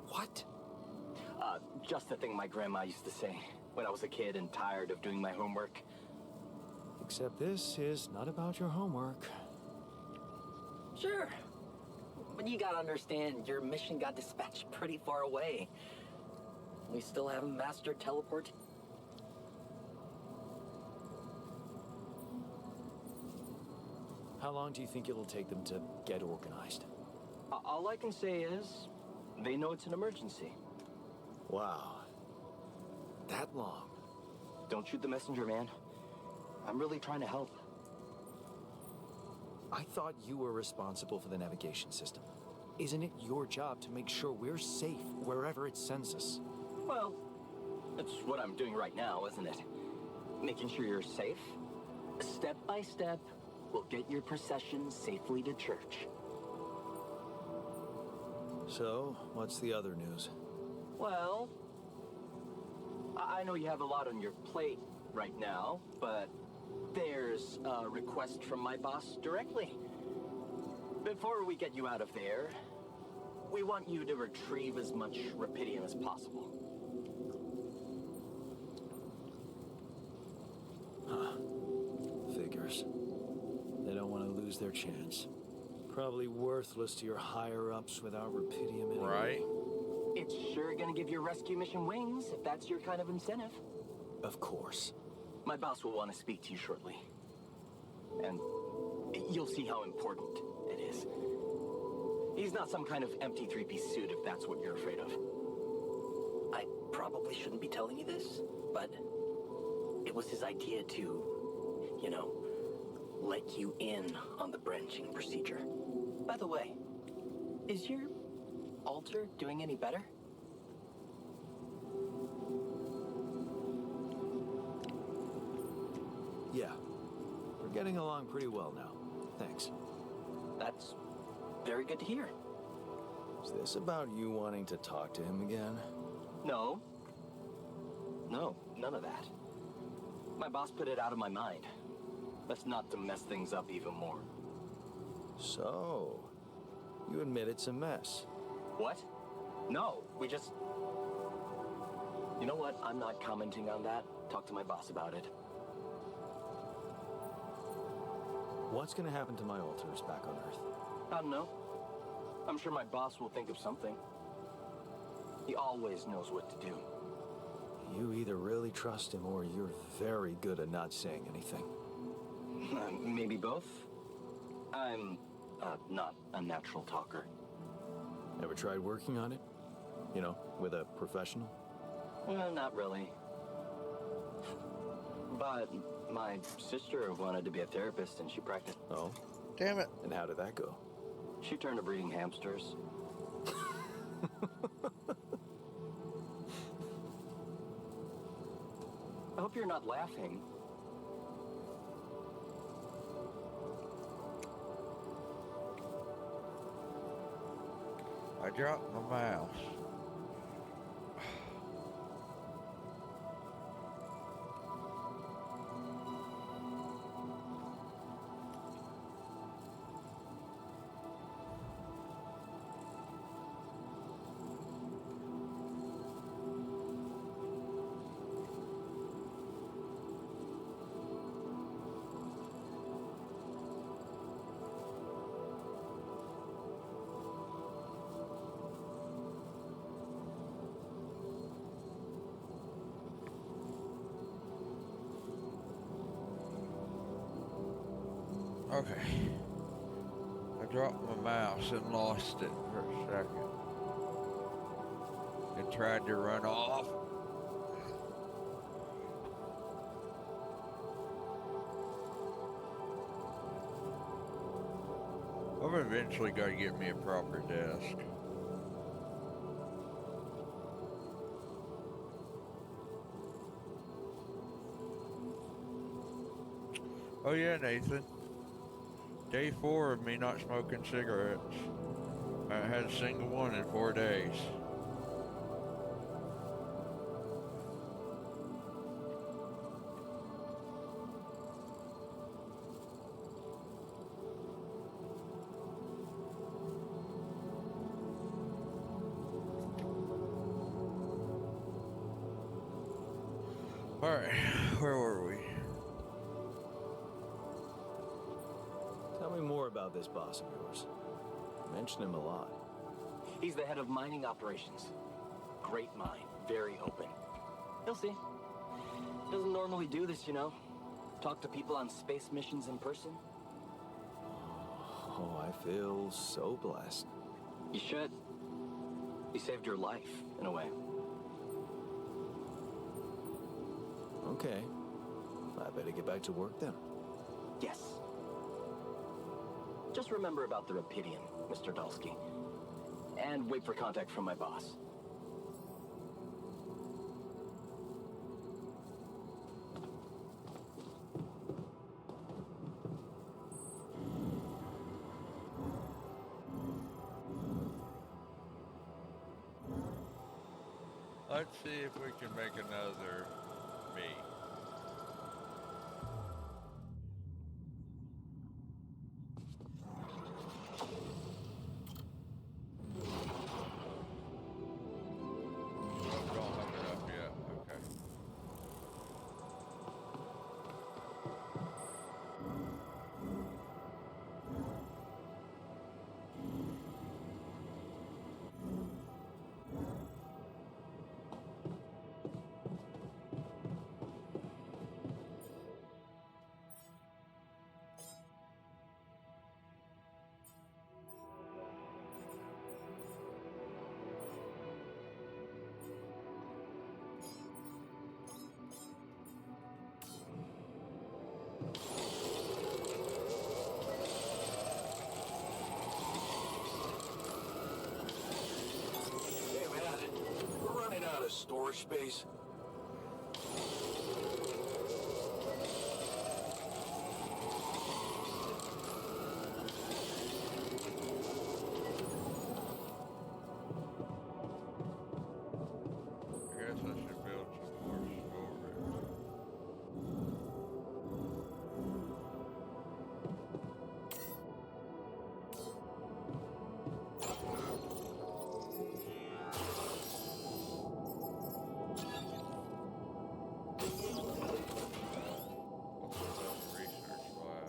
S2: What?
S5: Just the thing my grandma used to say when I was a kid and tired of doing my homework.
S2: Except this is not about your homework.
S5: Sure. But you gotta understand, your mission got dispatched pretty far away. We still haven't mastered teleport.
S2: How long do you think it'll take them to get organized?
S5: All I can say is, they know it's an emergency.
S2: Wow. That long?
S5: Don't shoot the messenger, man. I'm really trying to help.
S2: I thought you were responsible for the navigation system. Isn't it your job to make sure we're safe wherever it sends us?
S5: Well, that's what I'm doing right now, isn't it? Making sure you're safe. Step by step, we'll get your procession safely to church.
S2: So, what's the other news?
S5: Well, I know you have a lot on your plate right now, but there's a request from my boss directly. Before we get you out of there, we want you to retrieve as much Rapidium as possible.
S2: Figures. They don't want to lose their chance. Probably worthless to your higher-ups without Rapidium anyway.
S1: Right?
S5: It's sure gonna give your rescue mission wings if that's your kind of incentive.
S2: Of course.
S5: My boss will want to speak to you shortly. And you'll see how important it is. He's not some kind of empty three-piece suit if that's what you're afraid of. I probably shouldn't be telling you this, but it was his idea to, let you in on the branching procedure. By the way, is your altar doing any better?
S2: Yeah. We're getting along pretty well now. Thanks.
S5: That's very good to hear.
S2: Is this about you wanting to talk to him again?
S5: No. No, none of that. My boss put it out of my mind. That's not to mess things up even more.
S2: So, you admit it's a mess.
S5: What? No, we just... You know what? I'm not commenting on that. Talk to my boss about it.
S2: What's gonna happen to my altars back on Earth?
S5: I don't know. I'm sure my boss will think of something. He always knows what to do.
S2: You either really trust him or you're very good at not saying anything.
S5: Maybe both. I'm not a natural talker.
S2: Ever tried working on it? You know, with a professional?
S5: Well, not really. But my sister wanted to be a therapist and she practiced.
S2: Oh?
S1: Damn it.
S2: And how did that go?
S5: She turned to breeding hamsters. I hope you're not laughing.
S1: I dropped my mouse. Okay. I dropped my mouse and lost it for a second. It tried to run off. I've eventually got to get me a proper desk. Oh yeah, Nathan. Day 4 of me not smoking cigarettes. I had a single one in 4 days. Alright, where were we?
S2: Tell me more about this boss of yours. You mention him a lot.
S5: He's the head of mining operations. Great mind, very open. You'll see. Doesn't normally do this, you know. Talk to people on space missions in person.
S2: Oh, I feel so blessed.
S5: You should. He saved your life, in a way.
S2: Okay. I better get back to work then.
S5: Yes. Just remember about the Rapidian, Mr. Dulski. And wait for contact from my boss.
S1: Let's see if we can make another me. Oh, don't hook it up yet. Okay.
S2: storage space?
S1: I guess I should build some more storage. Research lab.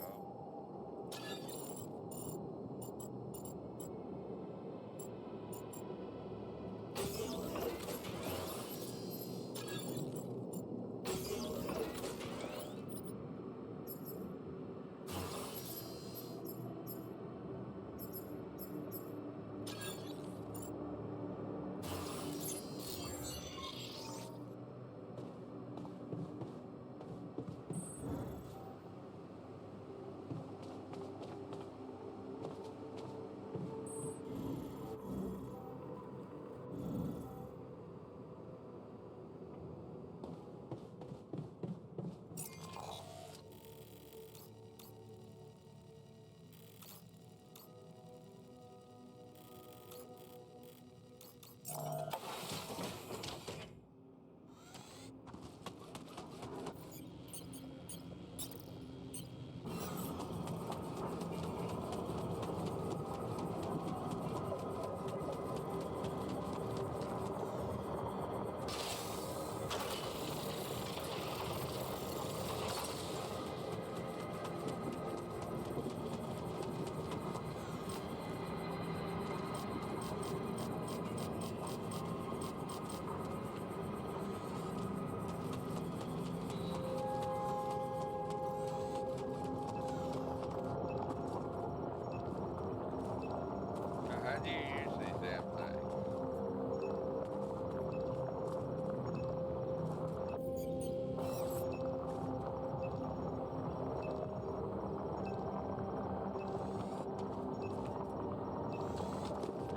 S1: Now, how do you use these damn things?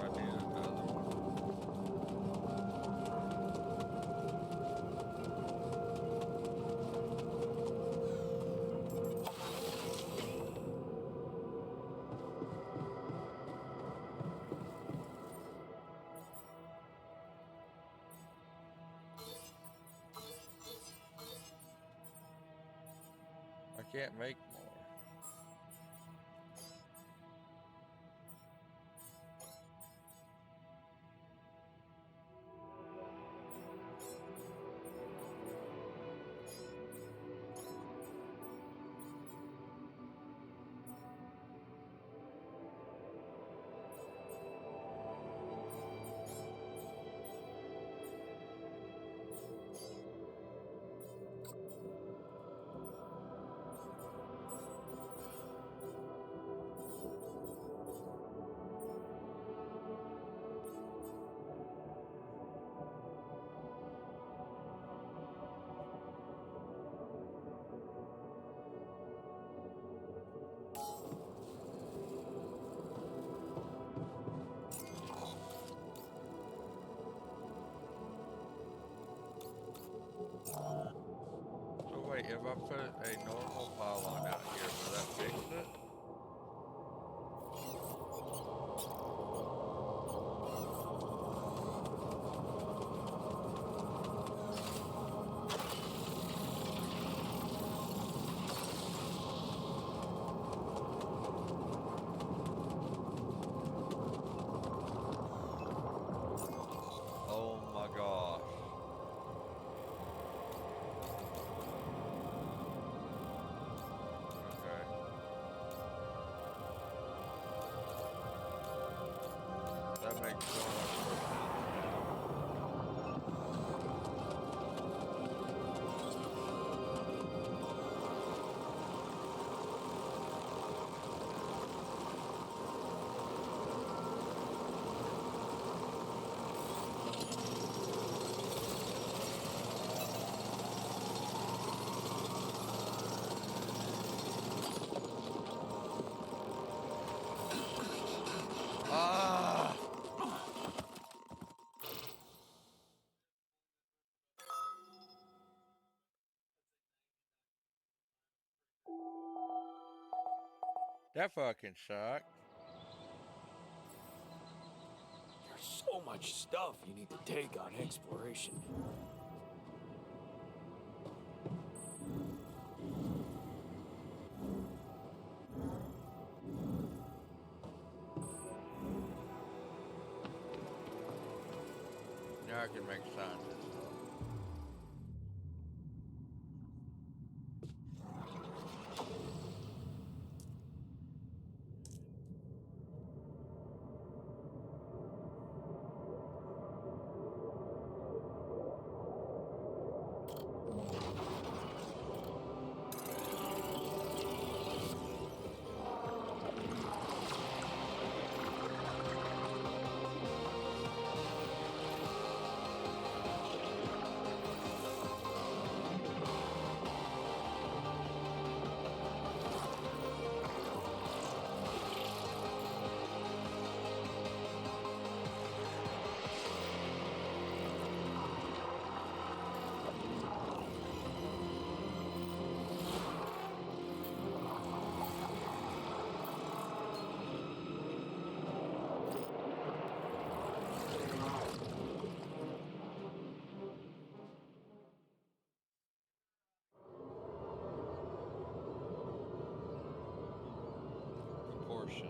S1: I need another one. I can't make more. So wait, if I put a normal pylon out here, will that fix it? Oh my gosh. Okay. That makes so much more sense now. Ah! That fucking sucked.
S2: There's so much stuff you need to take on exploration.
S1: Now I can make sense. Proportion.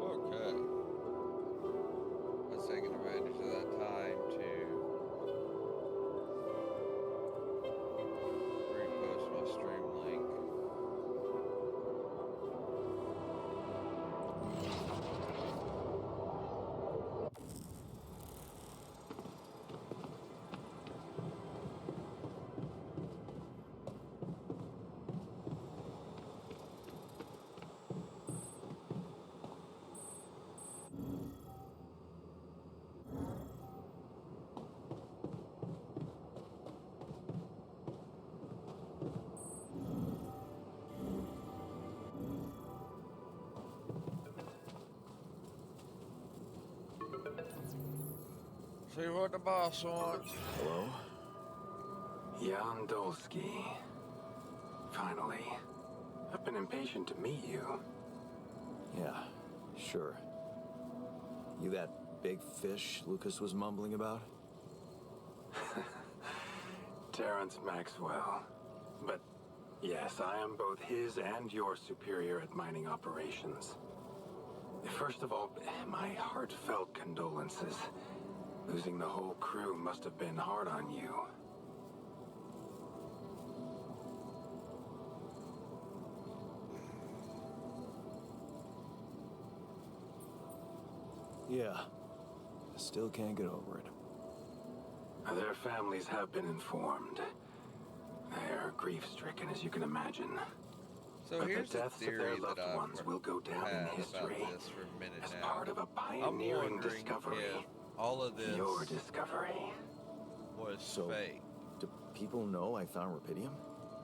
S1: Okay. Let's take advantage of that time to repost my stream link. See what the boss wants.
S4: Hello? Jan Dolsky. Finally. I've been impatient to meet you.
S2: Yeah, sure. You that big fish Lucas was mumbling about?
S4: Terrence Maxwell. But yes, I am both his and your superior at mining operations. First of all, my heartfelt condolences. Losing the whole crew must have been hard on you.
S2: Yeah. Still can't get over it.
S4: Their families have been informed. They're grief-stricken, as you can imagine.
S1: So
S4: But
S1: here's
S4: the
S1: the
S4: deaths of their
S1: theory
S4: loved
S1: that I've
S4: ones will go down in
S1: had
S4: history
S1: about this for a minute
S4: as
S1: now.
S4: part of a
S1: I'm
S4: pioneering
S1: wondering
S4: discovery.
S1: if all of this
S4: Your discovery.
S1: was
S2: So-
S1: fake,
S2: Do people know I found rubidium?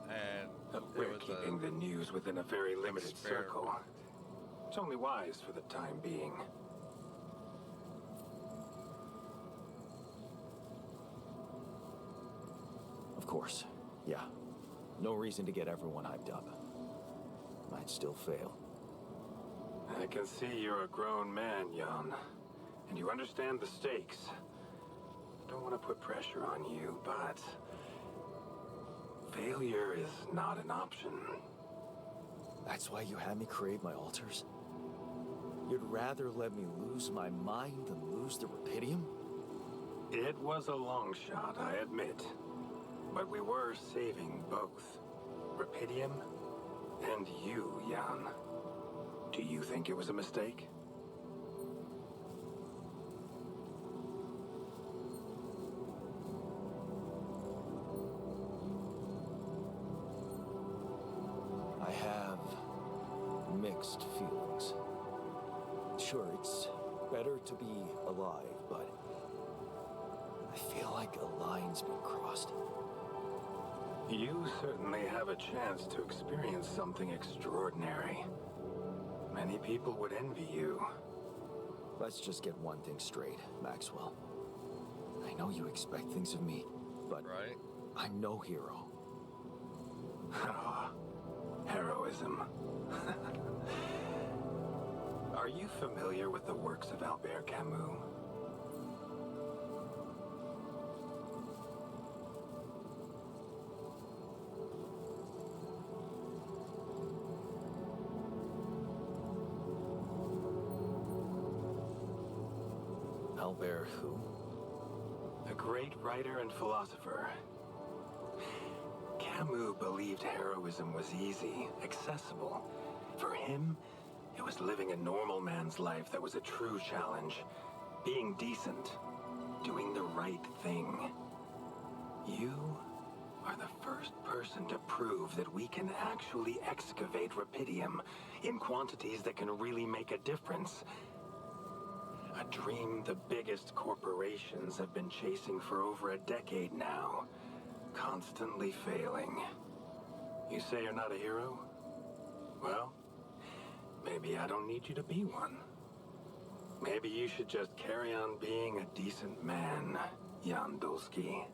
S1: and
S4: We're
S1: it was
S4: keeping the news within a very limited
S1: experiment.
S4: circle. It's only wise for the time being.
S2: Of course. Yeah. No reason to get everyone hyped up. Might still fail.
S4: I can see you're a grown man, Jan. And you understand the stakes. Don't want to put pressure on you, but... failure is not an option.
S2: That's why you had me create my altars? You'd rather let me lose my mind than lose the Rapidium?
S4: It was a long shot, I admit. But we were saving both. Rapidium and you, Jan. Do you think it was a mistake?
S2: I have mixed feelings. Sure, it's better to be alive, but I feel like a line's been crossed.
S4: You certainly have a chance to experience something extraordinary. Many people would envy you.
S2: Let's just get one thing straight, Maxwell. I know you expect things of me, but
S1: Right?
S2: I'm no hero.
S4: Ah, heroism. Are you familiar with the works of Albert Camus?
S2: Albert who?
S4: A great writer and philosopher. Camus believed heroism was easy, accessible. For him, it was living a normal man's life that was a true challenge. Being decent. Doing the right thing. You are the first person to prove that we can actually excavate Rapidium in quantities that can really make a difference. A dream the biggest corporations have been chasing for over a decade now. Constantly failing. You say you're not a hero? Well, maybe I don't need you to be one. Maybe you should just carry on being a decent man, Jan Dulski.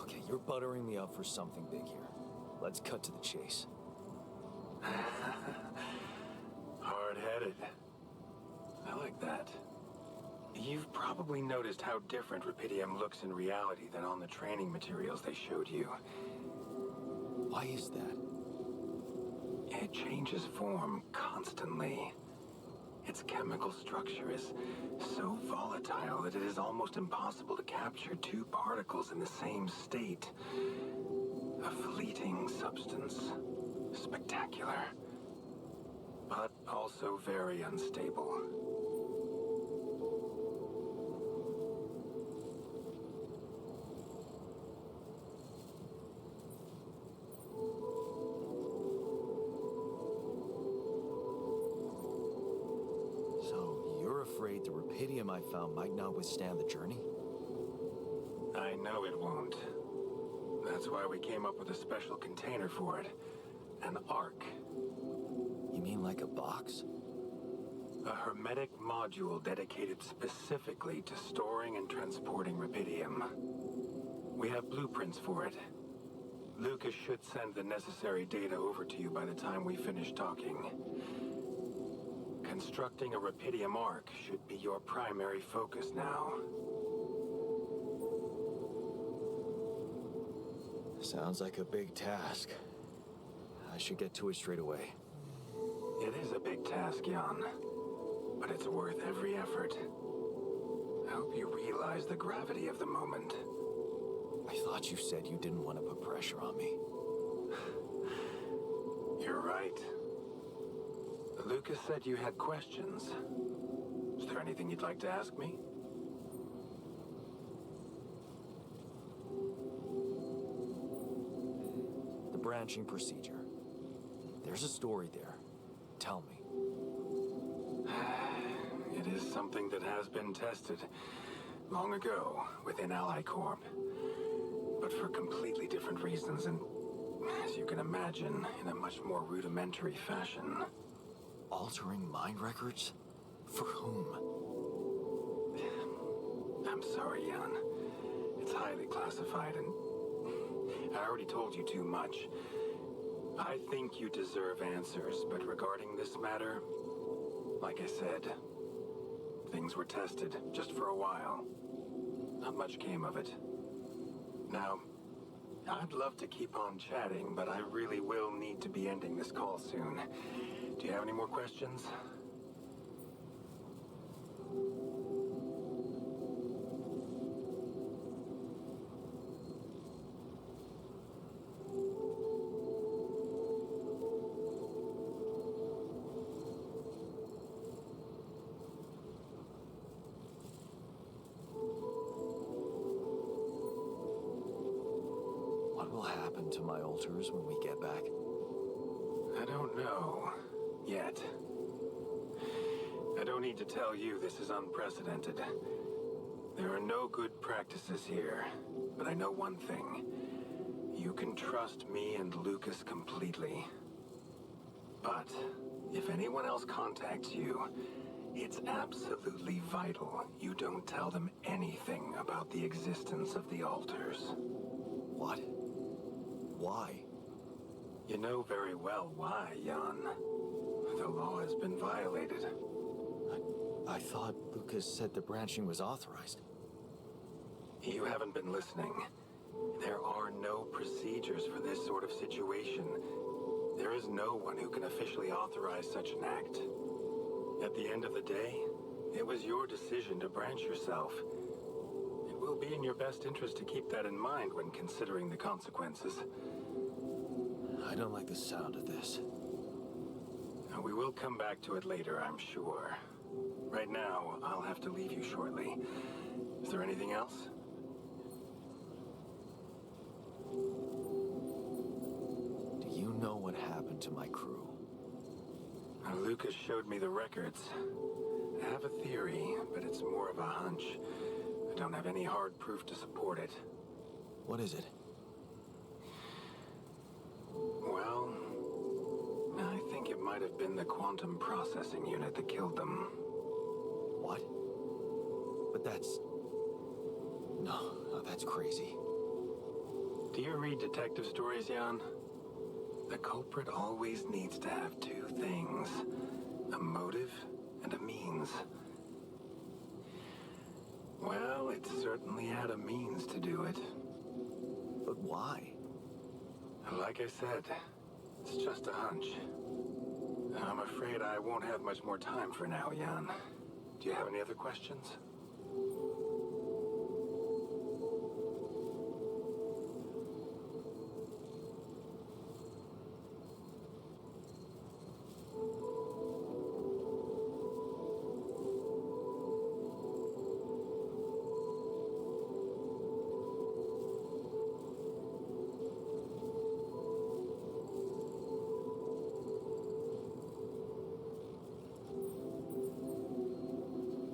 S2: Okay, you're buttering me up for something big here. Let's cut to the chase.
S4: Hard-headed. I like that. You've probably noticed how different Rapidium looks in reality than on the training materials they showed you.
S2: Why is that?
S4: It changes form constantly. Its chemical structure is so volatile that it is almost impossible to capture two particles in the same state. A fleeting substance. Spectacular. But also very unstable.
S2: So, you're afraid the Rapidium I found might not withstand the journey?
S4: I know it won't. That's why we came up with a special container for it. An Ark.
S2: You mean like a box?
S4: A hermetic module dedicated specifically to storing and transporting Rapidium. We have blueprints for it. Lucas should send the necessary data over to you by the time we finish talking. Constructing a Rapidium Ark should be your primary focus now.
S2: Sounds like a big task. I should get to it straight away.
S4: It is a big task, Jan. But it's worth every effort. I hope you realize the gravity of the moment.
S2: I thought you said you didn't want to put pressure on me.
S4: You're right. Lucas said you had questions. Is there anything you'd like to ask me?
S2: The branching procedure. There's a story there. Tell me.
S4: It is something that has been tested long ago within Ally Corp. But for completely different reasons and, as you can imagine, in a much more rudimentary fashion.
S2: Altering mind records? For whom?
S4: I'm sorry, Jan. It's highly classified, and I already told you too much. I think you deserve answers, but regarding this matter, like I said, things were tested just for a while. Not much came of it. Now, I'd love to keep on chatting, but I really will need to be ending this call soon. Do you have any more questions?
S2: What will happen to my altars when we get back?
S4: I don't know. Yet. I don't need to tell you this is unprecedented. There are no good practices here, but I know one thing. You can trust me and Lucas completely. But if anyone else contacts you, it's absolutely vital you don't tell them anything about the existence of the altars.
S2: What? Why?
S4: You know very well why, Jan. The law has been violated.
S2: I thought Lucas said the branching was authorized.
S4: You haven't been listening. There are no procedures for this sort of situation. There is no one who can officially authorize such an act. At the end of the day, it was your decision to branch yourself. It will be in your best interest to keep that in mind when considering the consequences.
S2: I don't like the sound of this.
S4: Now, we will come back to it later, I'm sure. Right now, I'll have to leave you shortly. Is there anything else?
S2: Do you know what happened to my crew?
S4: Lucas showed me the records. I have a theory, but it's more of a hunch. I don't have any hard proof to support it.
S2: What is it?
S4: Well, I think it might have been the quantum processing unit that killed them.
S2: What? But that's... No, that's crazy.
S4: Do you read detective stories, Jan? The culprit always needs to have two things. A motive and a means. Well, it certainly had a means to do it.
S2: But why?
S4: Like I said, it's just a hunch. I'm afraid I won't have much more time for now, Jan. Do you have any other questions?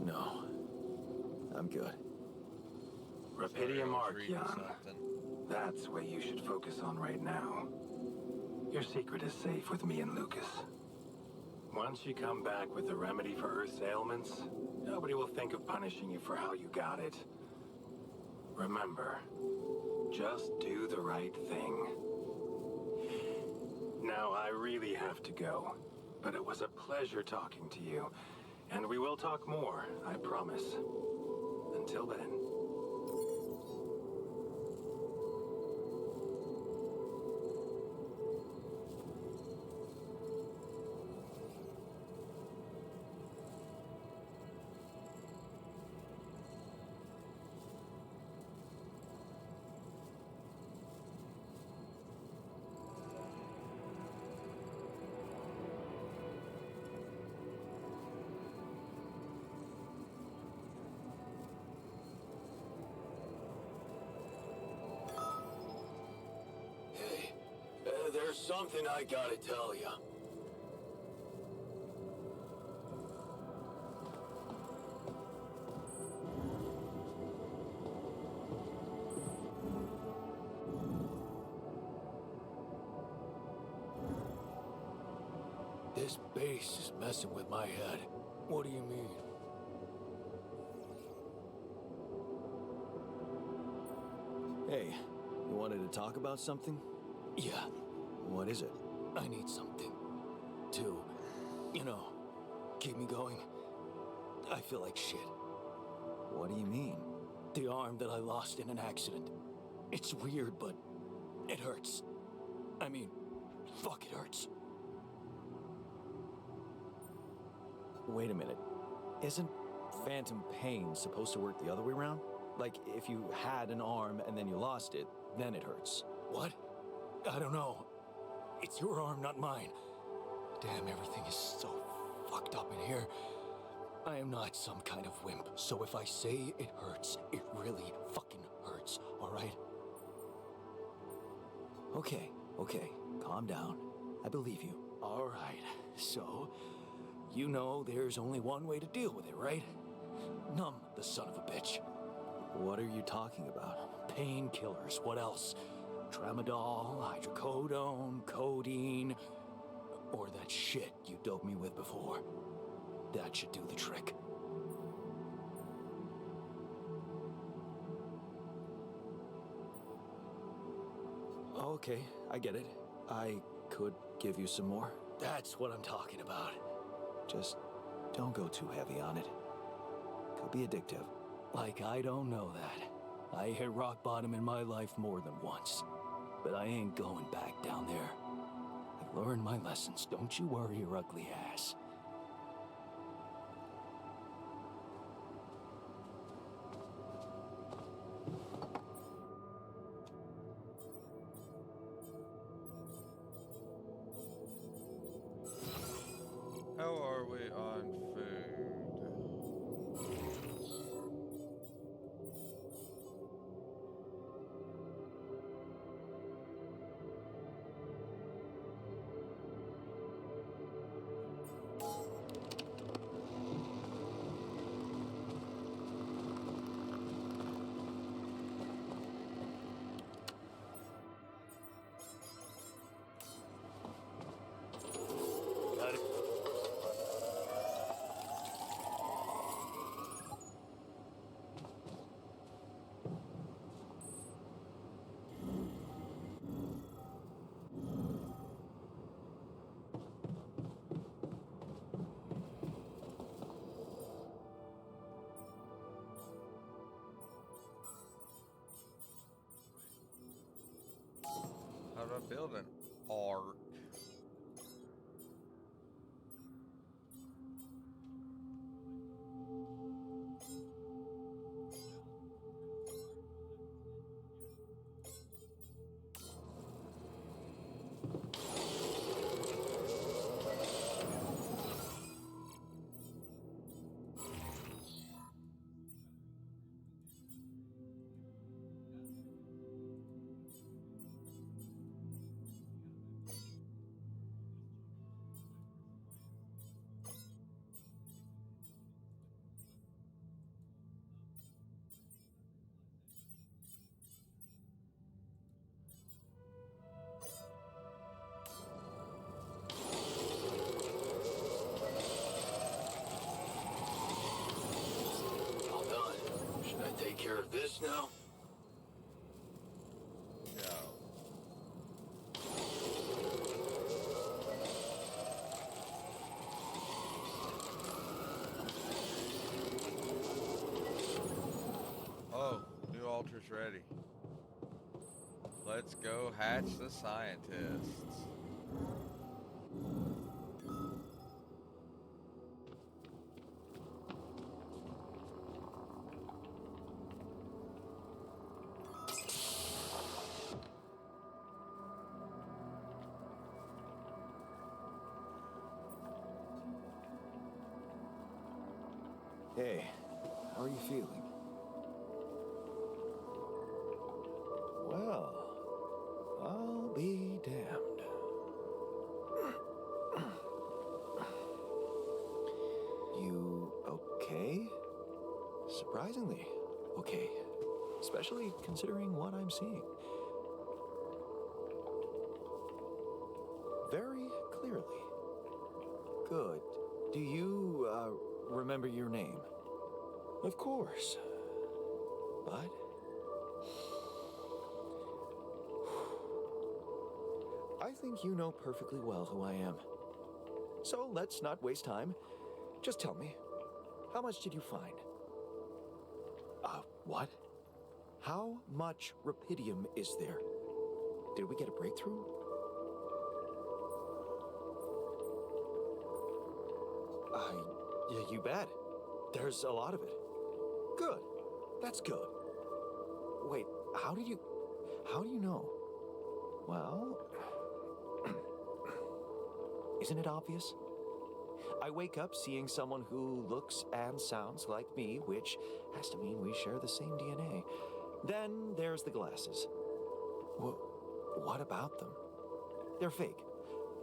S2: No. I'm good.
S4: Rapidium Arc,
S1: Reading
S4: Jan.
S1: something.
S4: That's what you should focus on right now. Your secret is safe with me and Lucas. Once you come back with the remedy for Earth's ailments, nobody will think of punishing you for how you got it. Remember, just do the right thing. Now, I really have to go, but it was a pleasure talking to you. And we will talk more, I promise. Until then.
S2: Hey, there's something I gotta tell you. This base is messing with my head. What do you mean?
S7: Hey, you wanted to talk about something?
S2: Yeah,
S7: What is it?
S2: I need something to, you know, keep me going. I feel like shit.
S7: What do you mean?
S2: The arm that I lost in an accident. It's weird, but it hurts. I mean, fuck, it hurts.
S7: Wait a minute. Isn't phantom pain supposed to work the other way around? Like, if you had an arm and then you lost it, then it hurts.
S2: What? I don't know. It's your arm, not mine. Damn, everything is so fucked up in here. I am not some kind of wimp, so if I say it hurts, it really fucking hurts, alright?
S7: Okay, calm down. I believe you.
S2: Alright, so, you know there's only one way to deal with it, right? Numb the son of a bitch.
S7: What are you talking about?
S2: Painkillers, what else? Tramadol, hydrocodone, codeine, or that shit you doped me with before. That should do the trick.
S7: Okay, I get it. I could give you some more.
S2: That's what I'm talking about.
S7: Just don't go too heavy on it. Could be addictive.
S2: Like I don't know that. I hit rock bottom in my life more than once. But I ain't going back down there. I've learned my lessons. Don't you worry your ugly ass.
S1: How are we on food?
S2: Got it.
S1: How do I build an ark?
S2: All done. Should I take care of this now?
S1: No. Oh, new altar's ready. Let's go hatch the scientists.
S7: Hey, how are you feeling? Well, I'll be damned. You okay? Surprisingly okay. Especially considering what I'm seeing. Very clearly. Good. Do you, remember your name. Of course. But... I think you know perfectly well who I am. So let's not waste time. Just tell me, how much did you find? What? How much rupidium is there? Did we get a breakthrough? Yeah, you bet. There's a lot of it. Good. That's good. Wait, how do you know? Well, isn't it obvious? I wake up seeing someone who looks and sounds like me, which has to mean we share the same DNA. Then there's the glasses. What about them? They're fake.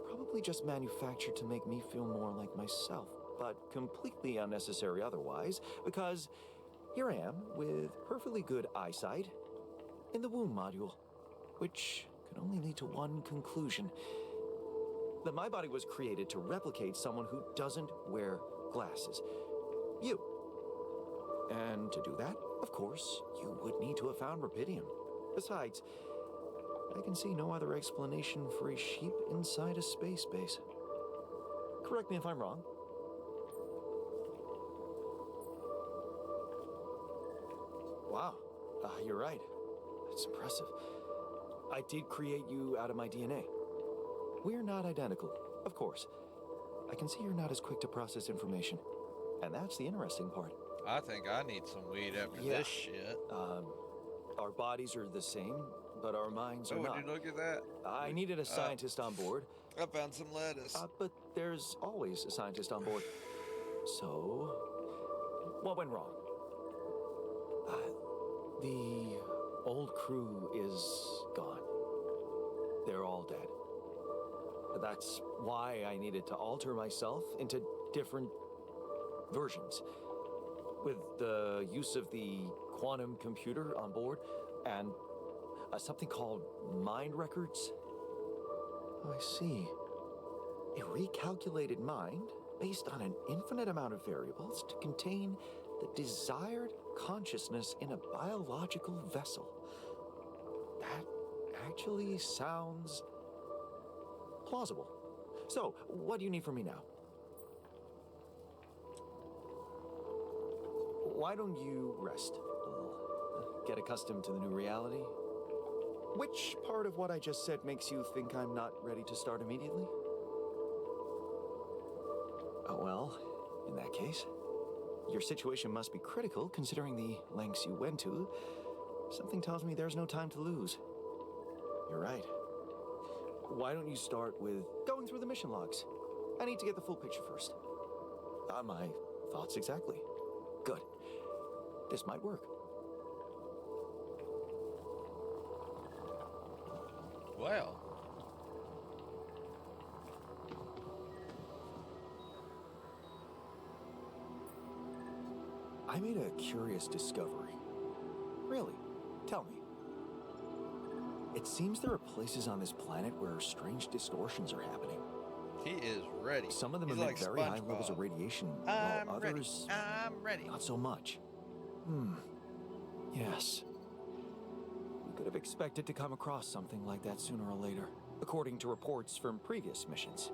S7: Probably just manufactured to make me feel more like myself, but completely unnecessary otherwise, because here I am with perfectly good eyesight in the womb module, which can only lead to one conclusion: that my body was created to replicate someone who doesn't wear glasses. You. And to do that, of course, you would need to have found rupidium. Besides, I can see no other explanation for a sheep inside a space base. Correct me if I'm wrong. Wow, you're right. It's impressive. I did create you out of my DNA. We're not identical, of course. I can see you're not as quick to process information. And that's the interesting part.
S1: I think I need some weed after this shit.
S7: Our bodies are the same, but our minds are
S1: Oh,
S7: not.
S1: would you look at that?
S7: I needed a scientist on board.
S1: I found some lettuce.
S7: But there's always a scientist on board. So, what went wrong? The old crew is gone. They're all dead. That's why I needed to alter myself into different versions. With the use of the quantum computer on board and something called mind records. Oh, I see. A recalculated mind based on an infinite amount of variables to contain the desired consciousness in a biological vessel. That actually sounds plausible. So, what do you need from me now? Why don't you rest a little? Get accustomed to the new reality? Which part of what I just said makes you think I'm not ready to start immediately? Oh, well, in that case, your situation must be critical considering the lengths you went to. Something tells me there's no time to lose. You're right. Why don't you start with going through the mission logs? I need to get the full picture first. My thoughts exactly. Good. This might work.
S1: Well.
S7: I made a curious discovery. Really? Tell me. It seems there are places on this planet where strange distortions are happening.
S1: He is ready.
S7: Some of them
S1: He's
S7: emit
S1: like
S7: very high
S1: SpongeBob.
S7: levels of radiation,
S1: I'm
S7: while
S1: ready.
S7: others
S1: I'm ready.
S7: not so much. Yes. We could have expected to come across something like that sooner or later, according to reports from previous missions.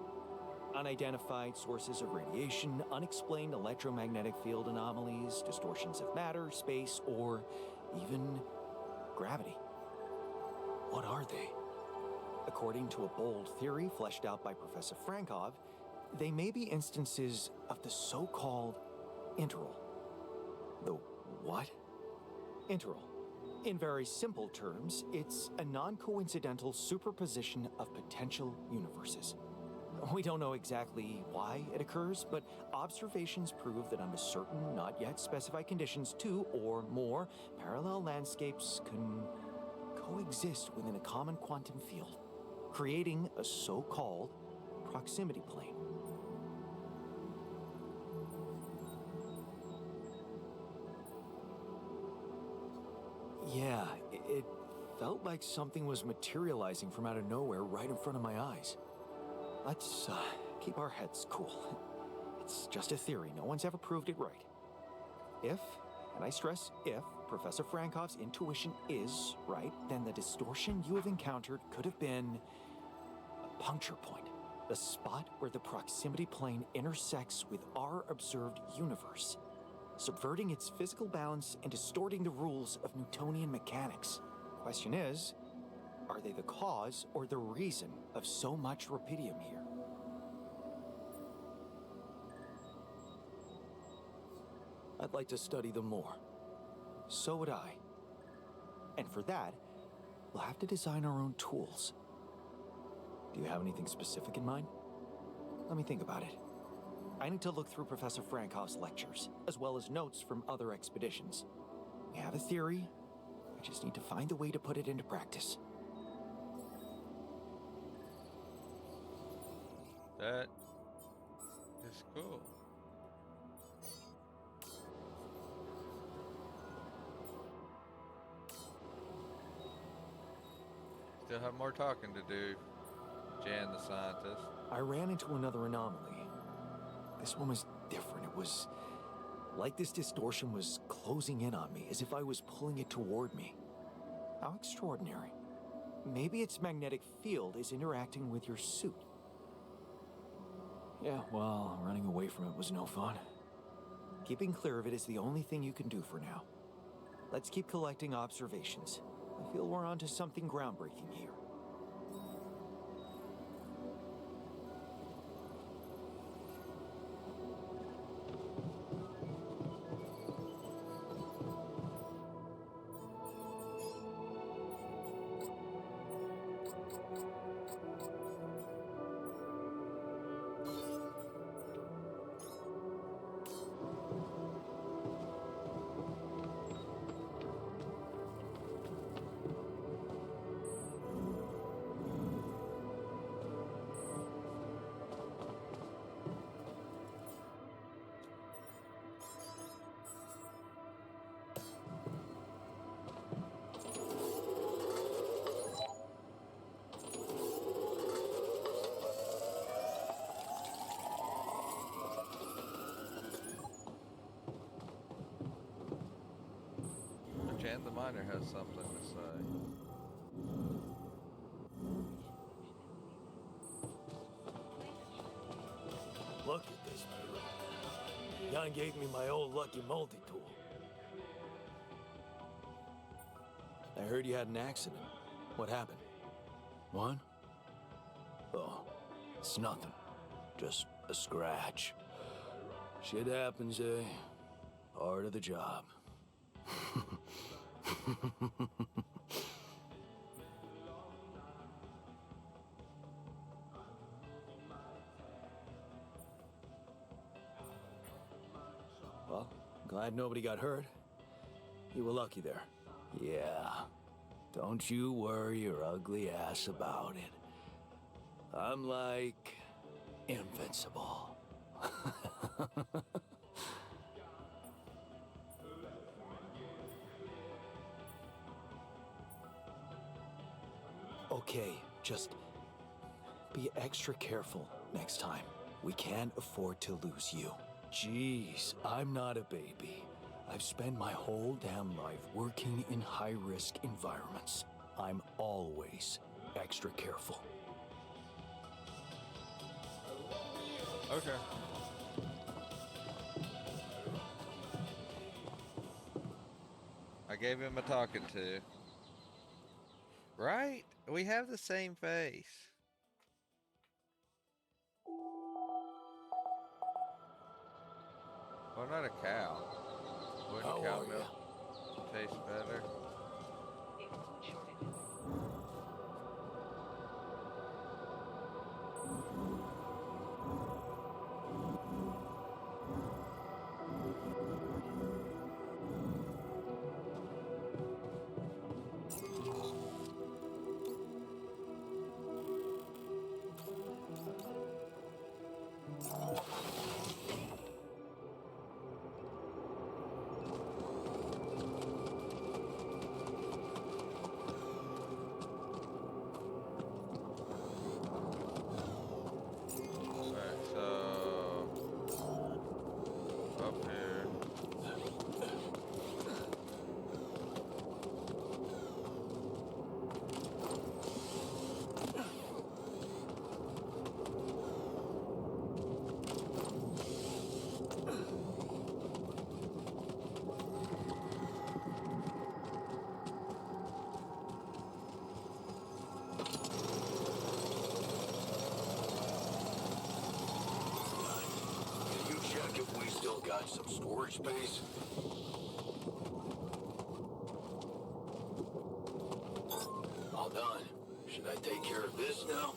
S7: Unidentified sources of radiation, unexplained electromagnetic field anomalies, distortions of matter, space, or even gravity. What are they? According to a bold theory fleshed out by Professor Frankov, they may be instances of the so-called interval. The what? Interval. In very simple terms, it's a non-coincidental superposition of potential universes. We don't know exactly why it occurs, but observations prove that under certain, not yet specified conditions, two or more parallel landscapes can coexist within a common quantum field, creating a so-called proximity plane. Yeah, it felt like something was materializing from out of nowhere right in front of my eyes. Let's keep our heads cool. It's just a theory. No one's ever proved it right. If, and I stress if, Professor Frankov's intuition is right, then the distortion you have encountered could have been a puncture point. The spot where the proximity plane intersects with our observed universe, subverting its physical balance and distorting the rules of Newtonian mechanics. Question is, are they the cause or the reason of so much rupidium here? I'd like to study them more. So would I. And for that, we'll have to design our own tools. Do you have anything specific in mind? Let me think about it. I need to look through Professor Frankov's lectures, as well as notes from other expeditions. We have a theory. I just need to find a way to put it into practice.
S1: That is cool. Still have more talking to do, Jan the scientist.
S7: I ran into another anomaly. This one was different. It was like this distortion was closing in on me, as if I was pulling it toward me. How extraordinary. Maybe its magnetic field is interacting with your suit. Yeah, well, running away from it was no fun. Keeping clear of it is the only thing you can do for now. Let's keep collecting observations. I feel we're onto something groundbreaking here.
S1: Jan the miner has something to say.
S2: Look at this, dude. Jan gave me my old lucky multi-tool.
S7: I heard you had an accident. What happened?
S2: What? Oh, it's nothing. Just a scratch. Shit happens, eh? Part of the job.
S7: Well, glad nobody got hurt. You were lucky there.
S2: Yeah. Don't you worry your ugly ass about it. I'm like invincible.
S7: Okay, just be extra careful next time. We can't afford to lose you.
S2: Jeez, I'm not a baby. I've spent my whole damn life working in high-risk environments. I'm always extra careful.
S1: Okay. I gave him a talking to. Right? We have the same face. Well, not a cow. Wouldn't
S2: How
S1: cow
S2: are
S1: milk taste better?
S3: still got some storage space? All done. Should I take care of this now?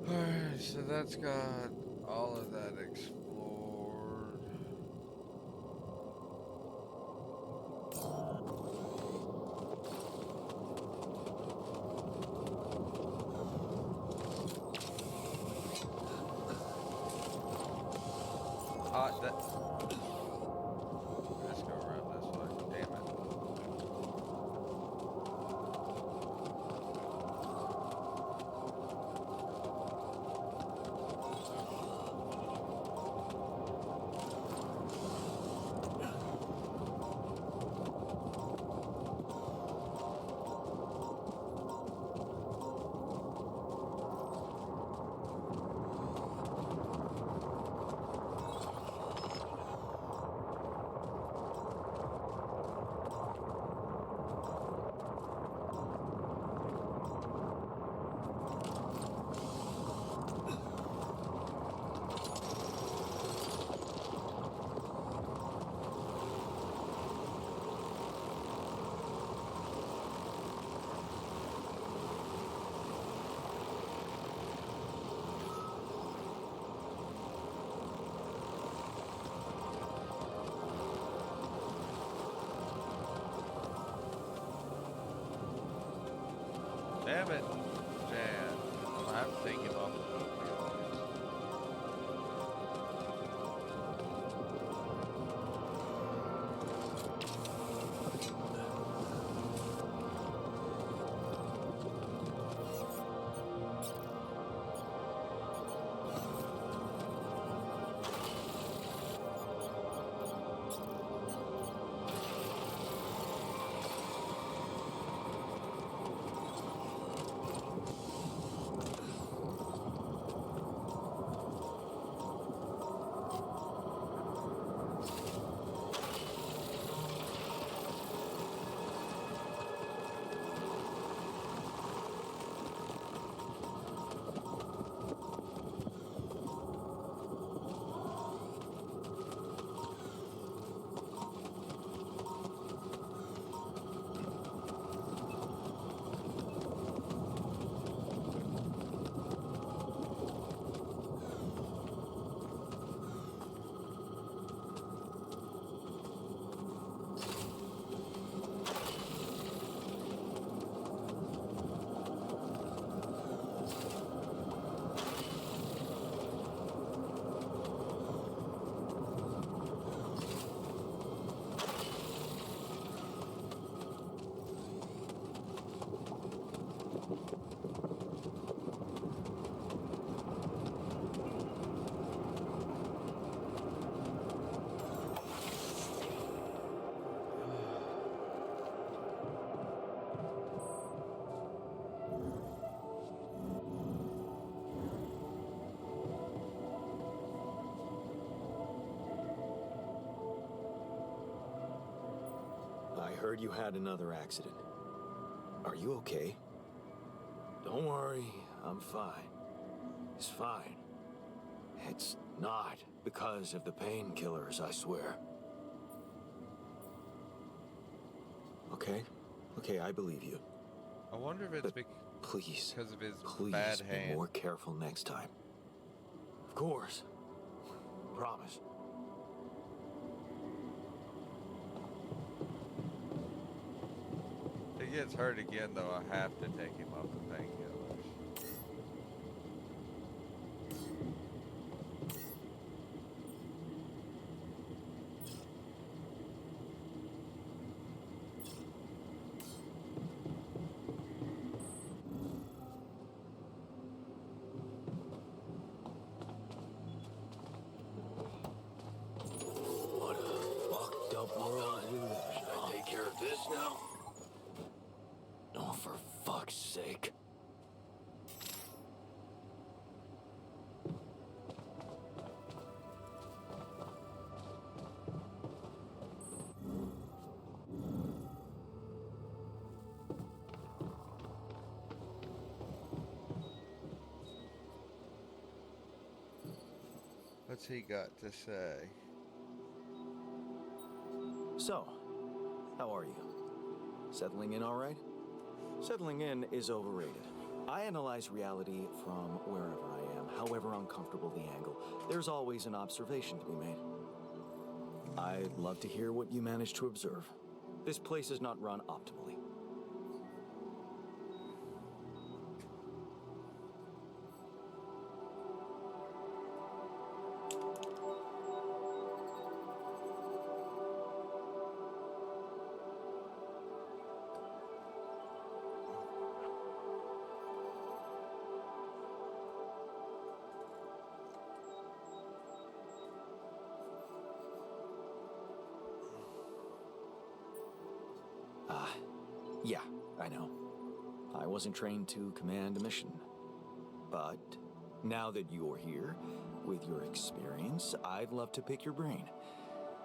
S1: Alright, so that's got all of that explored. That. Let's go around this way. Damn it. Damn it, Jan. I'm gonna have to take him off the boat.
S7: I heard you had another accident. Are you okay?
S2: Don't worry, I'm fine. is fine. It's not because of the painkillers, I swear. Okay? Okay, I believe you.
S1: I wonder if it's
S2: But please,
S1: because of his
S2: please
S1: bad
S2: be
S1: hand.
S2: more careful next time. Of course. Promise.
S1: If he gets hurt again, though, I have to take him off the painkillers.
S2: What a fucked up world we live in. Should I take care of this now? Oh, for fuck's sake.
S1: What's he got to say?
S7: So, how are you? Settling in all right? Settling in is overrated. I analyze reality from wherever I am, however uncomfortable the angle. There's always an observation to be made. I'd love to hear what you managed to observe. This place is not run optimally. Yeah, I know. I wasn't trained to command a mission. But now that you're here, with your experience, I'd love to pick your brain.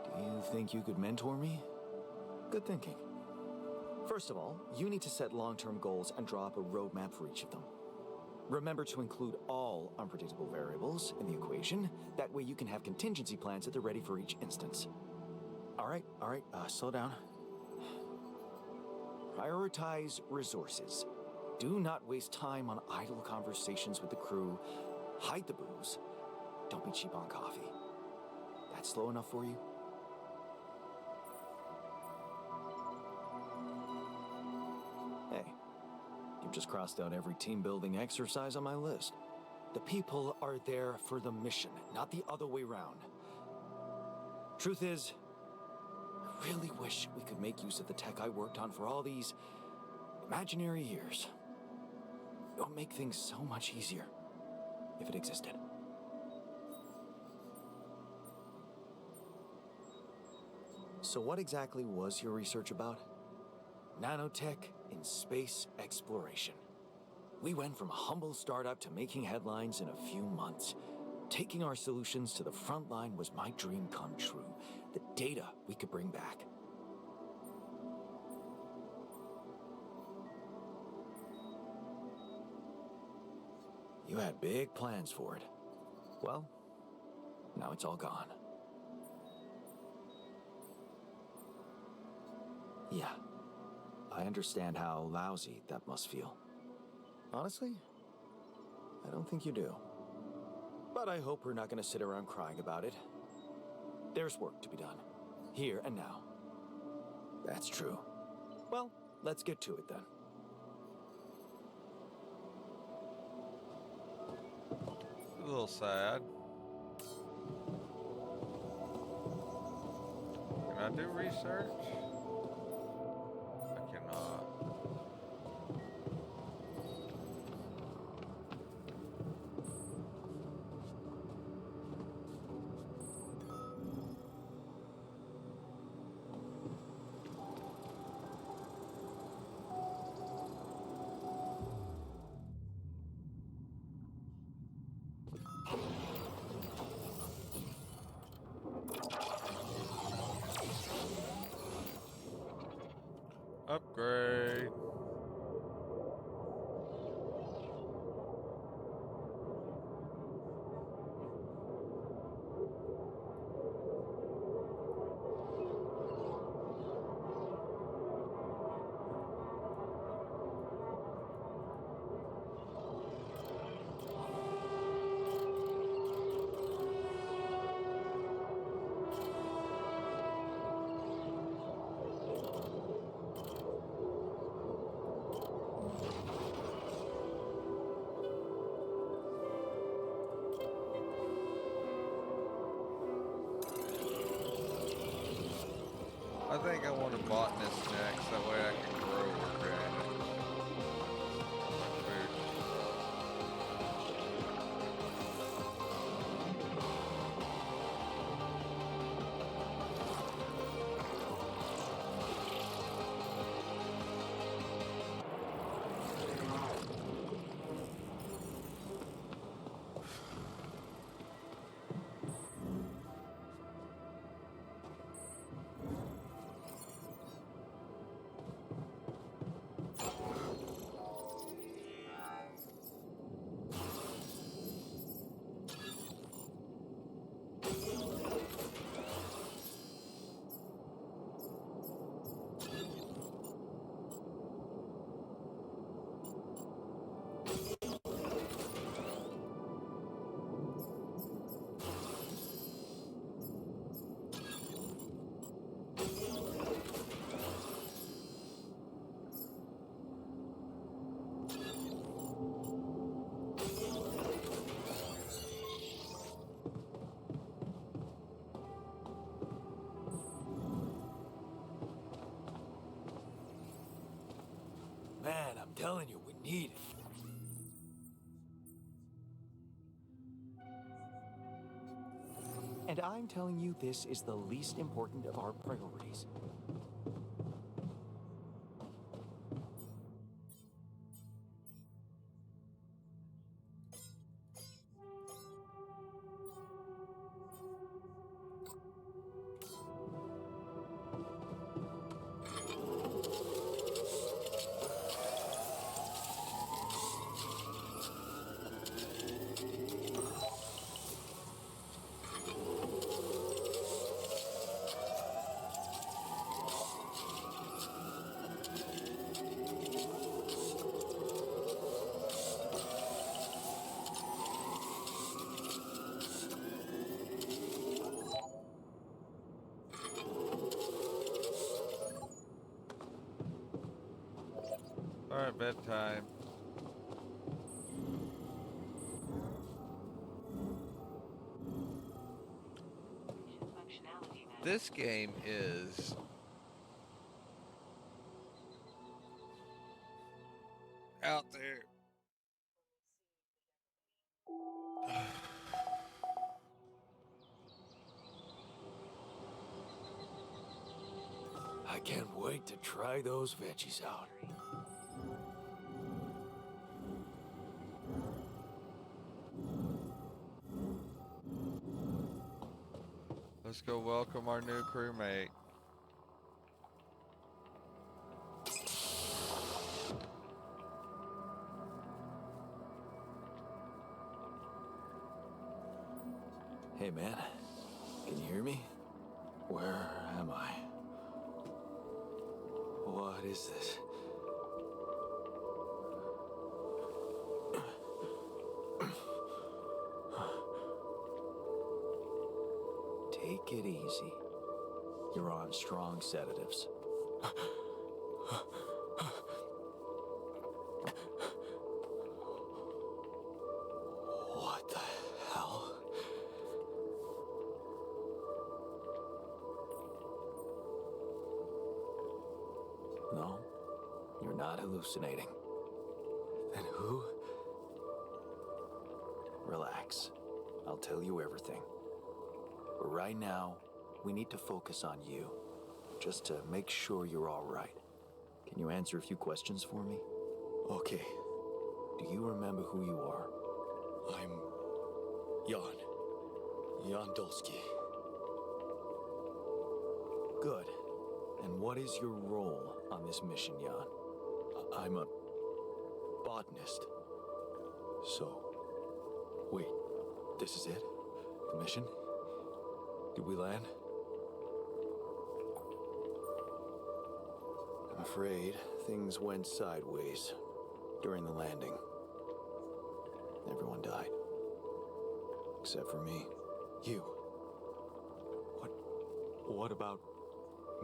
S7: Do you think you could mentor me? Good thinking. First of all, you need to set long-term goals and draw up a roadmap for each of them. Remember to include all unpredictable variables in the equation. That way you can have contingency plans at the ready for each instance. All right, slow down. Prioritize resources. Do not waste time on idle conversations with the crew. Hide the booze. Don't be cheap on coffee. That's slow enough for you? Hey, you've just crossed out every team-building exercise on my list. The people are there for the mission, not the other way around. Truth is, I really wish we could make use of the tech I worked on for all these imaginary years. It would make things so much easier if it existed. So what exactly was your research about? Nanotech in space exploration. We went from a humble startup to making headlines in a few months. Taking our solutions to the front line was my dream come true. The data we could bring back. You had big plans for it. Well, now it's all gone. Yeah, I understand how lousy that must feel. Honestly, I don't think you do. But I hope we're not going to sit around crying about it. There's work to be done, here and now. That's true. Well, let's get to it then.
S1: A little sad. Can I do research? I cannot. Upgrade. think I want a botanist next. That way I can grow organic food.
S2: Man, I'm telling you, we need it.
S7: And I'm telling you, this is the least important of our priorities.
S1: Alright, bedtime. This game is out there.
S2: I can't wait to try those veggies out.
S1: Let's go welcome our new crewmate.
S2: Hey, man. Can you hear me? Where am I? What is this?
S7: Take it easy. You're on strong sedatives.
S2: What the hell?
S7: No, you're not hallucinating.
S2: Then who?
S7: Relax. I'll tell you everything. But right now, we need to focus on you, just to make sure you're all right. Can you answer a few questions for me?
S2: Okay,
S7: Do you remember who you are?
S2: I'm Jan Dolsky.
S7: Good. And what is your role on this mission, Jan?
S2: I'm a botanist. So, wait, this is it? The mission? Did we land?
S7: I'm afraid things went sideways during the landing. Everyone died. Except for me.
S2: You. What about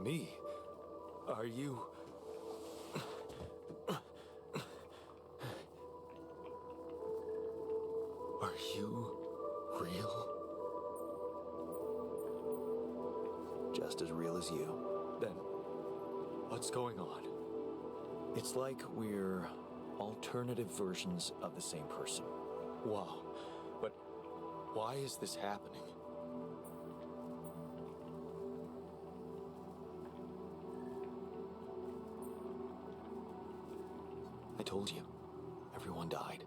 S2: me? Are you... Are you real?
S7: Just as real as you.
S2: Then What's going on?
S7: It's like we're alternative versions of the same person.
S2: Wow. But why is this happening?
S7: I told you, everyone died.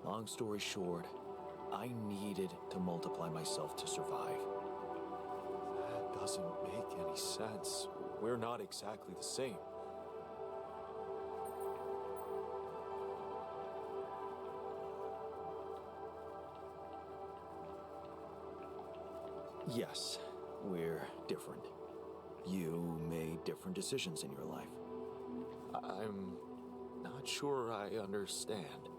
S7: Long story short, I needed to multiply myself to survive.
S2: That doesn't make any sense. We're not exactly the same.
S7: Yes, we're different. You made different decisions in your life.
S2: I'm not sure I understand.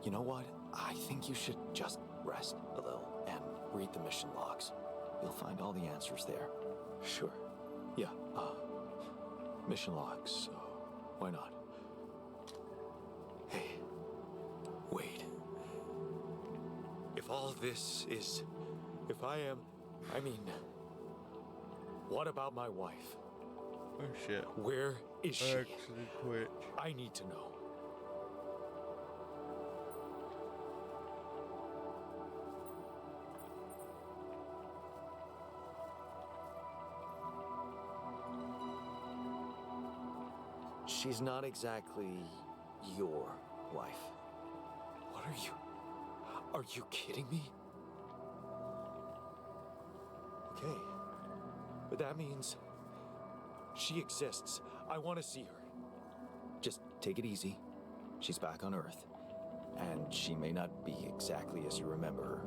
S7: You know what? I think you should just rest a little and read the mission logs. You'll find all the answers there.
S2: Sure.
S7: Yeah,
S2: Mission logs. Why not? Hey, wait. If all this is... If I am... I mean... What about my wife?
S1: Oh shit.
S2: Where is she?
S1: Actually quit.
S2: I need to know.
S7: she's not exactly your wife.
S2: What are you... Are you kidding me? Okay. But that means... She exists. I want to see her.
S7: Just take it easy. She's back on Earth. And she may not be exactly as you remember her.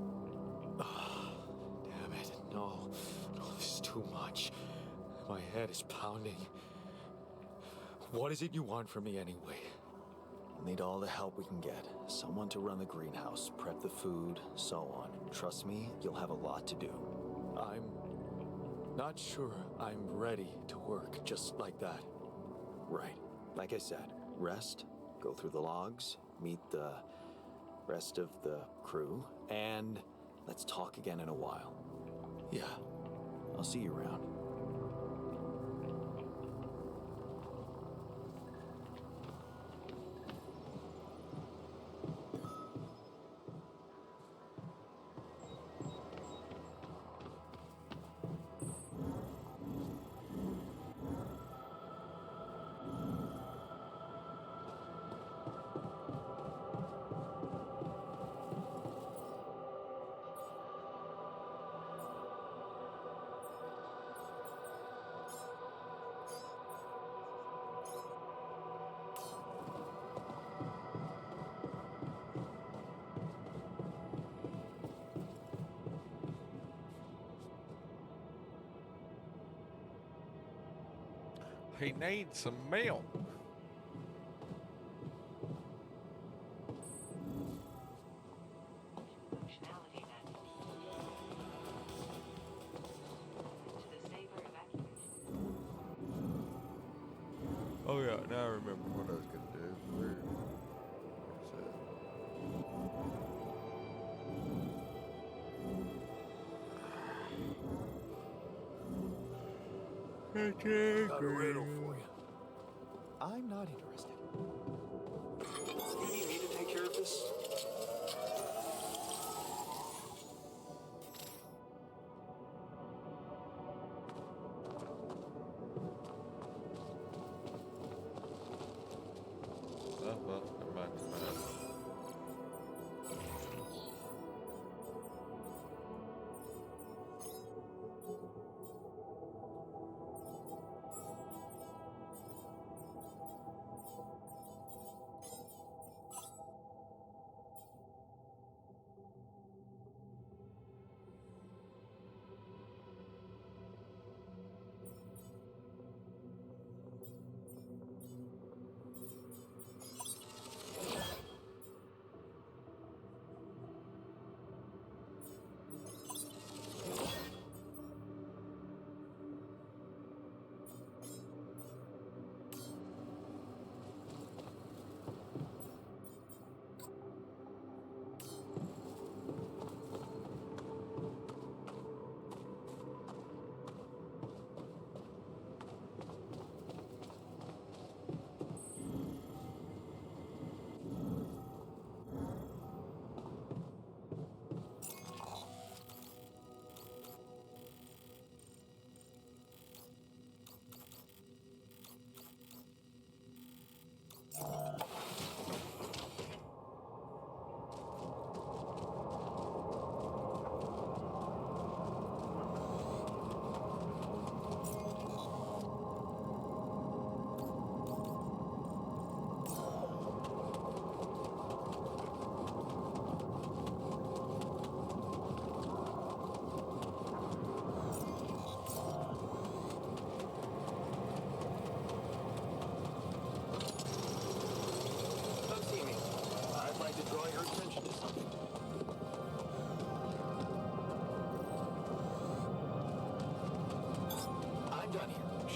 S2: Damn it. No. No, this is too much. My head is pounding. What is it you want from me anyway?
S7: We'll need all the help we can get. Someone to run the greenhouse, prep the food, so on. Trust me, you'll have a lot to do.
S2: I'm not sure I'm ready to work just like that.
S7: Right. Like I said, rest, go through the logs, meet the rest of the crew, and let's talk again in a while.
S2: Yeah.
S7: I'll see you around.
S1: He needs some milk.
S6: Functionality then. To the saber evacuation.
S1: Oh yeah, now I remember what I was gonna do. Where's that?
S2: Got a riddle for you.
S7: I'm not interested.
S2: You need me to take care of this?
S1: Oh, well, never mind.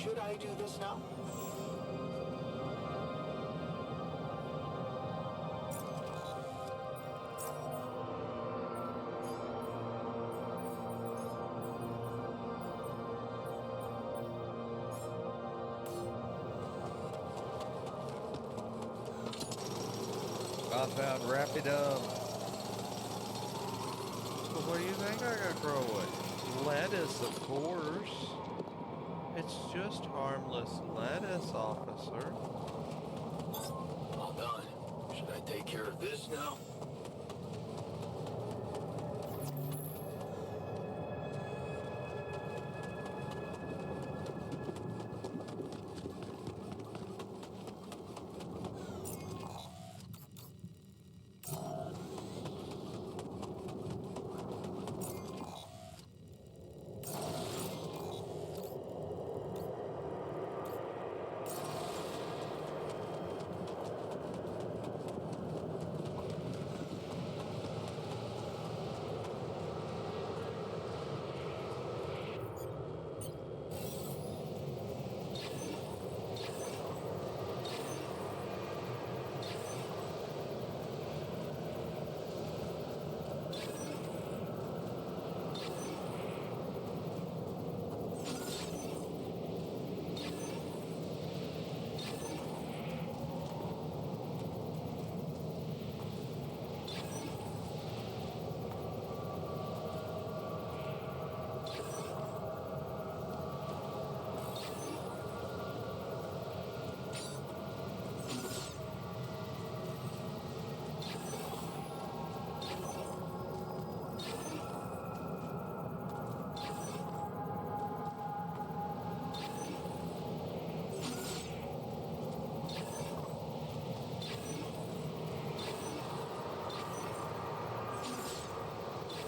S2: Should I do this now?
S1: I found Rapidum. But what do you think I gotta grow it? Lettuce, of course. It's just harmless lettuce, officer.
S2: All done. Should I take care of this now?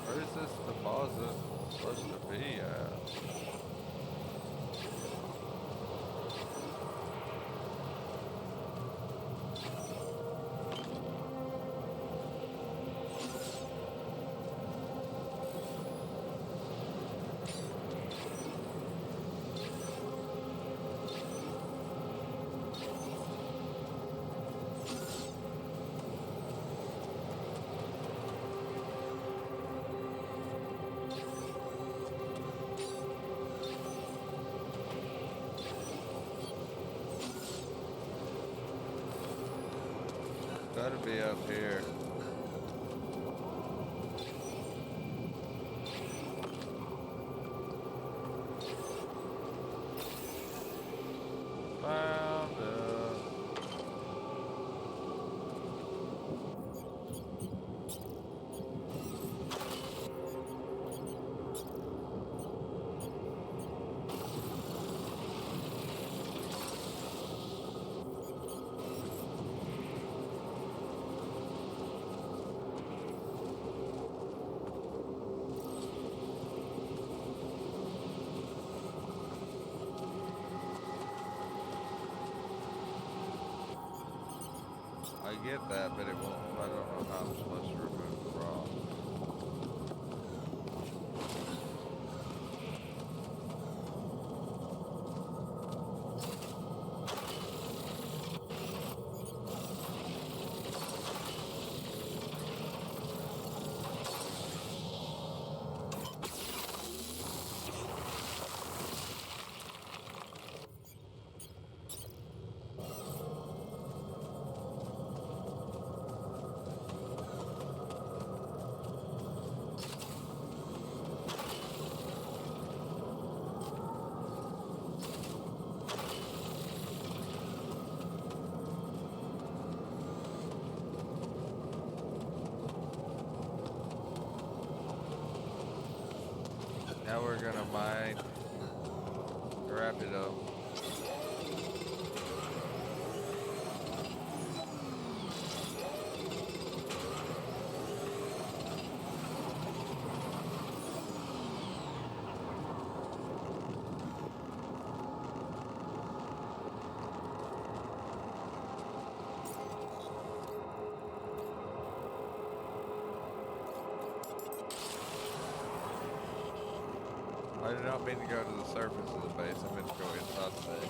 S1: Where's this deposit supposed to be at? Gotta be up here. Found it. I get that, but it won't. I don't know how I'm supposed to remove the rock. Now we're gonna mine Rapido. I do not mean to go to the surface of the base. I meant to go inside the base.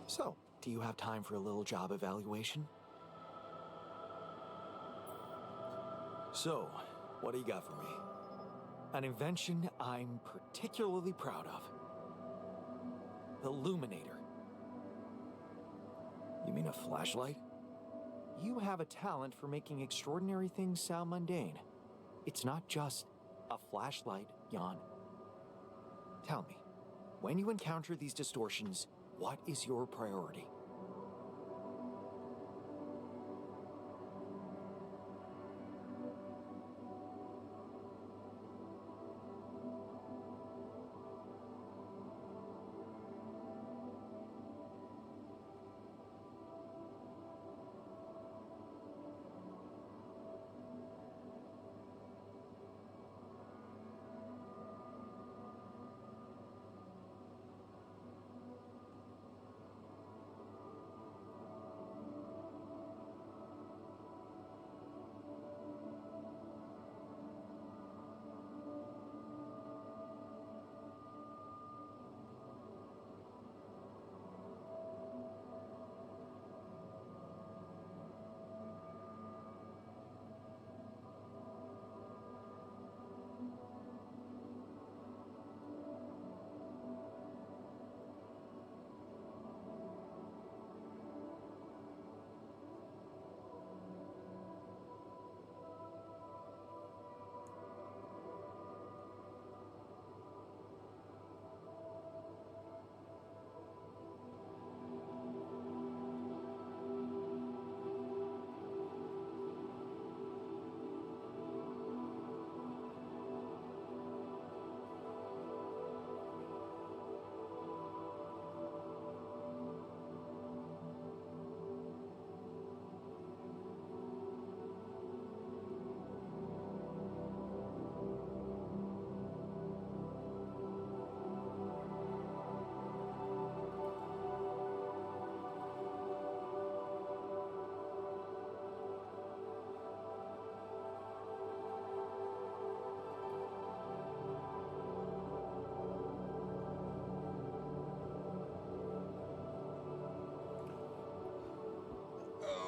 S7: So, do you have time for a little job evaluation? So, what do you got for me? An invention I'm particularly proud of. The Luminator. You mean a flashlight? You have a talent for making extraordinary things sound mundane. It's not just a flashlight, Jan. Tell me, when you encounter these distortions, what is your priority?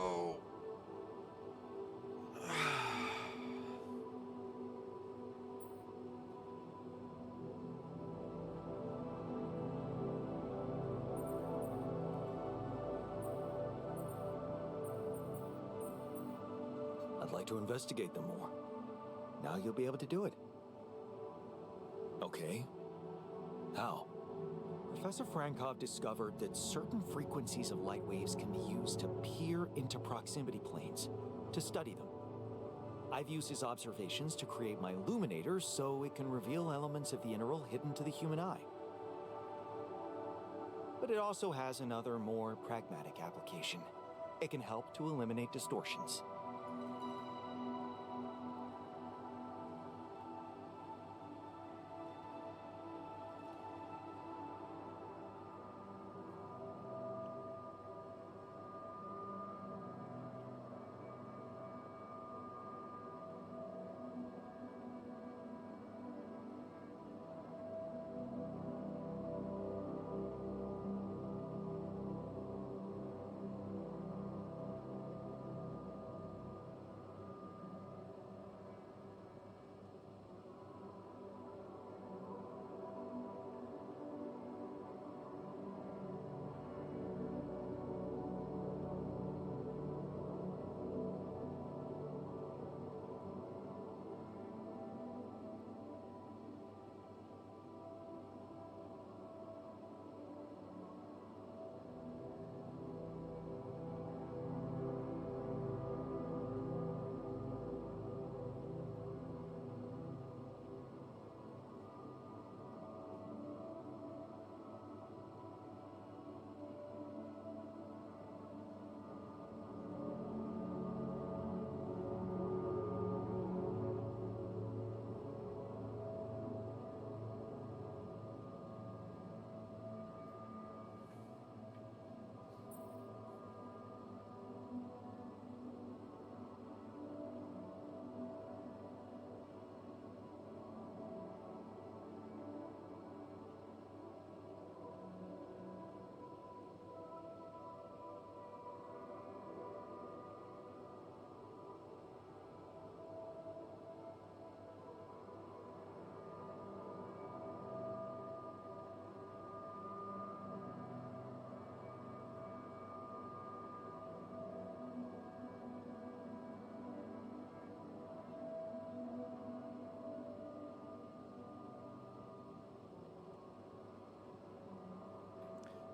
S1: Oh.
S7: I'd like to investigate them more. Now you'll be able to do it. Okay. How? Professor Frankov discovered that certain frequencies of light waves can be used to peer into proximity planes, to study them. I've used his observations to create my illuminator so it can reveal elements of the interval hidden to the human eye. But it also has another, more pragmatic application. It can help to eliminate distortions.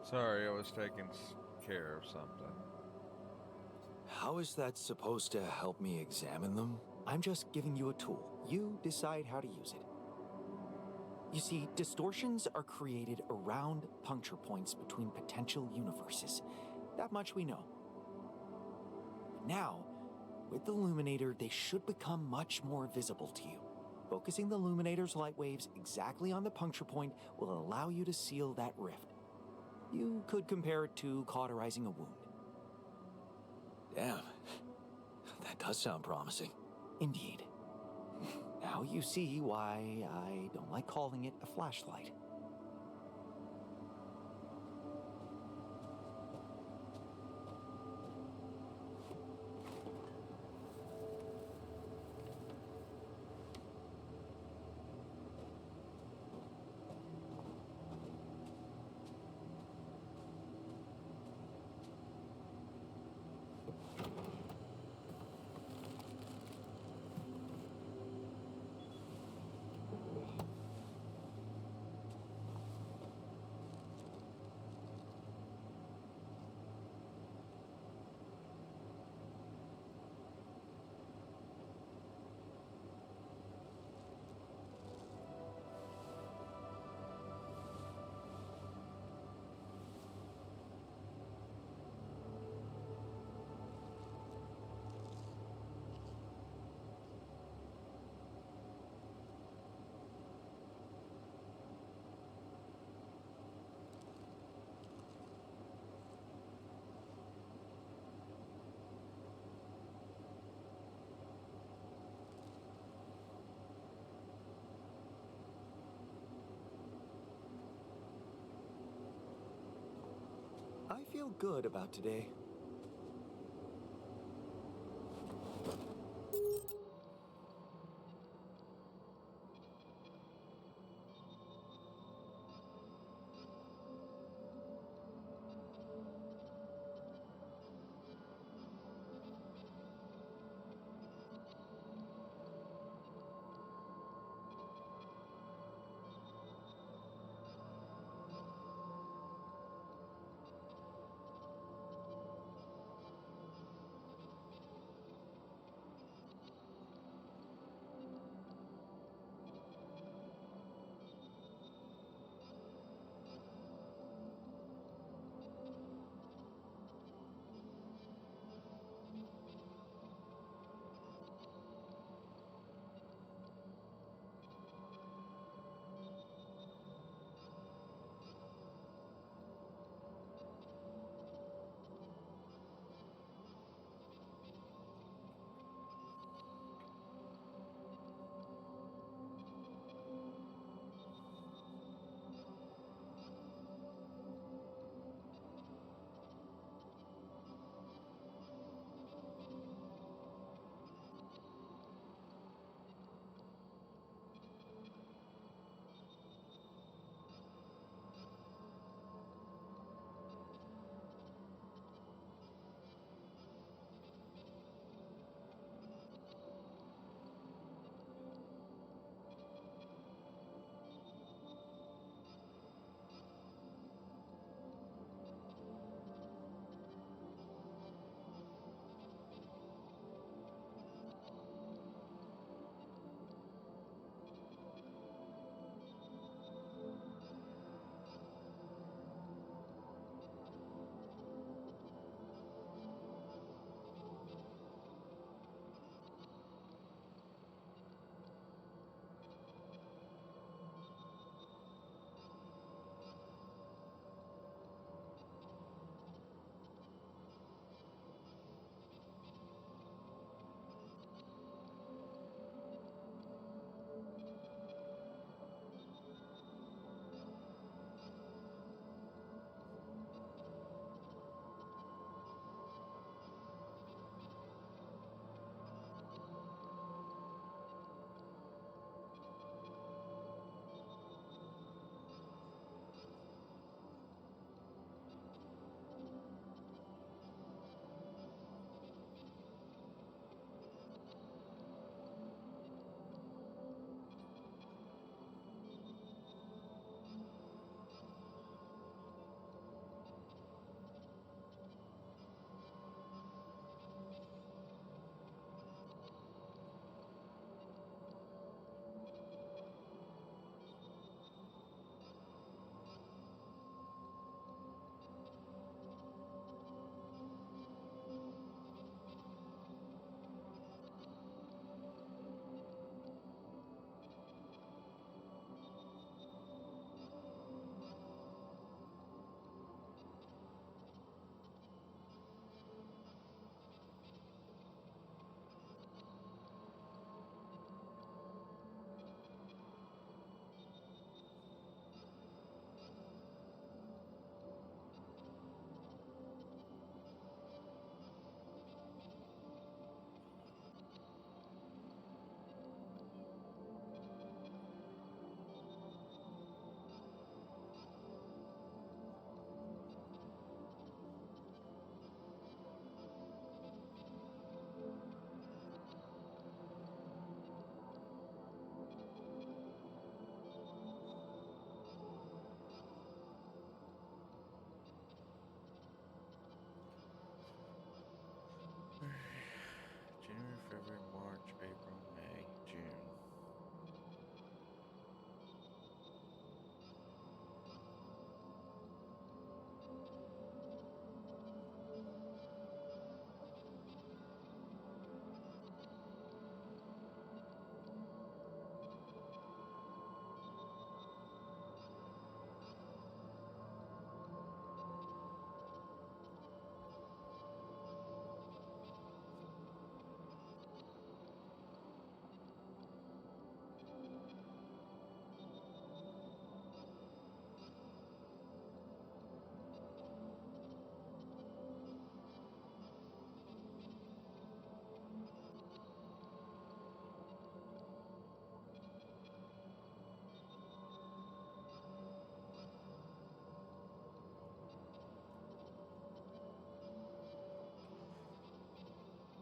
S1: Sorry, I was taking care of something.
S7: How is that supposed to help me examine them? I'm just giving you a tool. You decide how to use it. You see, distortions are created around puncture points between potential universes. That much we know. Now, with the Luminator, they should become much more visible to you. Focusing the Luminator's light waves exactly on the puncture point will allow you to seal that rift. You could compare it to cauterizing a wound. Damn, that does sound promising. Indeed. Now you see why I don't like calling it a flashlight. I feel good about today.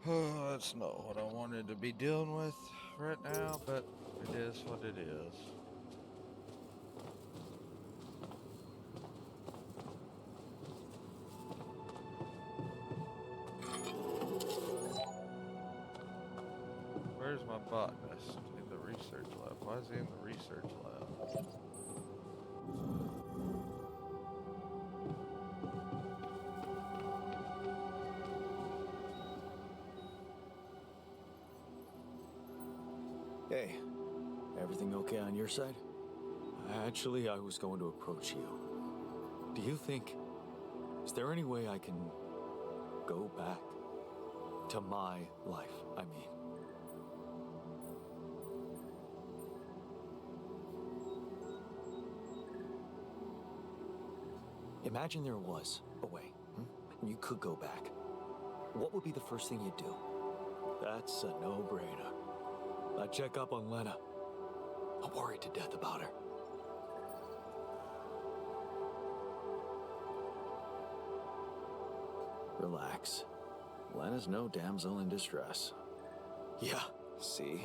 S1: That's not what I wanted to be dealing with right now, but it is what it is. Where's my botanist? In the research lab. Why is he in the research lab?
S7: Hey, everything okay on your side? Actually, I was going to approach you. Do you think... Is there any way I can go back to my life, I mean? Imagine there was a way, and you could go back. What would be the first thing you'd do? That's a no-brainer. I'd check up on Lena. I'm worried to death about her. Relax. Lena's no damsel in distress. Yeah, see?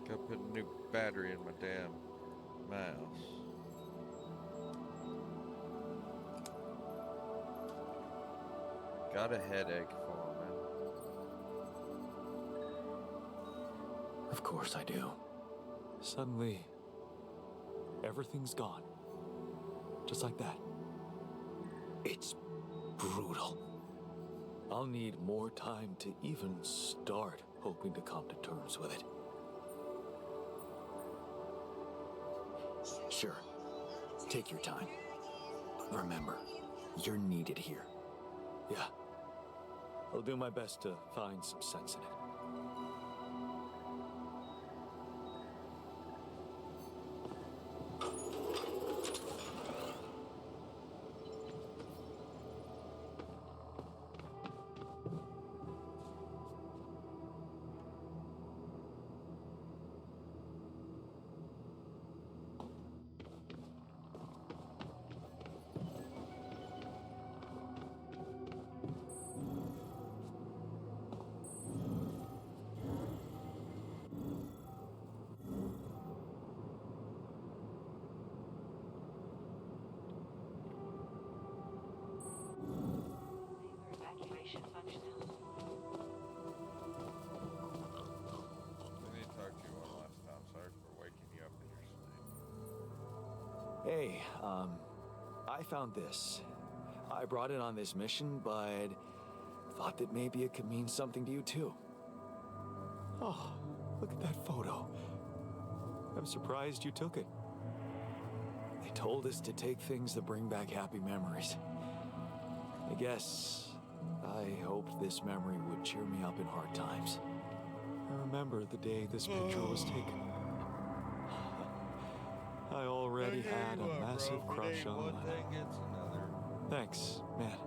S1: Gotta put a new battery in my damn mouse. Got a headache for me.
S7: Of course I do. Suddenly, everything's gone. Just like that. It's brutal. I'll need more time to even start hoping to come to terms with it. Sure. Take your time. Remember, you're needed here. Yeah. I'll do my best to find some sense in it.
S6: Evacuation functional.
S1: I need to talk to you one last time. Sorry for waking you up in your sleep.
S7: Hey, I found this. I brought it on this mission, but thought that maybe it could mean something to you too. Oh, look at that photo. I'm surprised you took it. They told us to take things that bring back happy memories. I guess I hoped this memory would cheer me up in hard times. I remember the day this picture was taken. I already had a massive crush on
S1: one
S7: Lena.
S1: thing gets another.
S7: Thanks, man.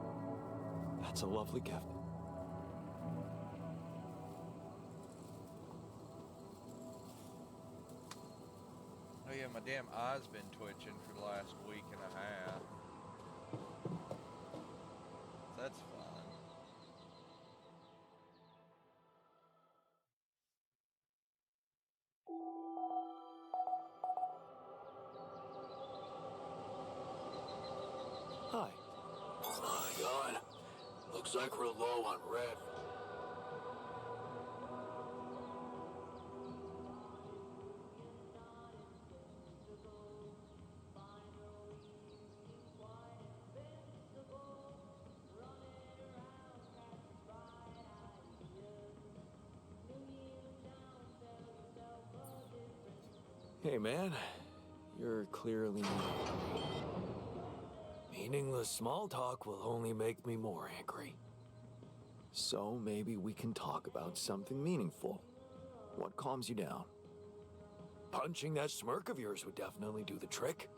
S7: That's a lovely gift.
S1: Oh yeah, my damn eye's been twitching for the last week and a half. That's fun.
S7: Hi.
S2: Oh my God. Looks like we're low on red.
S7: Hey, man. You're clearly...
S2: Meaningless small talk will only make me more angry.
S7: So maybe we can talk about something meaningful. What calms you down?
S2: Punching that smirk of yours would definitely do the trick.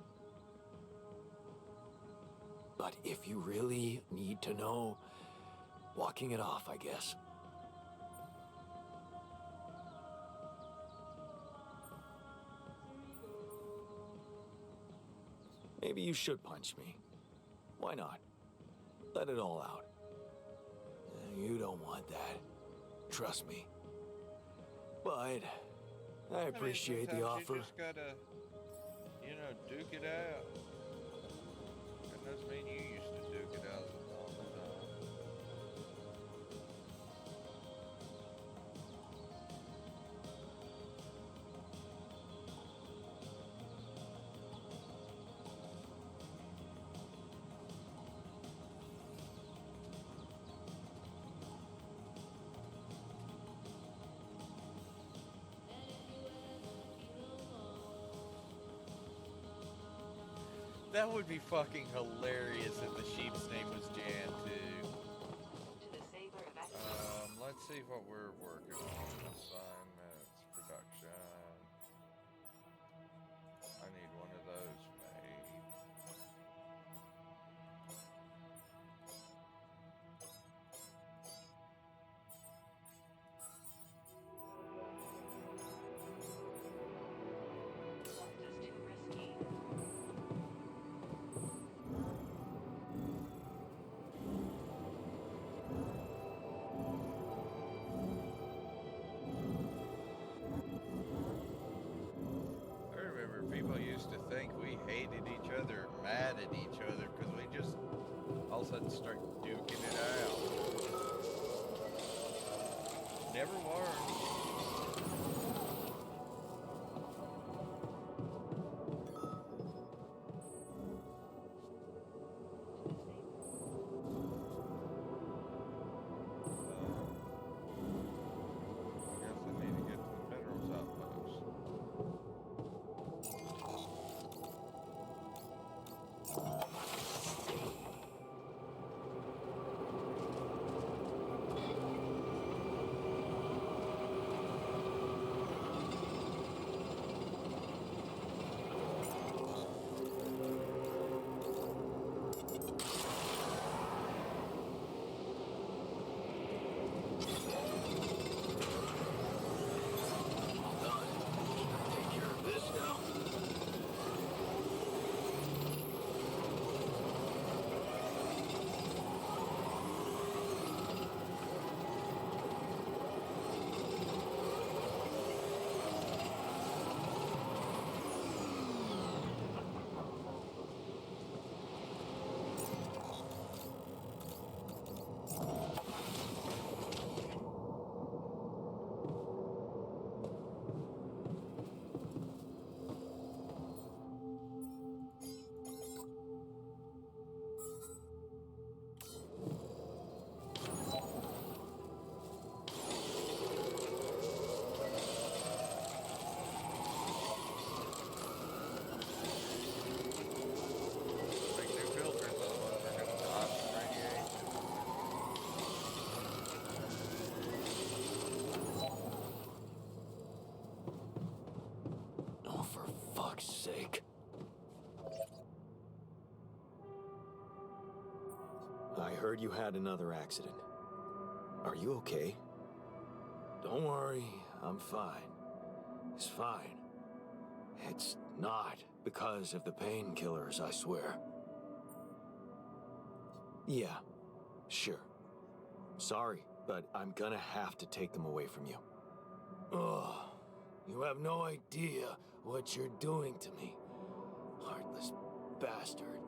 S2: But if you really need to know, walking it off, I guess.
S7: Maybe you should punch me. Why not? Let it all out. You don't want that. Trust me. But I appreciate the
S1: sometimes
S7: offer.
S1: You just gotta, duke it out. That doesn't mean you used to duke it out all the time. That would be fucking hilarious if the sheep's name was Jan too. Let's see what we're working on. Assignments, production. I need one of those made. I remember people used to think we hated each other, mad at each other, because we just all of a sudden start duking it out. Never were. I guess I need to get to the minerals outpost.
S2: Take care of this now.
S1: Make new filters, otherwise we're gonna die from radiation.
S7: Oh, for fuck's sake. I heard you had another accident. Are you okay? Don't worry, I'm fine. It's fine. It's not because of the painkillers, I swear. Yeah, sure. Sorry, but I'm gonna have to take them away from you.
S2: Ugh. You have no idea what you're doing to me. Heartless bastard.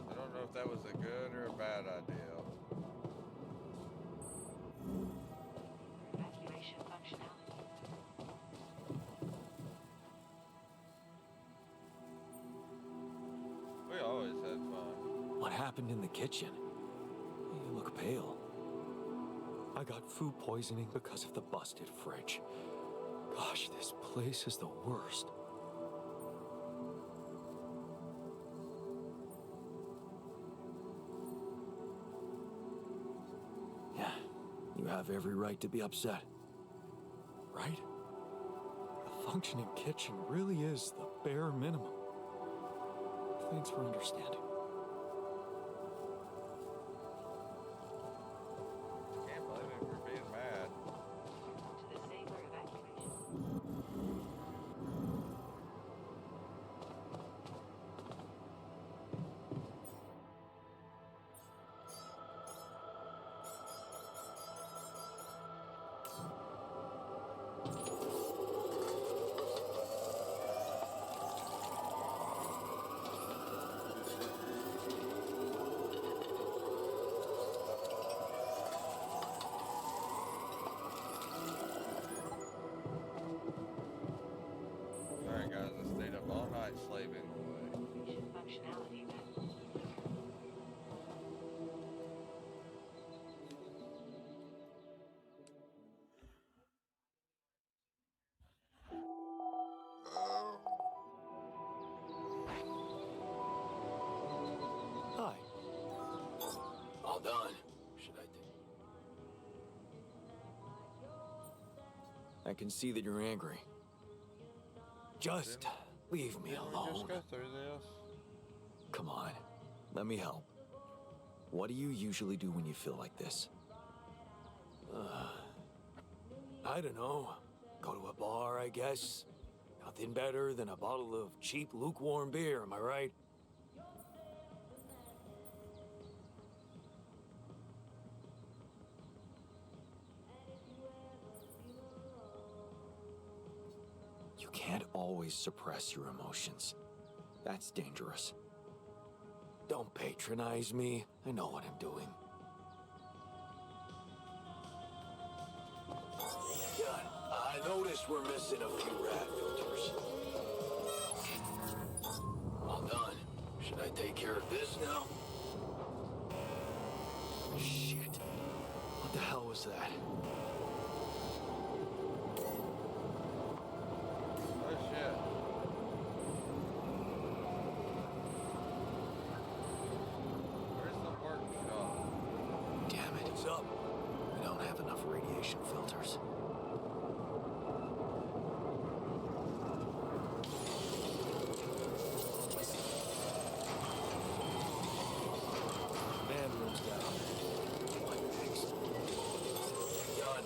S1: I don't know if that was a good or a bad idea.
S6: Evacuation functionality.
S1: We always had fun.
S7: What happened in the kitchen? You look pale. I got food poisoning because of the busted fridge. Gosh, this place is the worst. Yeah, you have every right to be upset. Right? A functioning kitchen really is the bare minimum. Thanks for understanding.
S1: Can't blame him for being mad.
S6: To the safer evacuation.
S1: slaving away.
S6: Functionality then.
S2: Hi. All done. Should I take... I can see that you're angry. Just leave me
S1: Didn't we
S2: alone.
S1: just go through this?
S2: Come on, let me help. What do you usually do when you feel like this? I don't know. Go to a bar, I guess. Nothing better than a bottle of cheap, lukewarm beer, am I right? You can't always suppress your emotions. That's dangerous. Don't patronize me. I know what I'm doing. Done. I noticed we're missing a few rat filters. All done. Should I take care of this now? Shit. What the hell was that?
S1: Oh shit. Where's the workshop?
S2: Damn it. What's up? We don't have enough radiation filters. Man room's down. What next? Done.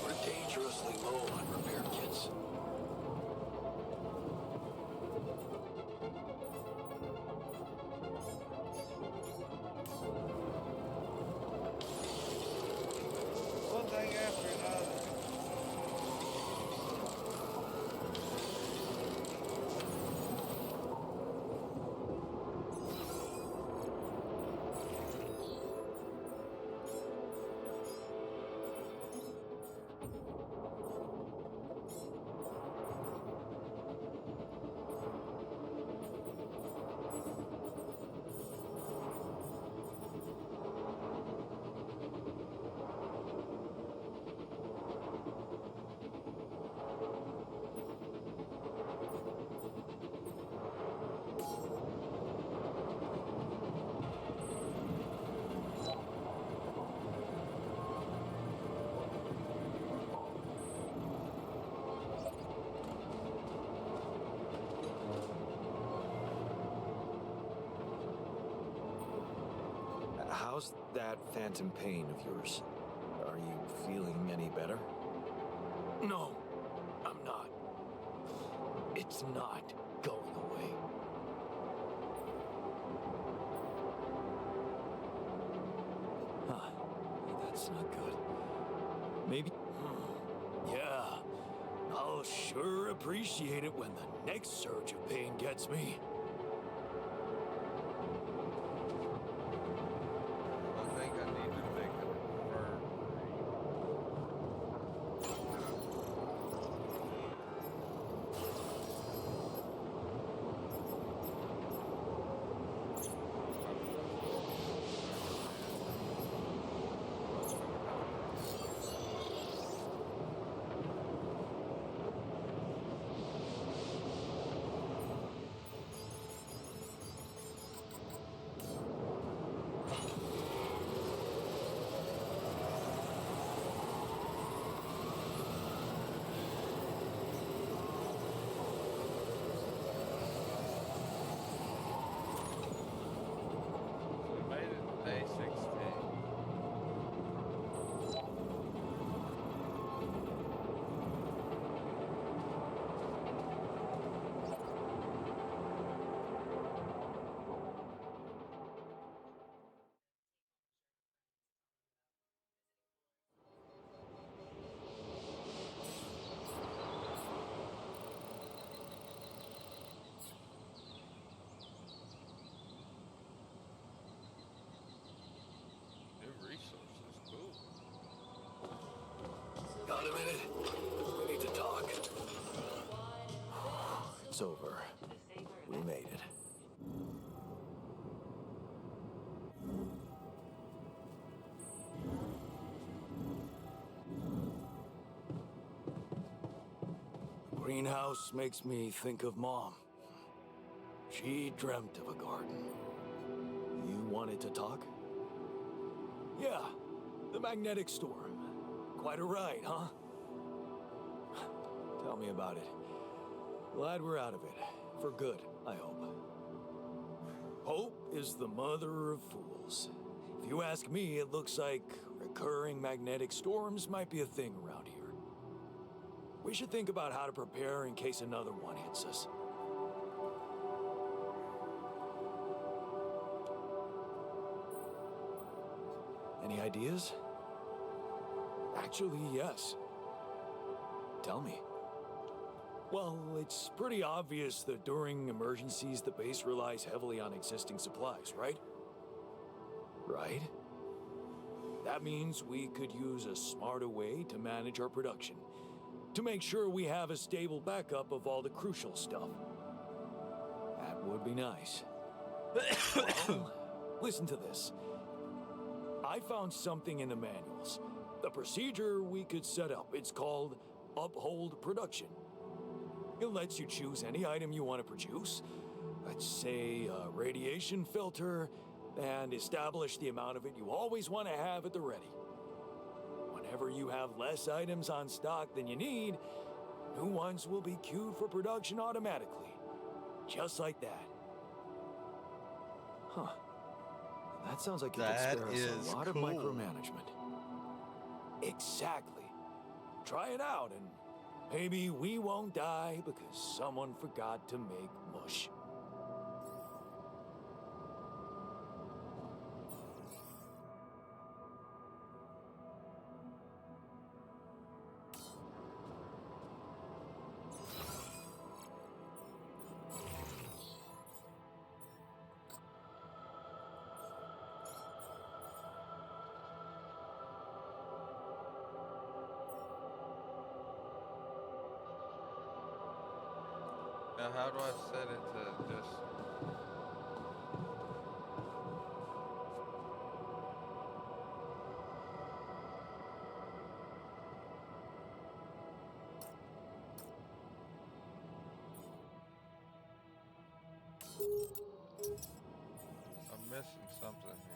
S2: We're dangerously low on repair kits.
S1: One thing after another.
S2: How's that phantom pain of yours? Are you feeling any better? No, I'm not. It's not going away. Huh. That's not good. Maybe... Yeah. I'll sure appreciate it when the next surge of pain gets me.
S1: I think I need to make a confirm. We made it to day 16. New resources, cool.
S2: Got a minute? We need to talk. It's over.
S6: The saber
S7: We made it.
S2: Greenhouse makes me think of Mom. She dreamt of a garden.
S7: You wanted to talk?
S2: Yeah, the magnetic storm. Quite a ride, huh?
S7: Tell me about it.
S2: Glad we're out of it. For good, I hope. Hope is the mother of fools. If you ask me, it looks like recurring magnetic storms might be a thing around here. We should think about how to prepare in case another one hits us.
S7: Any ideas?
S2: Actually, yes.
S7: Tell me.
S2: Well, it's pretty obvious that during emergencies, the base relies heavily on existing supplies, right?
S7: Right?
S2: That means we could use a smarter way to manage our production, to make sure we have a stable backup of all the crucial stuff.
S7: That would be nice.
S2: Well, listen to this. I found something in the manuals. The procedure we could set up. It's called Uphold Production. It lets you choose any item you want to produce. Let's say a radiation filter, and establish the amount of it you always want to have at the ready. Whenever you have less items on stock than you need, new ones will be queued for production automatically. Just like that.
S7: Huh. That sounds like it could
S1: That
S7: spare us
S1: is
S7: a lot
S1: cool.
S7: of micromanagement.
S2: Exactly. Try it out, and maybe we won't die because someone forgot to make mush.
S1: Now, how do I set it to just... I'm missing something here.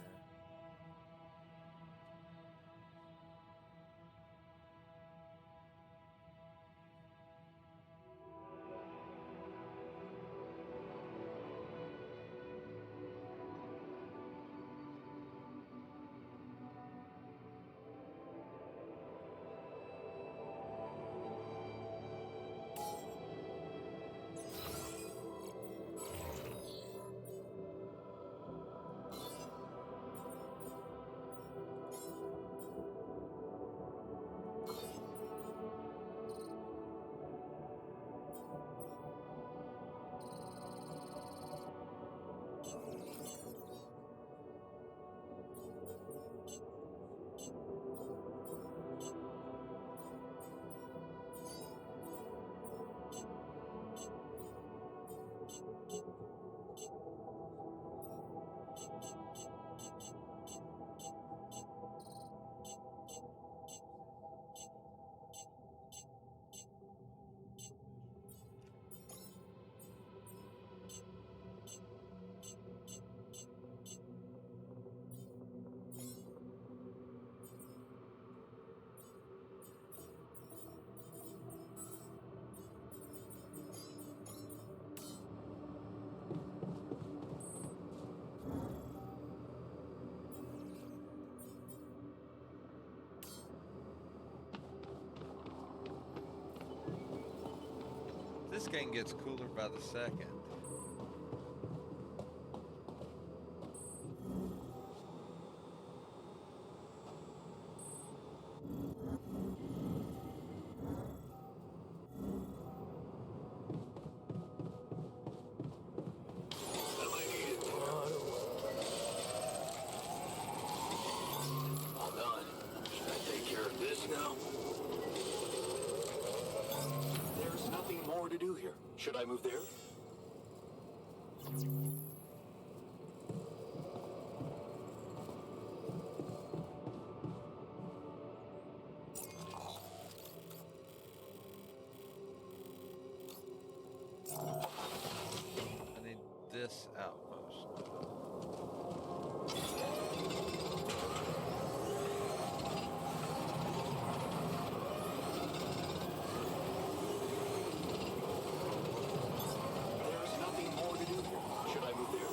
S1: This game gets cooler by the second.
S2: All done. Should I take care of this now? There's nothing more to do here. Should I move there?
S1: I need this outpost.
S2: There's nothing more to do here. Should I move there?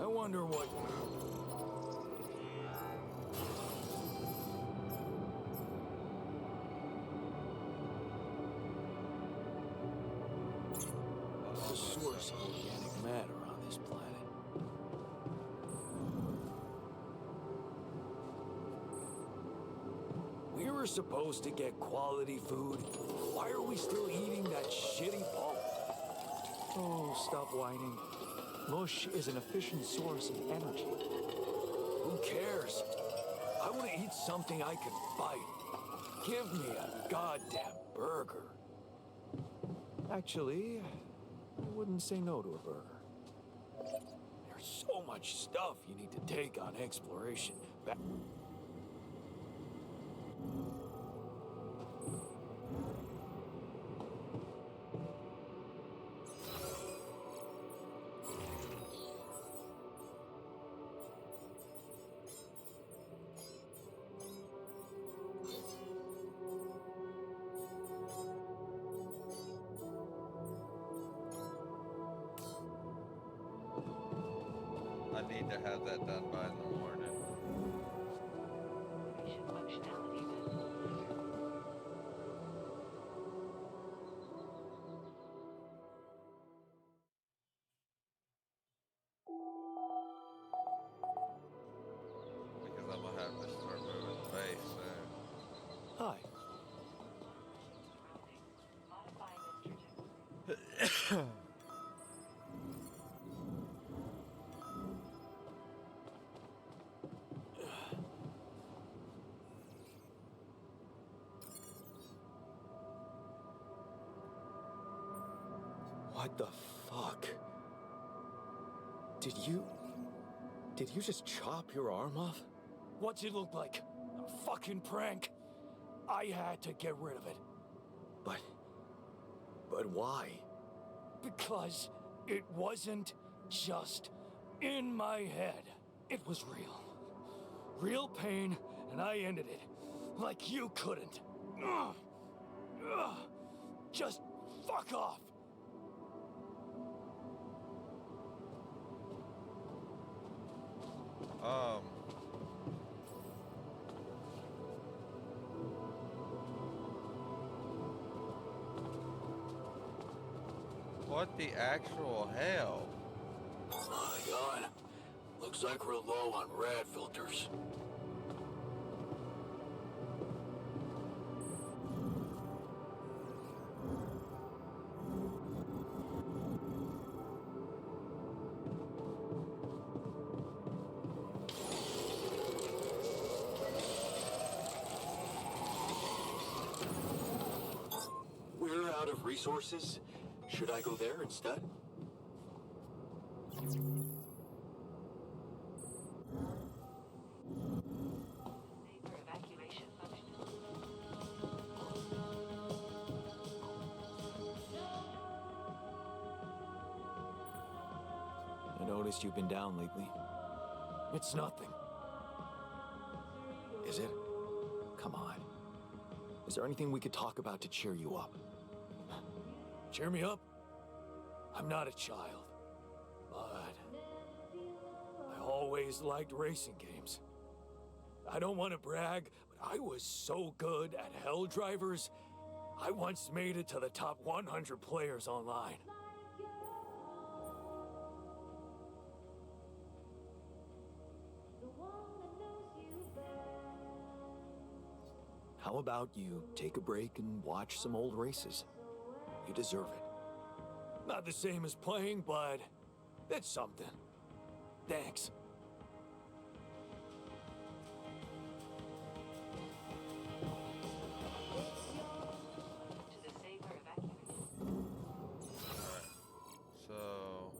S2: I wonder what... the source of organic matter on this planet. We were supposed to get quality food. Why are we still eating that shitty pulp? Oh, stop whining. Mush is an efficient source of energy. Who cares? I want to eat something I can bite. Give me a goddamn burger. Actually, I wouldn't say no to a burger. There's so much stuff you need to take on exploration.
S1: I need to have that done by the morning. Because I'm gonna have to start moving the base soon.
S2: Hi. What the fuck? Did you just chop your arm off? What's it look like? A fucking prank? I had to get rid of it. But why? Because it wasn't just in my head. It was real. Real pain, and I ended it. Like you couldn't. Ugh. Ugh. Just fuck off.
S1: What the actual hell?
S2: My God. Looks like we're low on rad filters. We're out of resources. Should I go there instead? I noticed you've been down lately. It's nothing. Is it? Come on. Is there anything we could talk about to cheer you up? Cheer me up? I'm not a child, but I always liked racing games. I don't want to brag, but I was so good at Hell Drivers, I once made it to the top 100 players online.
S7: How about you take a break and watch some old races? You deserve it.
S2: Not the same as playing, but it's something. Thanks.
S1: So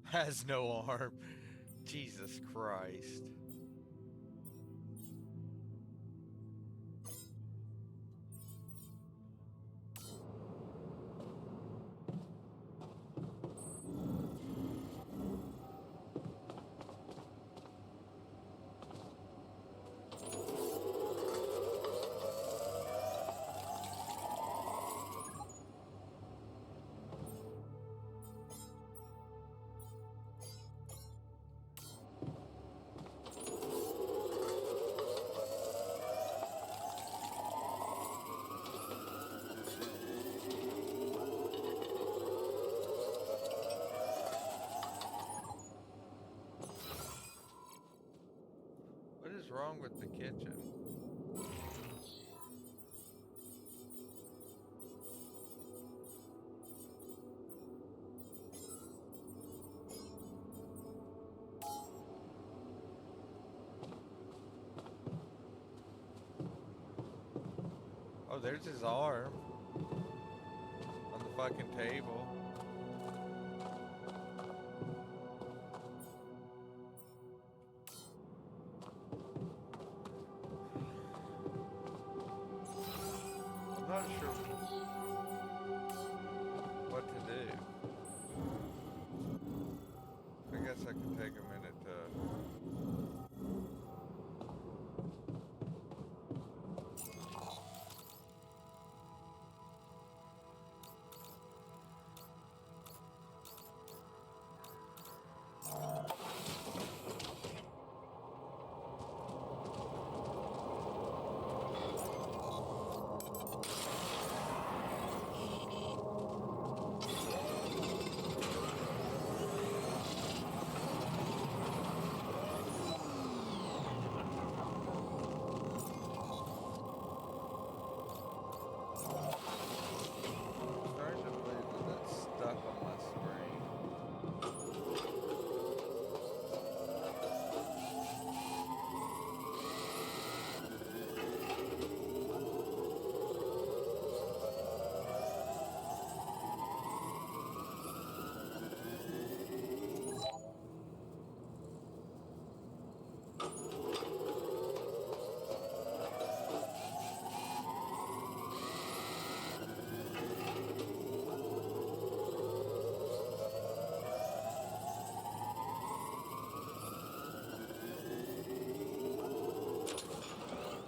S1: has no arm. Jesus Christ. What is wrong with the kitchen? Oh, there's his arm on the fucking table. I'm not sure what to do. I guess I could take a minute to... Starting to believe that that's stuck on my screen.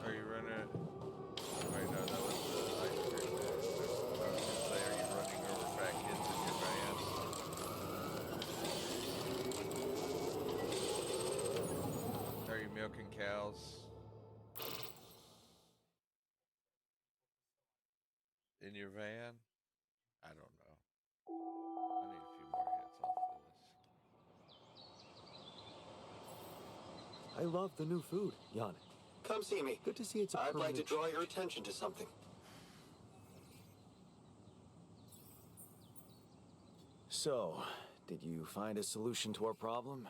S1: Are you running? Wait, no, that was the ice cream man. I was gonna say, are you running over fat kids in your van? Are you milking cows in your van? I don't know. I need a few more hits off this.
S7: I love the new food, Jan.
S2: Come see me.
S7: Good to see it's a
S2: I'd like to
S7: permanent...
S2: draw your attention to something.
S7: So, did you find a solution to our problem?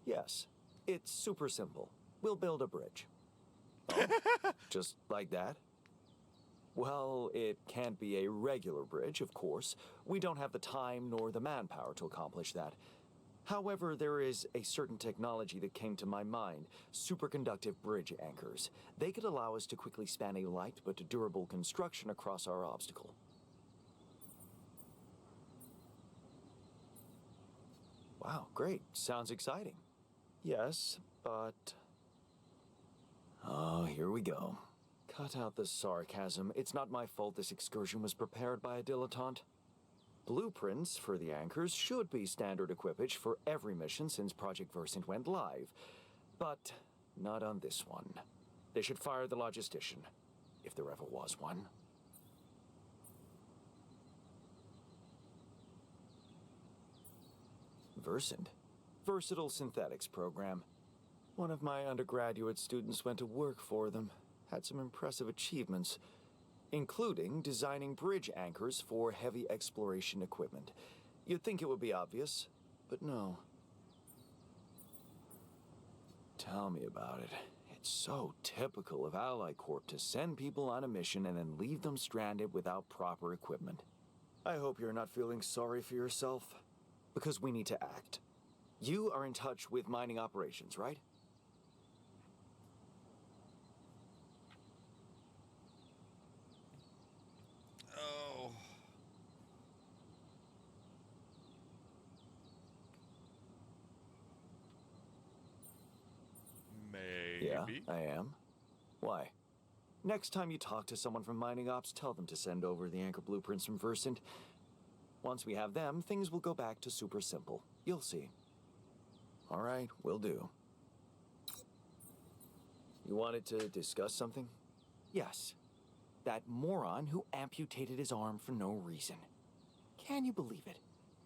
S7: Yes. It's super simple. We'll build a bridge. Oh, just like that? Well, it can't be a regular bridge, of course. We don't have the time nor the manpower to accomplish that. However, there is a certain technology that came to my mind, superconductive bridge anchors. They could allow us to quickly span a light but durable construction across our obstacle. Wow, great. Sounds exciting. Yes, but... Oh, here we go. Cut out the sarcasm. It's not my fault this excursion was prepared by a dilettante. Blueprints for the anchors should be standard equipage for every mission since Project Versant went live. But not on this one. They should fire the logistician, if there ever was one. Versant. Versatile Synthetics program. One of my undergraduate students went to work for them. Had some impressive achievements, including designing bridge anchors for heavy exploration equipment. You'd think it would be obvious, but no. Tell me about it. It's so typical of Ally Corp to send people on a mission and then leave them stranded without proper equipment. I hope you're not feeling sorry for yourself, because we need to act. You are in touch with mining operations, right?
S1: Oh. Maybe.
S7: Yeah, I am. Why? Next time you talk to someone from mining ops, tell them to send over the anchor blueprints from Versant. Once we have them, things will go back to super simple. You'll see. All right, will do. You wanted to discuss something? Yes. That moron who amputated his arm for no reason. Can you believe it?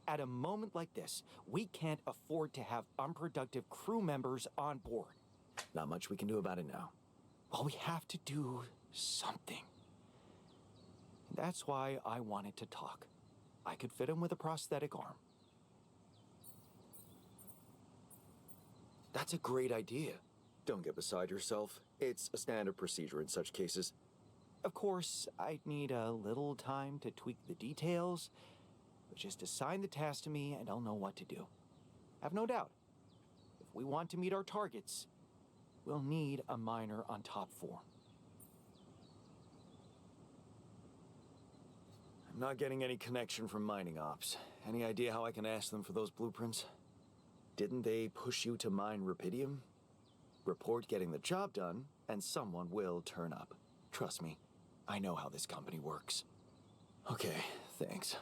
S7: At a moment like this, we can't afford to have unproductive crew members on board. Not much we can do about it now. Well, we have to do something. That's why I wanted to talk. I could fit him with a prosthetic arm. That's a great idea. Don't get beside yourself. It's a standard procedure in such cases. Of course, I'd need a little time to tweak the details, but just assign the task to me and I'll know what to do. Have no doubt. If we want to meet our targets, we'll need a miner on top form. I'm not getting any connection from mining ops. Any idea how I can ask them for those blueprints? Didn't they push you to mine rupidium? Report getting the job done, and someone will turn up. Trust me, I know how this company works. Okay, thanks.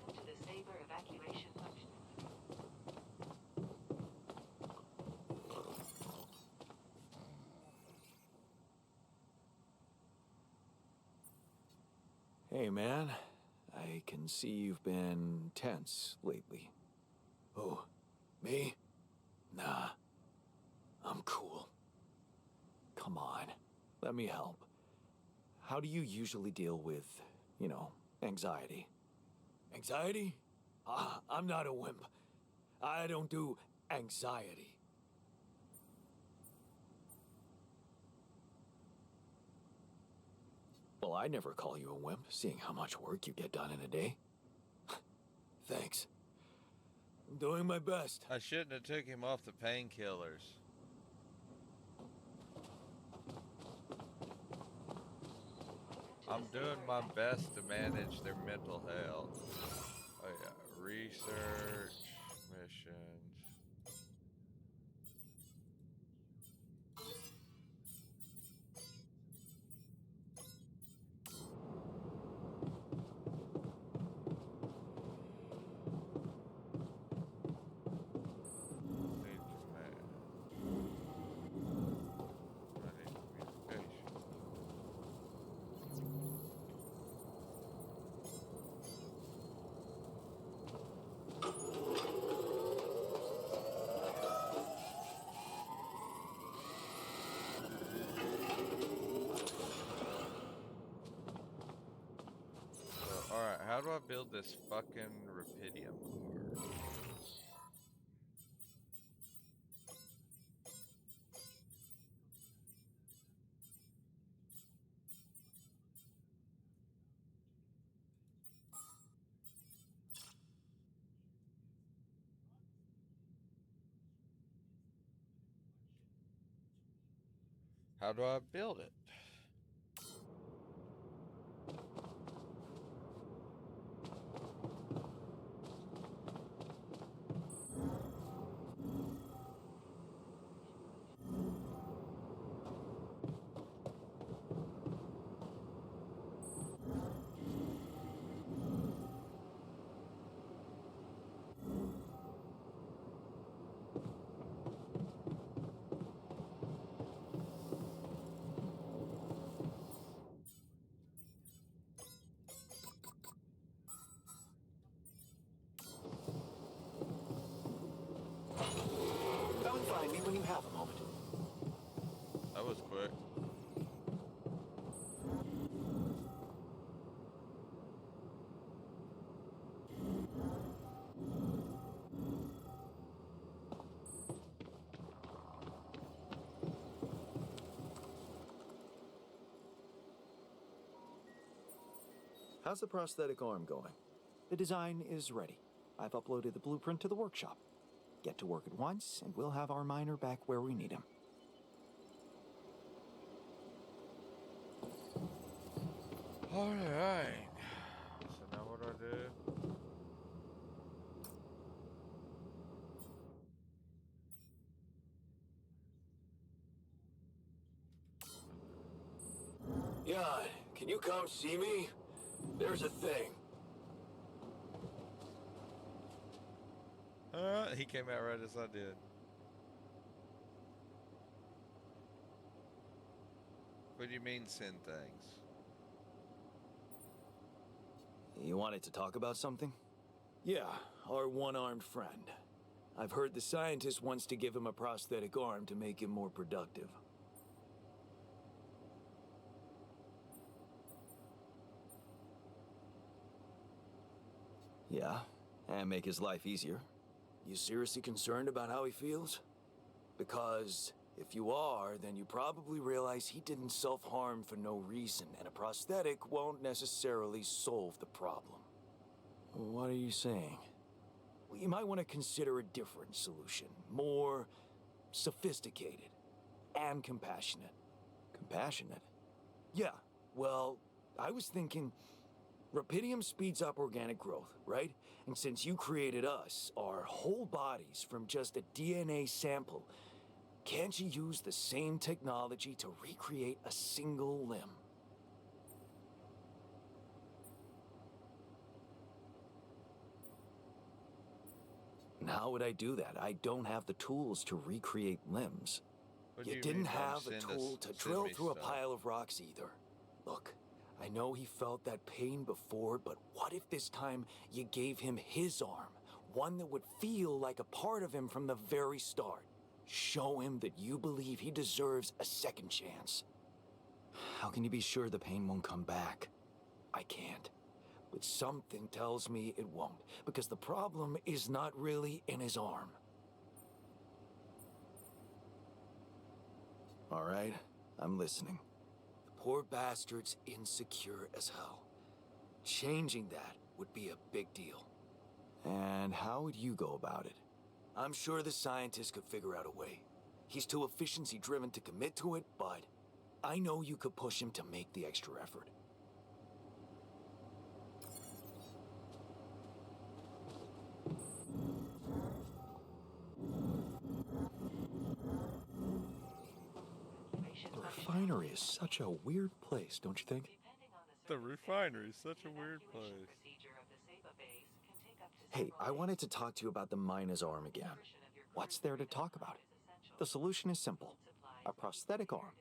S6: To the Saber evacuation function.
S7: Hey, man. I can see you've been tense lately. Oh, me? Nah. I'm cool. Come on. Let me help. How do you usually deal with, anxiety? Anxiety? I'm not a wimp. I don't do anxiety. Well, I'd never call you a wimp, seeing how much work you get done in a day. Thanks. I'm doing my best.
S1: I shouldn't have took him off the painkillers. I'm doing my best to manage their mental health. Oh yeah, research, missions. Need command. I need communication. So, alright, how do I build this fucking rupidium ore? How do I build it?
S7: How's the prosthetic arm going? The design is ready. I've uploaded the blueprint to the workshop. Get to work at once, and we'll have our miner back where we need him.
S1: Alright. So now what do I do?
S2: Jan, can you come see me? There's a thing.
S1: He came out right as I did. What do you mean send things?
S7: You wanted to talk about something?
S2: Yeah, our one-armed friend. I've heard the scientist wants to give him a prosthetic arm to make him more productive.
S7: Yeah, and make his life easier.
S2: You seriously concerned about how he feels? Because if you are, then you probably realize he didn't self-harm for no reason, and a prosthetic won't necessarily solve the problem.
S7: What are you saying?
S2: Well, you might want to consider a different solution. More sophisticated and compassionate.
S7: Compassionate?
S2: Yeah, well, I was thinking Rapidium speeds up organic growth, right? And since you created us, our whole bodies from just a DNA sample, can't you use the same technology to recreate a single limb?
S7: And how would I do that? I don't have the tools to recreate limbs.
S1: What do
S2: You
S1: mean
S2: didn't
S1: by
S2: have a
S1: send
S2: tool
S1: us-
S2: to
S1: send
S2: drill
S1: me
S2: through a
S1: stuff?
S2: pile of rocks either. Look, I know he felt that pain before, but what if this time you gave him his arm? One that would feel like a part of him from the very start. Show him that you believe he deserves a second chance.
S7: How can you be sure the pain won't come back?
S2: I can't. But something tells me it won't, because the problem is not really in his arm.
S7: All right, I'm listening.
S2: The poor bastard's insecure as hell. Changing that would be a big deal.
S7: And how would you go about it?
S2: I'm sure the scientist could figure out a way. He's too efficiency-driven to commit to it, but I know you could push him to make the extra effort.
S7: The refinery is such a weird place, don't you think?
S1: The refinery is such a weird place.
S7: Hey, I wanted to talk to you about the miner's arm again. What's there to talk about? The solution is simple. A prosthetic arm.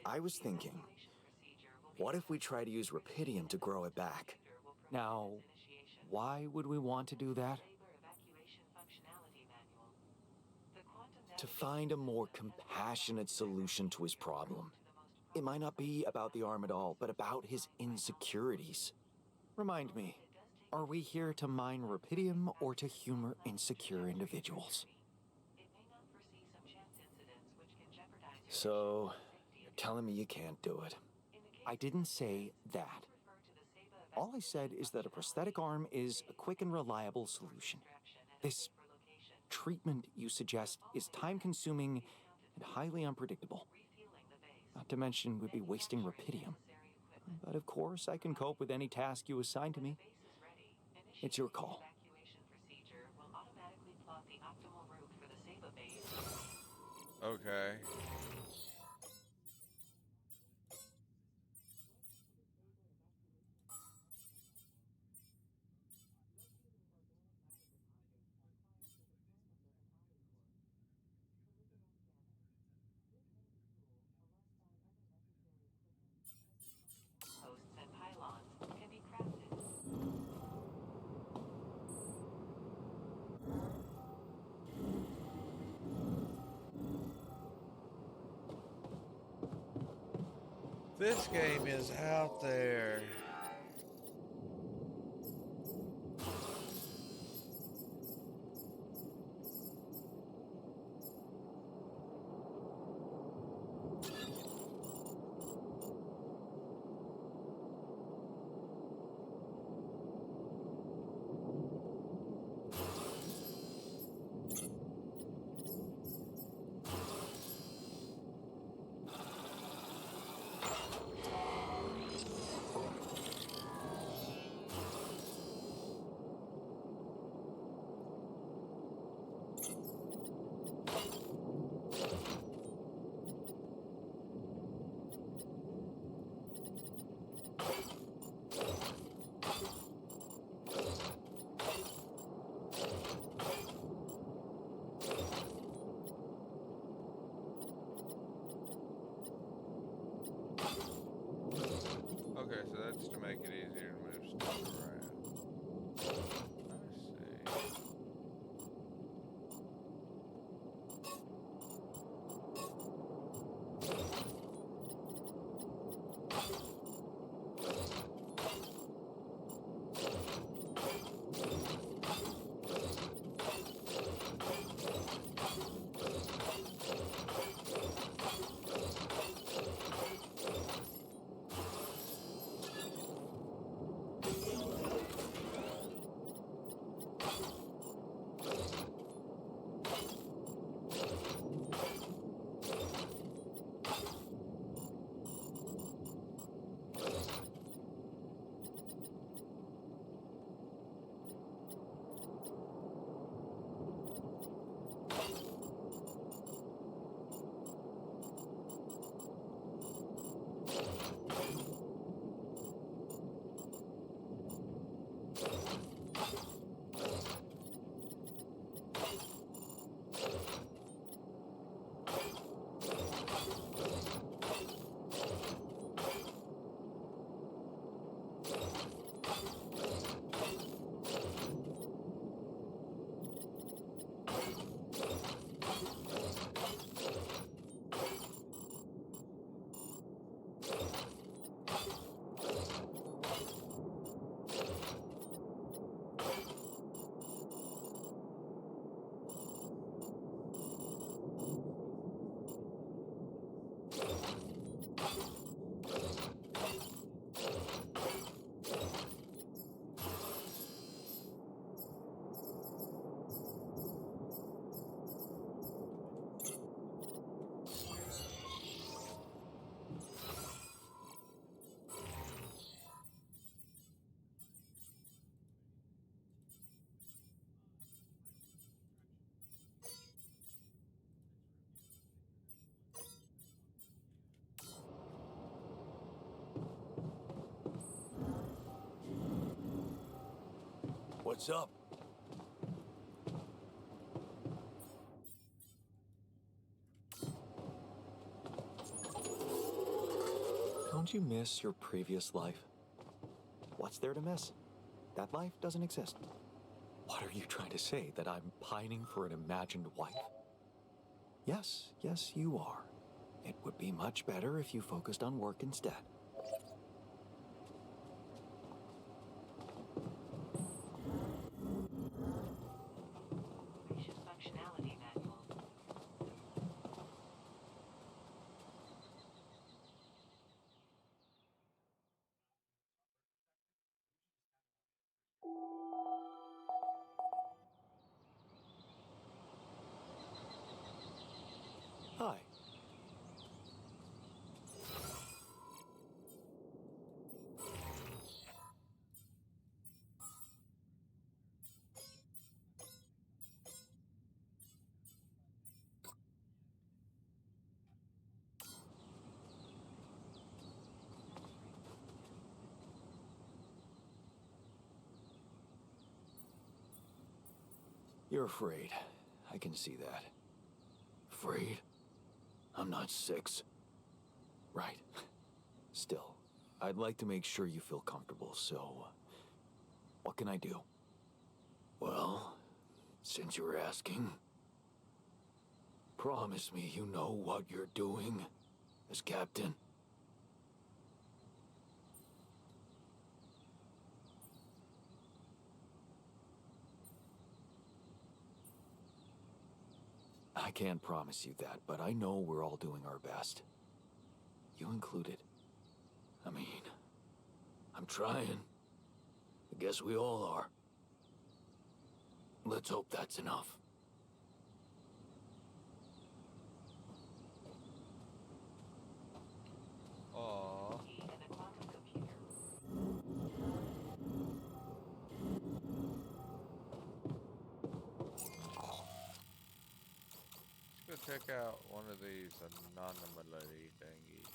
S7: I was thinking, what if we try to use Rapidium to grow it back? Now, why would we want to do that? To find a more compassionate solution to his problem. It might not be about the arm at all, but about his insecurities. Remind me, are we here to mine Rapidium or to humor insecure individuals? So, you're telling me you can't do it. I didn't say that. All I said is that a prosthetic arm is a quick and reliable solution. This treatment you suggest is time-consuming and highly unpredictable. Not to mention we'd be wasting Rapidium. But of course, I can cope with any task you assign to me. It's your call.
S1: Okay.
S6: Posts and pylons can be crafted.
S1: This game is out there. buttons to make it easier to move stuff around. I see.
S2: What's up?
S7: Don't you miss your previous life? What's there to miss? That life doesn't exist. What are you trying to say? That I'm pining for an imagined wife? Yes, you are. It would be much better if you focused on work instead.
S6: Functionality manual.
S7: Hi. You're afraid. I can see that. Afraid? I'm not 6. Right. Still, I'd like to make sure you feel comfortable, so... what can I do? Well, since you're asking... promise me you know what you're doing as captain. I can't promise you that, but I know we're all doing our best. You included. I mean, I'm trying. I guess we all are. Let's hope that's enough.
S1: Aww. Let's go check out one of these anomaly thingies.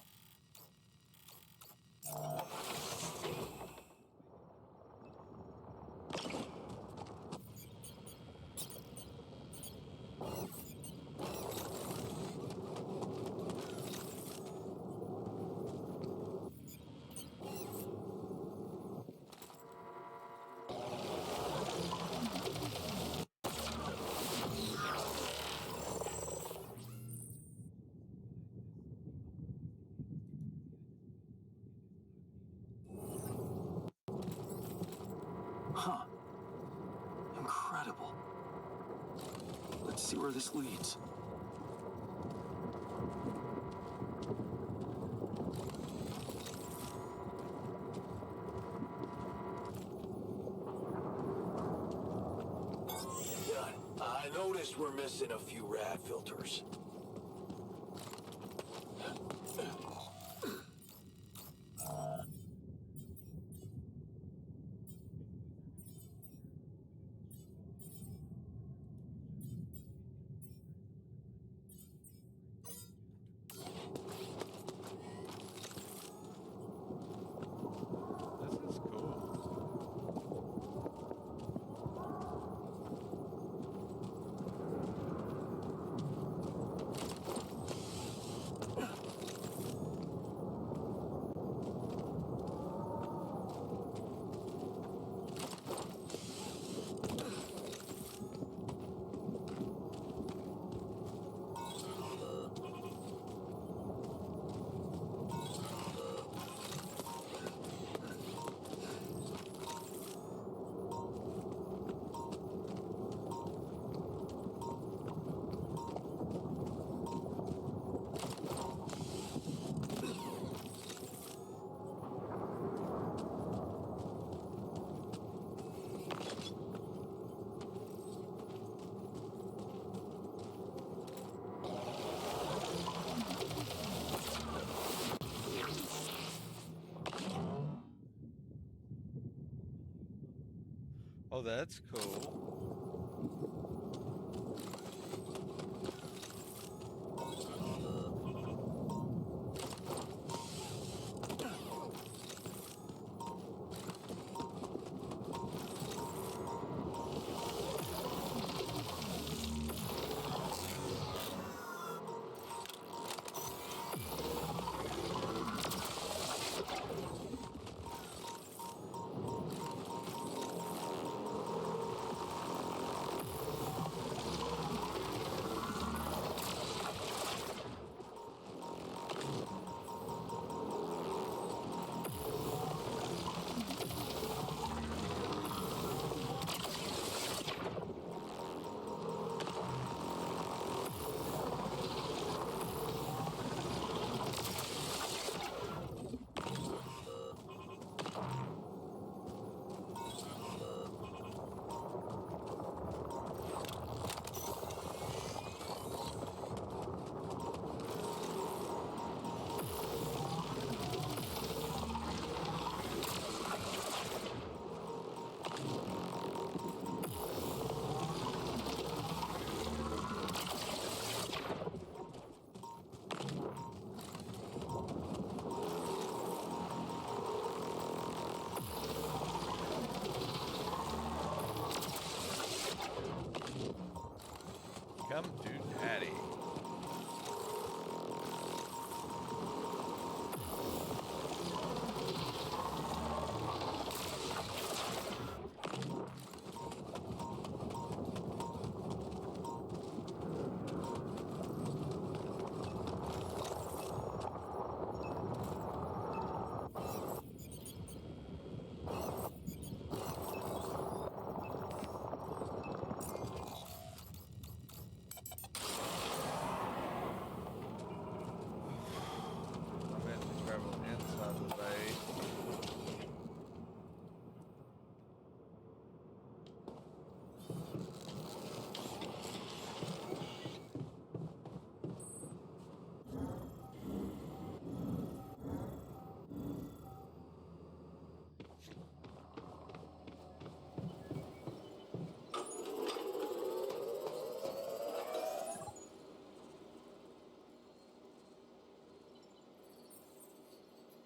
S2: where this leads. I noticed we're missing a few rad filters.
S1: This is cool. Oh, that's cool. Come to daddy. Meant to travel inside the base.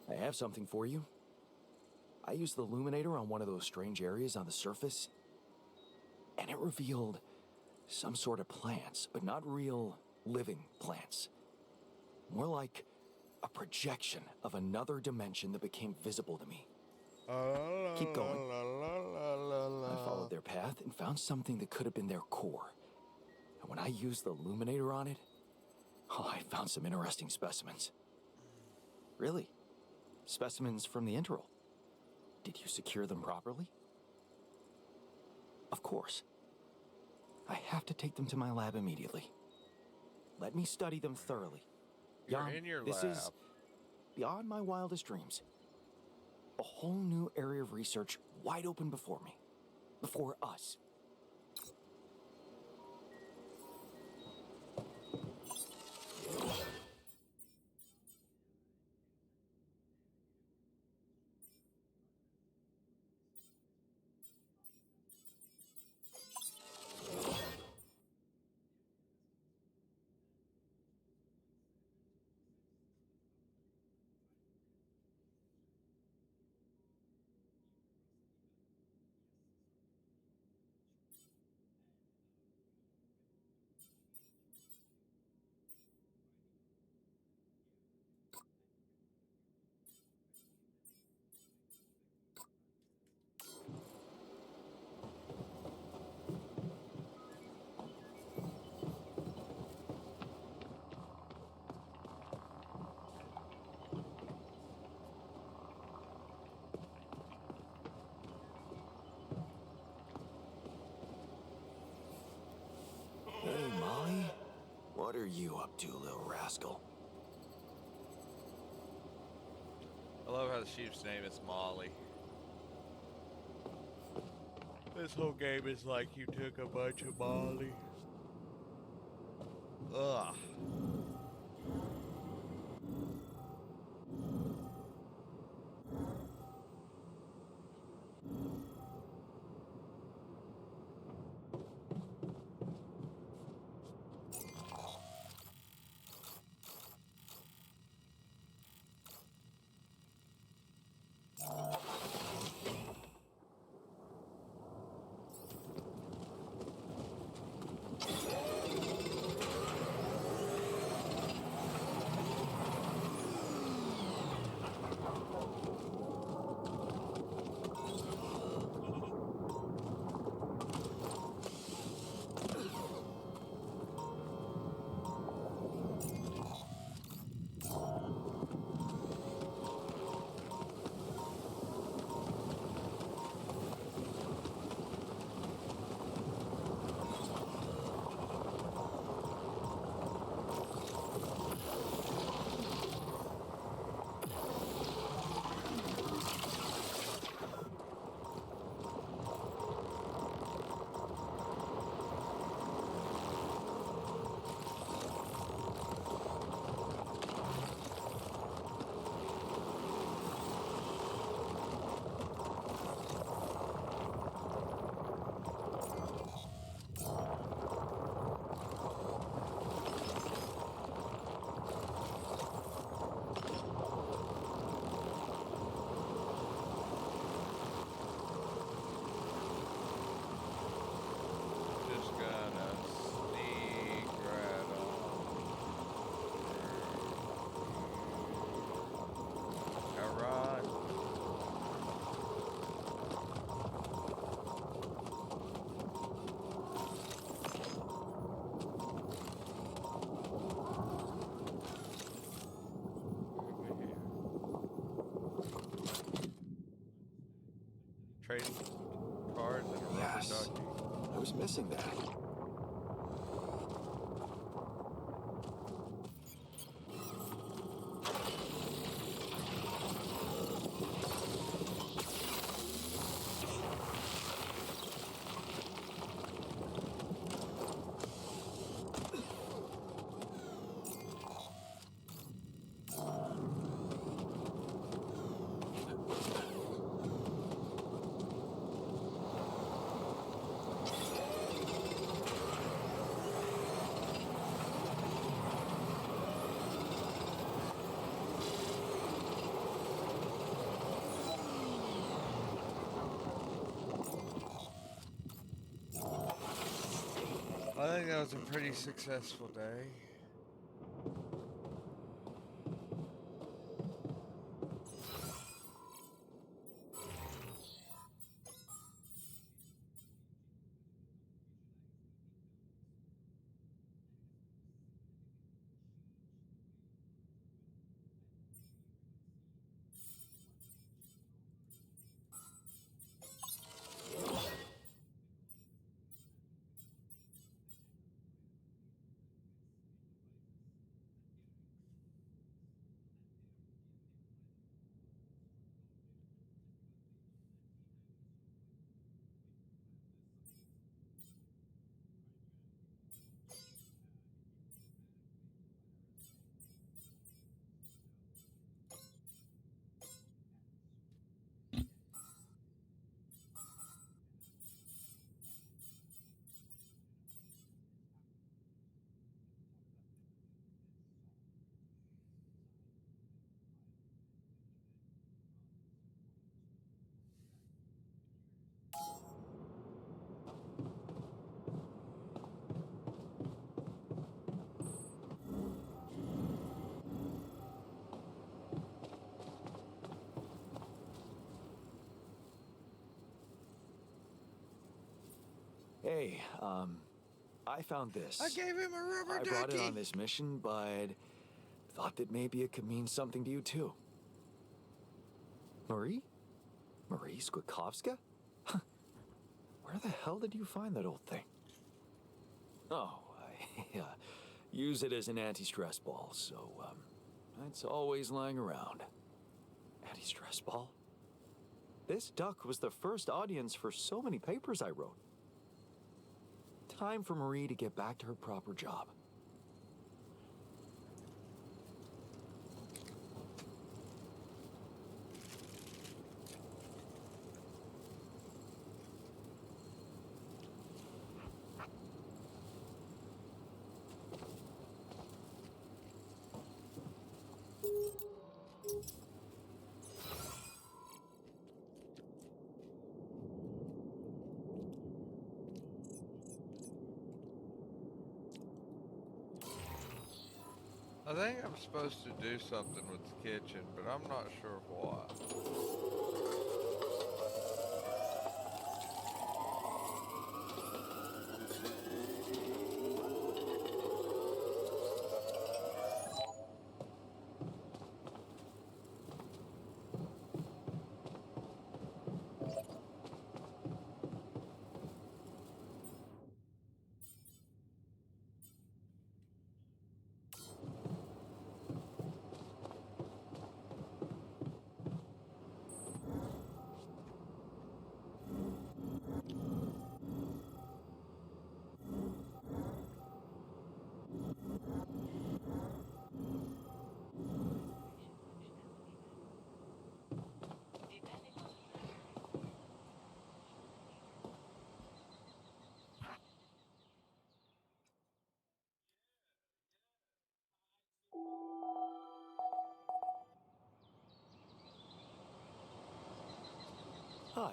S7: I have something for you. I used the illuminator on one of those strange areas on the surface, and it revealed some sort of plants, but not real living plants. More like a projection of another dimension that became visible to me. Keep going. I followed their path and found something that could have been their core. And when I used the illuminator on it, I found some interesting specimens. Really? Specimens from the interval. Did you secure them properly? Of course. I have to take them to my lab immediately. Let me study them thoroughly.
S1: You're
S7: Jan,
S1: in your
S7: this
S1: lab.
S7: is beyond my wildest dreams. A whole new area of research wide open before me. Before us. Hey, Molly. What are you up to, little rascal?
S1: I love how the sheep's name is Molly. This whole game is like you took a bunch of Molly. Ugh. Just gotta sneak right on. Alright. Trading cards and a rubber
S7: Yes.
S1: ducky.
S7: I was missing that.
S1: I think that was a pretty successful day.
S7: Hey, I found this.
S1: I gave him a rubber
S7: I
S1: ducky.
S7: brought it on this mission, but thought that maybe it could mean something to you too. Marie? Marie Skwikovska? Where the hell did you find that old thing? Oh, I use it as an anti-stress ball, so, it's always lying around. Anti-stress ball? This duck was the first audience for so many papers I wrote. Time for Marie to get back to her proper job.
S1: I think I'm supposed to do something with the kitchen, but I'm not sure what.
S7: Hi.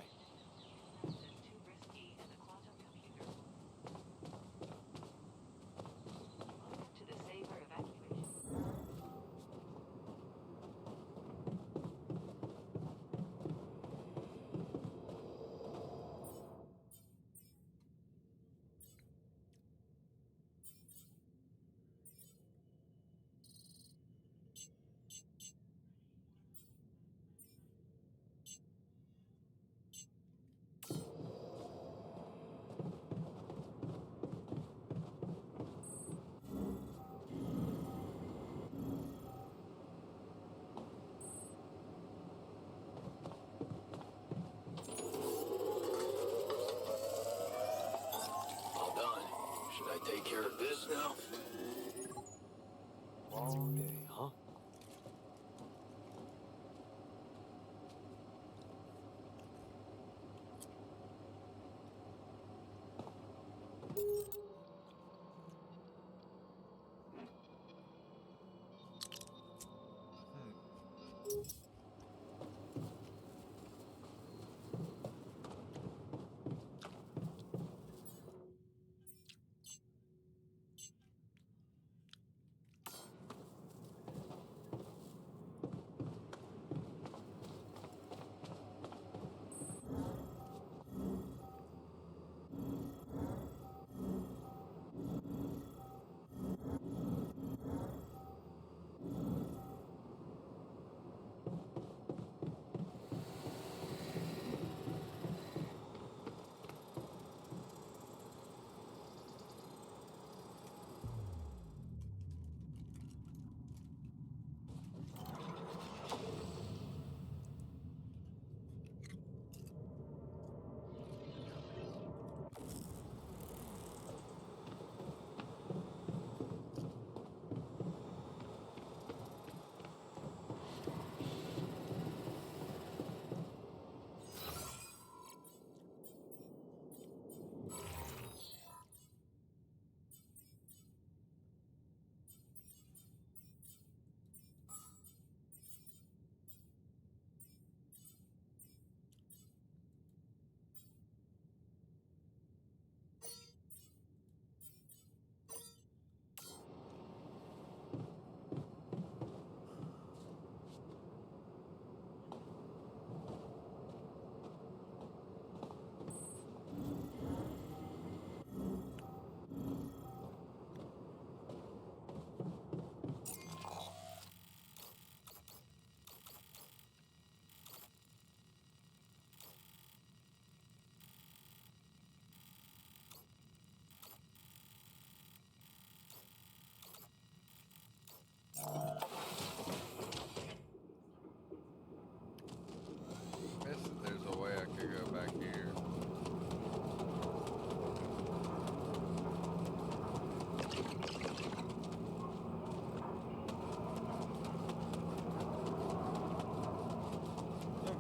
S2: All done. Should I take care of this now?
S7: Long day, huh?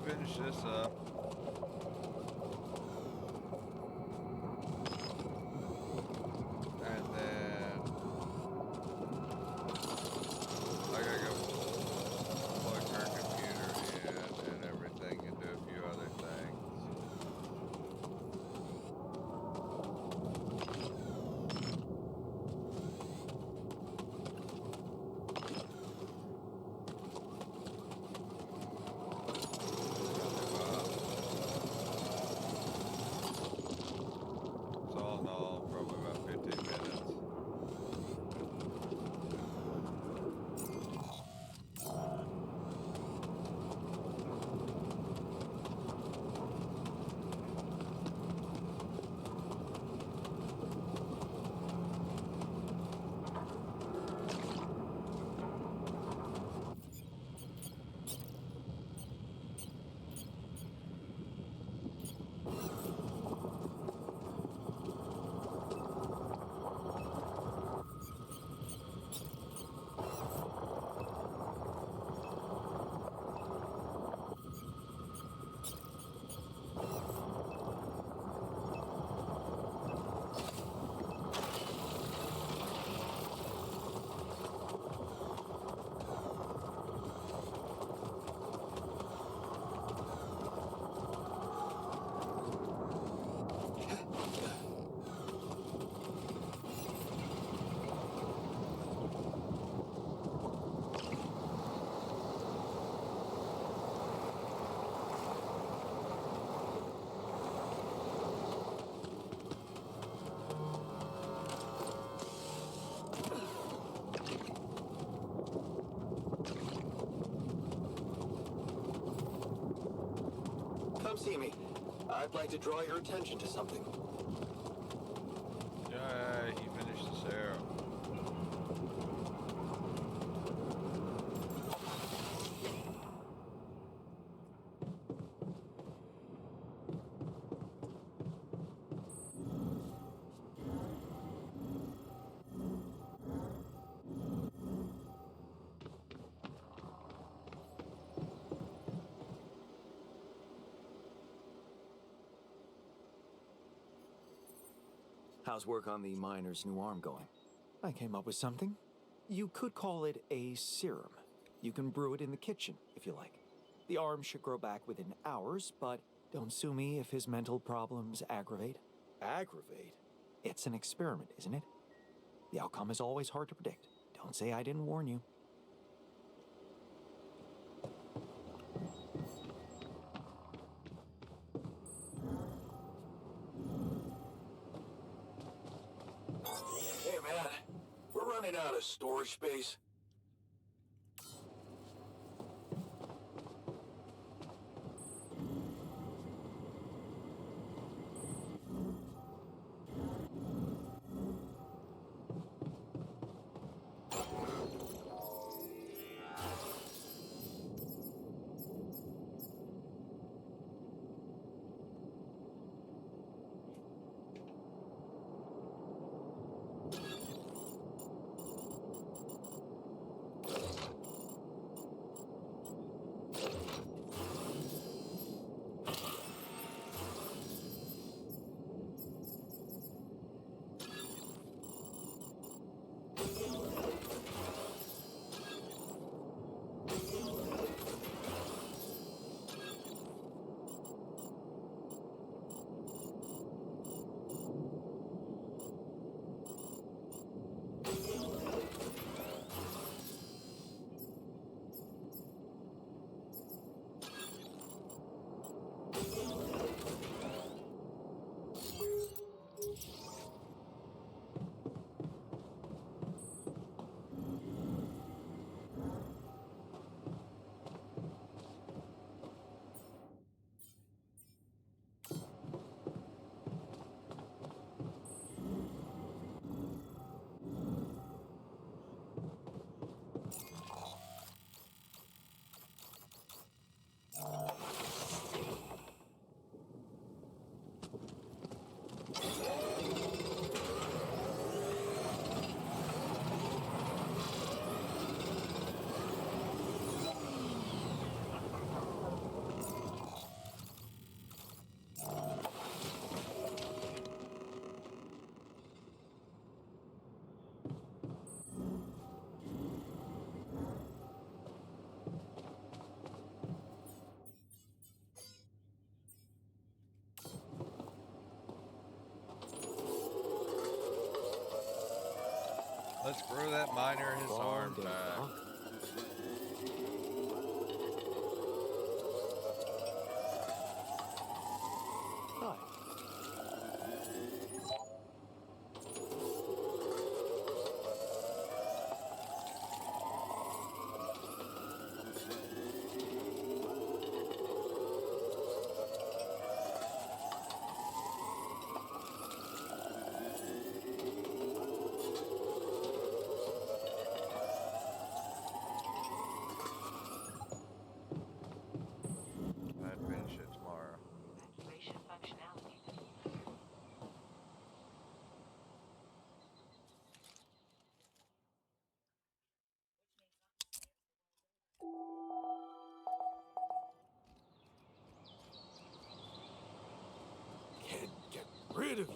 S1: finish this up. And then I gotta go plug her computer in and everything and do a few other things. So all in all, probably about 15 minutes.
S2: Come see me. I'd like to draw your attention to something.
S1: He finished the serum.
S7: How's work on the miner's new arm going? I came up with something. You could call it a serum. You can brew it in the kitchen, if you like. The arm should grow back within hours, but don't sue me if his mental problems aggravate. Aggravate? It's an experiment, isn't it? The outcome is always hard to predict. Don't say I didn't warn you.
S2: Hey, man. We're running out of storage space.
S1: Let's grow that miner his
S7: Long
S1: arm
S7: day,
S1: back.
S7: huh? Hi.
S1: I'd finish it tomorrow.
S6: Activation functionality.
S2: Can't get rid of you.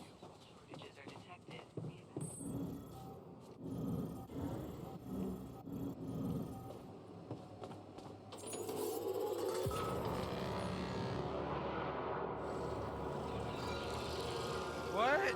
S6: Shortages are detected.
S1: What?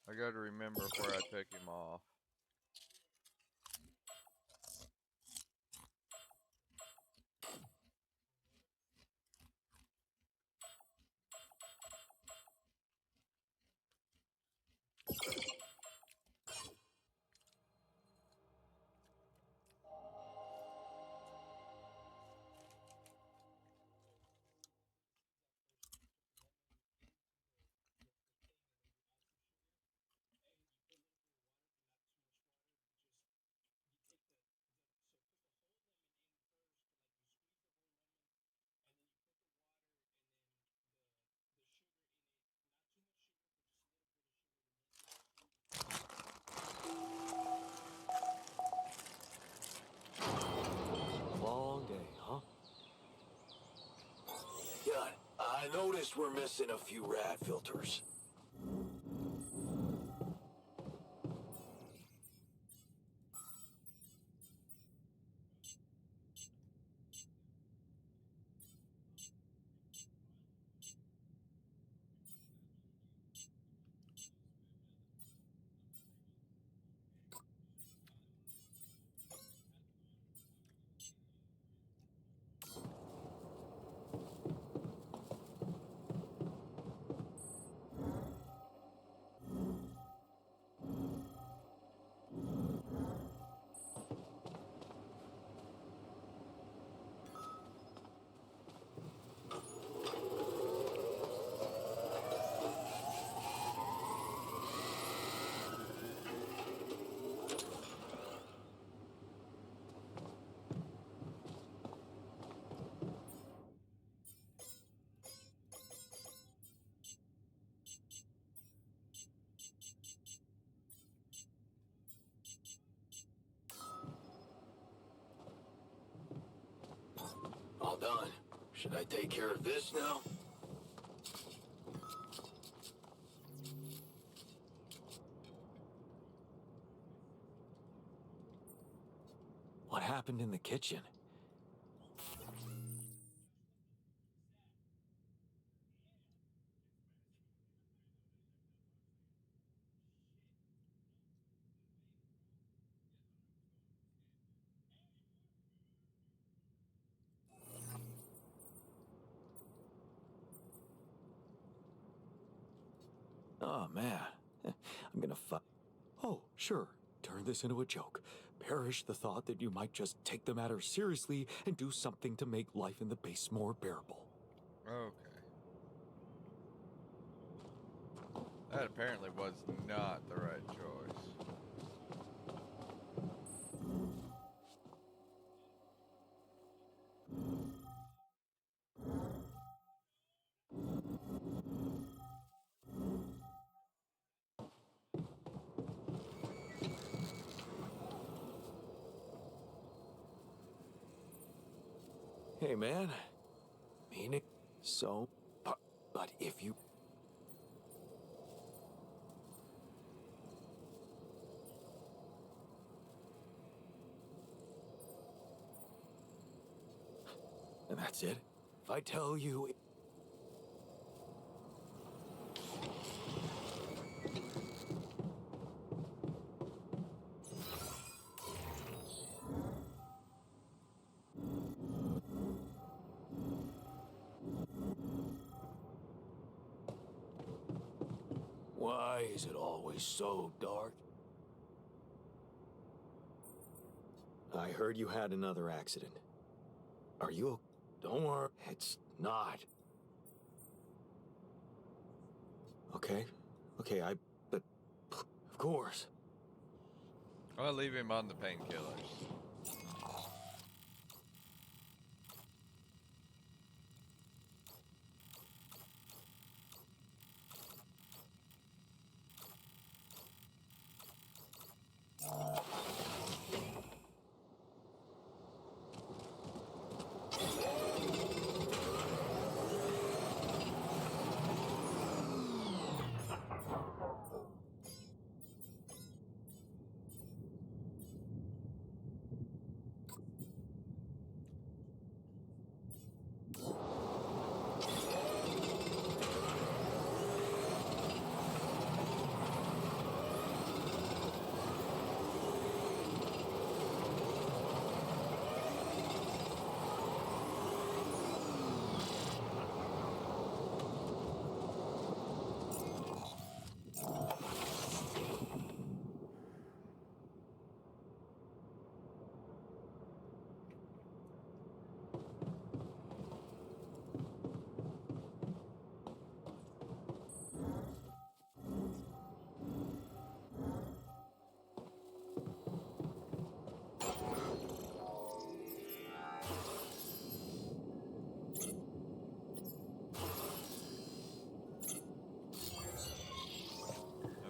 S1: I gotta remember where I took him off.
S7: Long day, huh?
S2: God, I noticed we're missing a few rad filters. All done. Should I take care of this now?
S7: What happened in the kitchen? Oh, man. I'm gonna Oh, sure. Turn this into a joke. Perish the thought that you might just take the matter seriously and do something to make life in the base more bearable.
S1: Okay. That apparently was not the right choice.
S2: Hey, man. Mean it. So, but if you... And that's it? If I tell you... Why is it always so dark? I heard you had another accident. Are you... Don't worry, it's not. Okay, but... Of course.
S1: I'll leave him on the painkillers.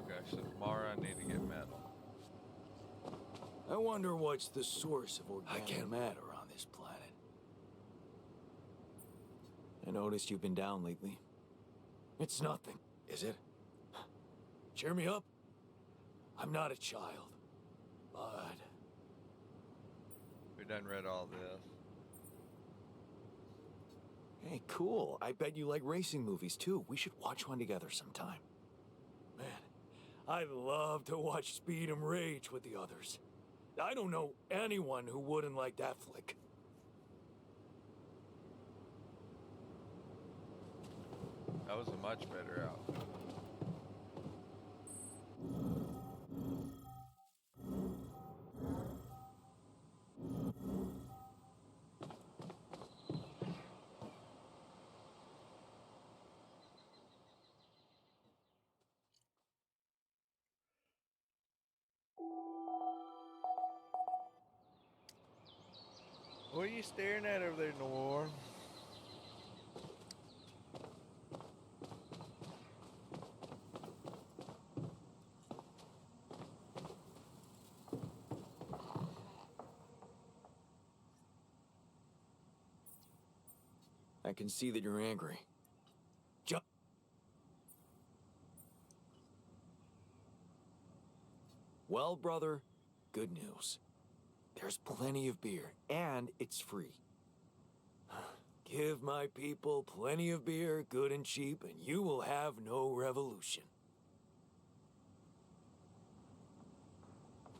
S1: Okay, so tomorrow I need to get metal.
S2: I wonder what's the source of organic matter on this planet. I noticed you've been down lately. It's nothing, is it? Cheer me up. I'm not a child, but...
S1: We done read all this.
S2: Hey, cool. I bet you like racing movies, too. We should watch one together sometime. Man, I'd love to watch Speed and Rage with the others. I don't know anyone who wouldn't like that flick.
S1: That was a much better outfit. What are you staring at over there, Noir?
S2: I can see that you're angry. Well, brother, good news. There's plenty of beer, and it's free. Give my people plenty of beer, good and cheap, and you will have no revolution.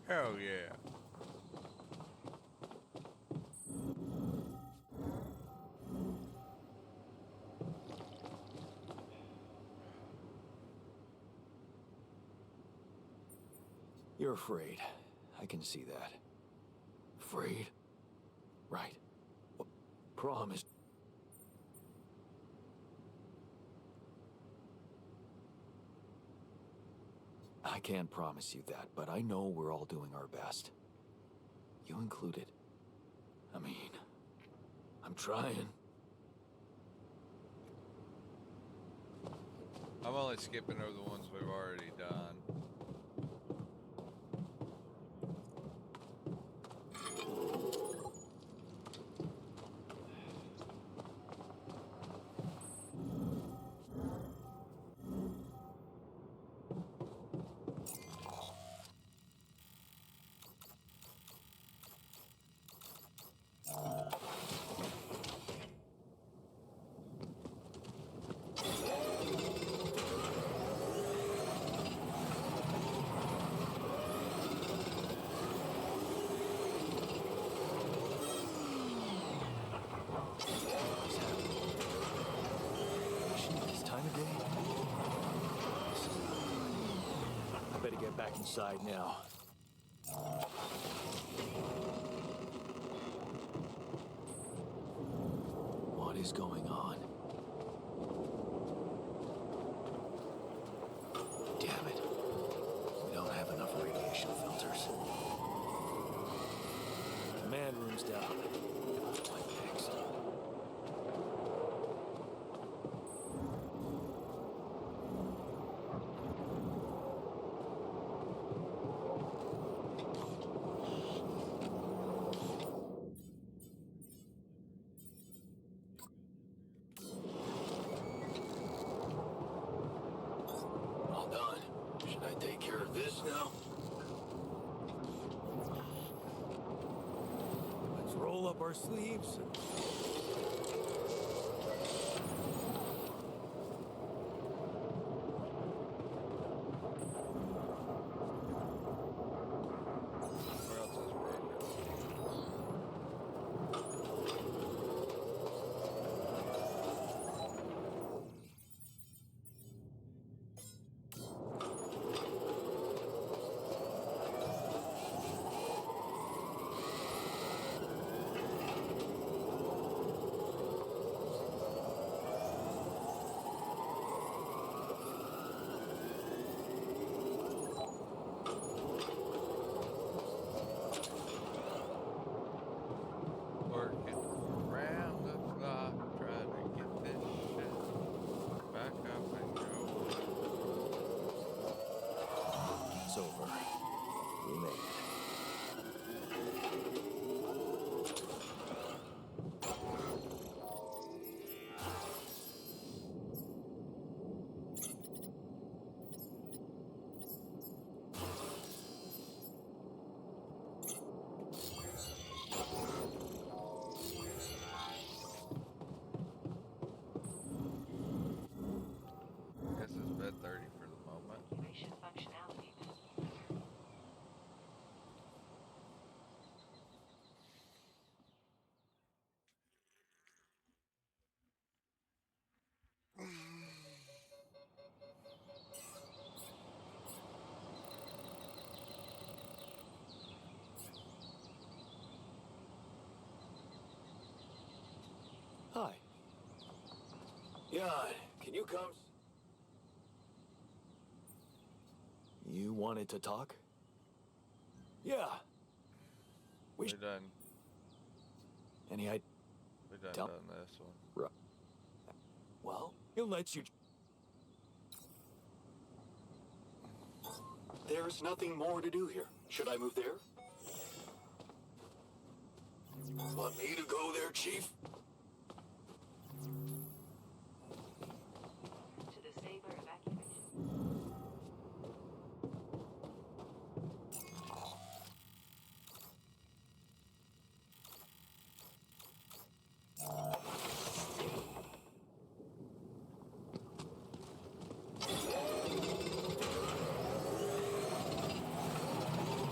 S1: Hell yeah.
S2: You're afraid. I can see that. Afraid? Right. Well, promise.
S7: I can't promise you that, but I know we're all doing our best. You included. I mean, I'm trying.
S1: I'm only skipping over the ones we've already done.
S7: This time of day? I better get back inside now. What is going on? Damn it. We don't have enough radiation filters. Command room's down. What next? All done. Should I take care of this now? Let's roll up our sleeves.
S1: Where else is broken? Working around the clock, trying to get this shit back up and going.
S7: It's over. We made it.
S1: Guess it's bed 30 for the moment.
S6: Activation functionality.
S7: Hi.
S2: Jan, can you come?
S7: You wanted to talk?
S2: Yeah.
S1: We done.
S7: Any idea?
S1: We done
S7: Tell-
S1: done this one.
S2: Well, he'll let you. There's nothing more to do here. Should I move there? Want me to go there, Chief?
S6: To the Saber evacuation.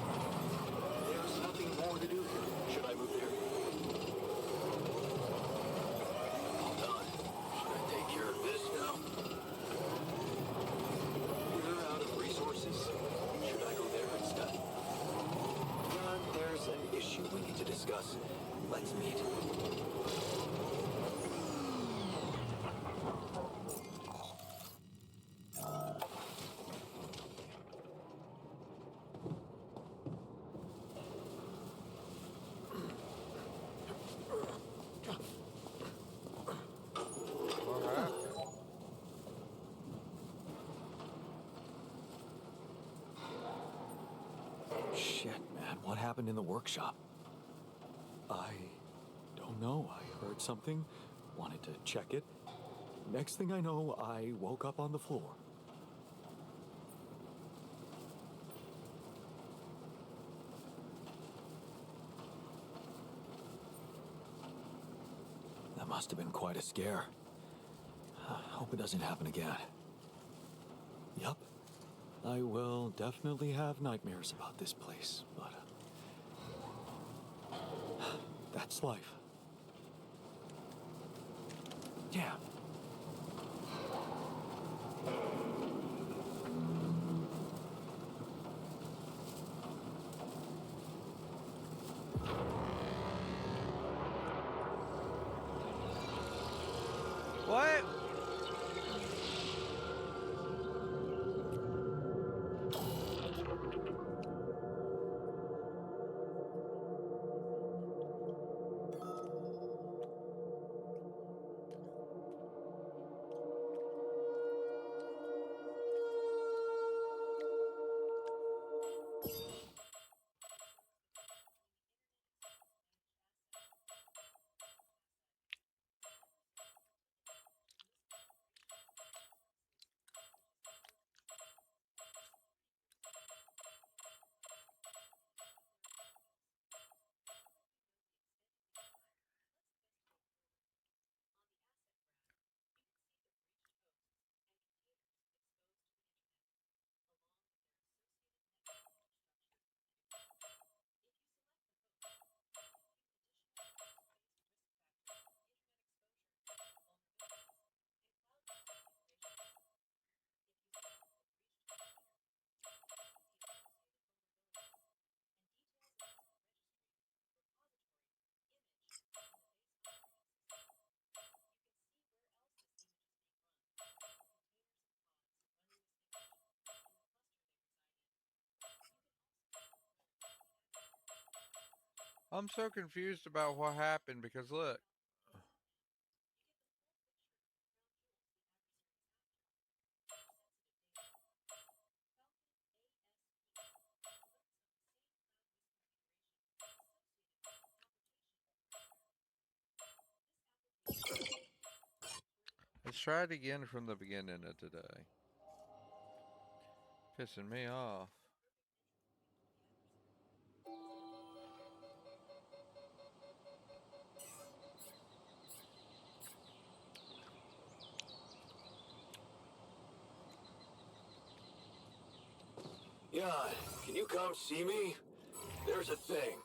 S2: There's nothing more to do here. Should I move there? All done. Should I take care of this now? We're out of resources. Should I go there instead? Jan, there's an issue we need to discuss. Let's meet.
S7: Shit, man. What happened in the workshop? I don't know. I heard something, wanted to check it. Next thing I know, I woke up on the floor. That must have been quite a scare. Hope it doesn't happen again. Yup. I will definitely have nightmares about this place, but that's life. Yeah.
S1: What? I'm so confused about what happened because look. Let's try it again from the beginning of today. Pissing me off.
S2: Jan, can you come see me? There's a thing.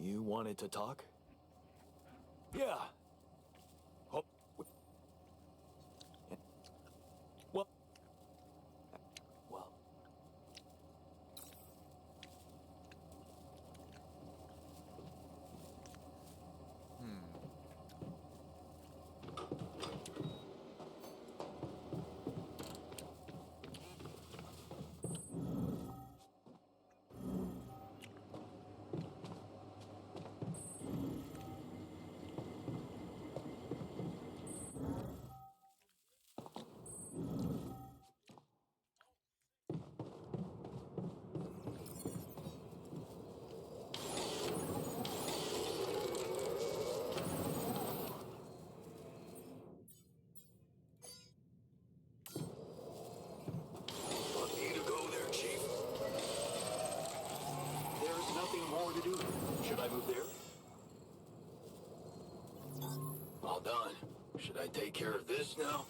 S7: You wanted to talk?
S2: Yeah. Oh,
S7: Well, well,
S1: Hmm.
S2: want me to go there, Chief? There's nothing more to do. Should I move there? All done. Should I take care of this now?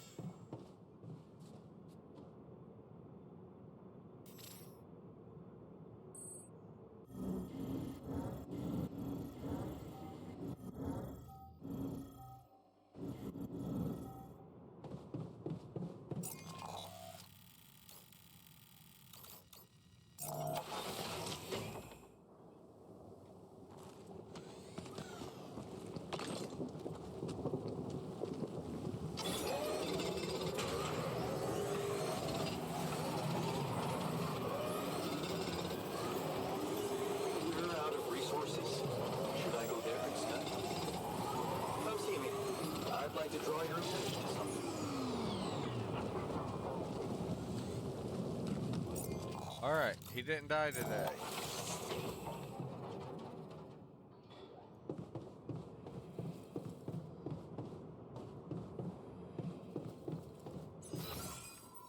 S1: Alright, he didn't die today.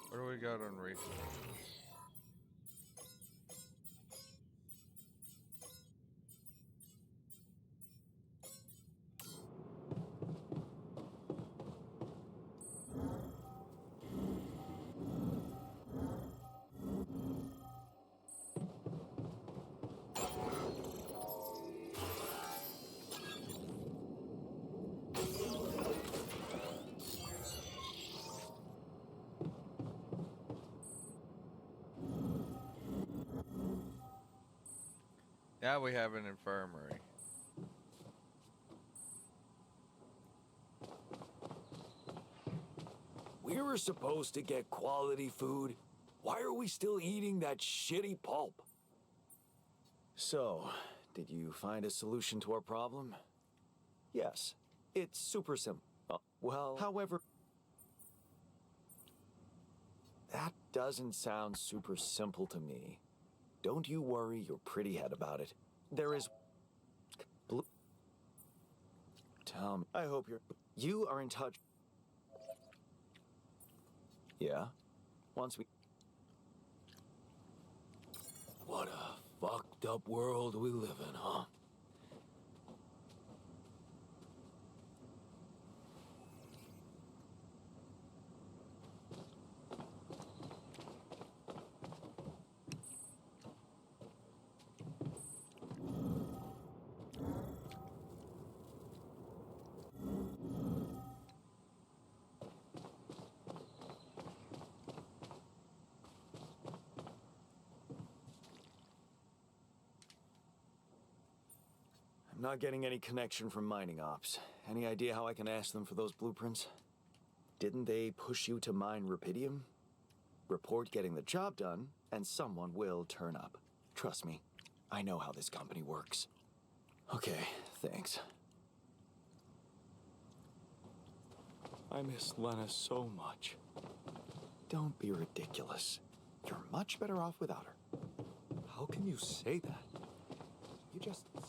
S1: What do we got on research? Now we have an infirmary.
S2: We were supposed to get quality food. Why are we still eating that shitty pulp?
S7: So, did you find a solution to our problem? Yes, it's super simple. Well, however, that doesn't sound super simple to me. Don't you worry your pretty head about it. There is blue. Tell me, I hope you are in touch. Yeah? Once we...
S2: What a fucked up world we live in, huh?
S7: I'm not getting any connection from mining ops. Any idea how I can ask them for those blueprints? Didn't they push you to mine rubidium? Report getting the job done, and someone will turn up. Trust me, I know how this company works. Okay, thanks.
S2: I miss Lena so much.
S7: Don't be ridiculous. You're much better off without her.
S2: How can you say that? You just said...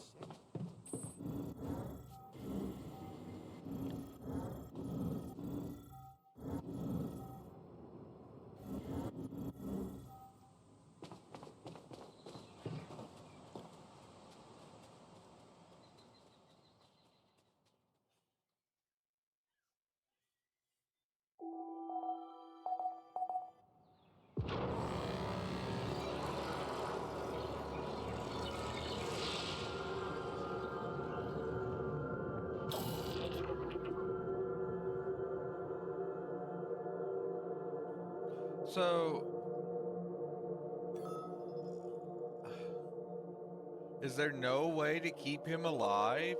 S1: So, is there no way to keep him alive?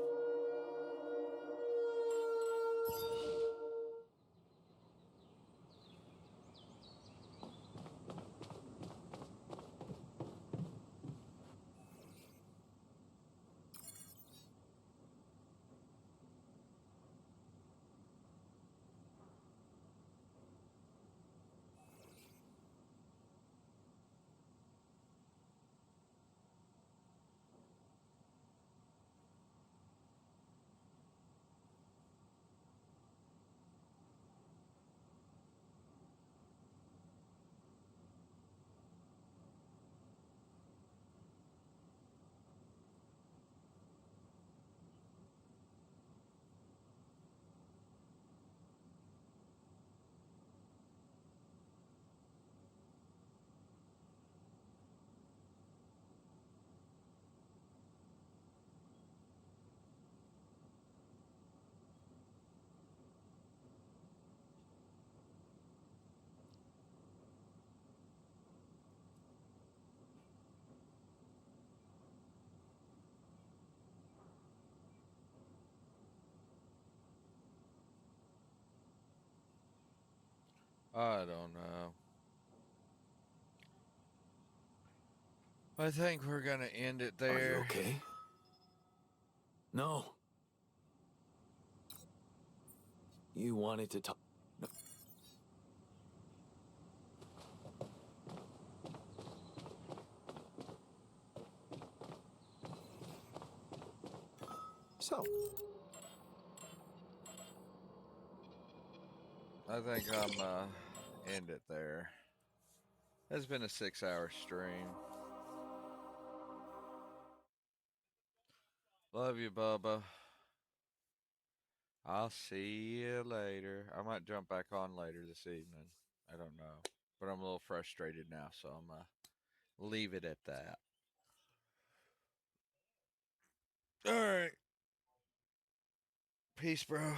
S1: I don't know. I think we're gonna end it there.
S2: Are you okay? No. You wanted to talk... So,
S1: I think I'm end it there. It's been a 6-hour stream. Love you, Bubba. I'll see you later. I might jump back on later this evening. I don't know. But I'm a little frustrated now, so I'm leave it at that. All right. Peace, bro.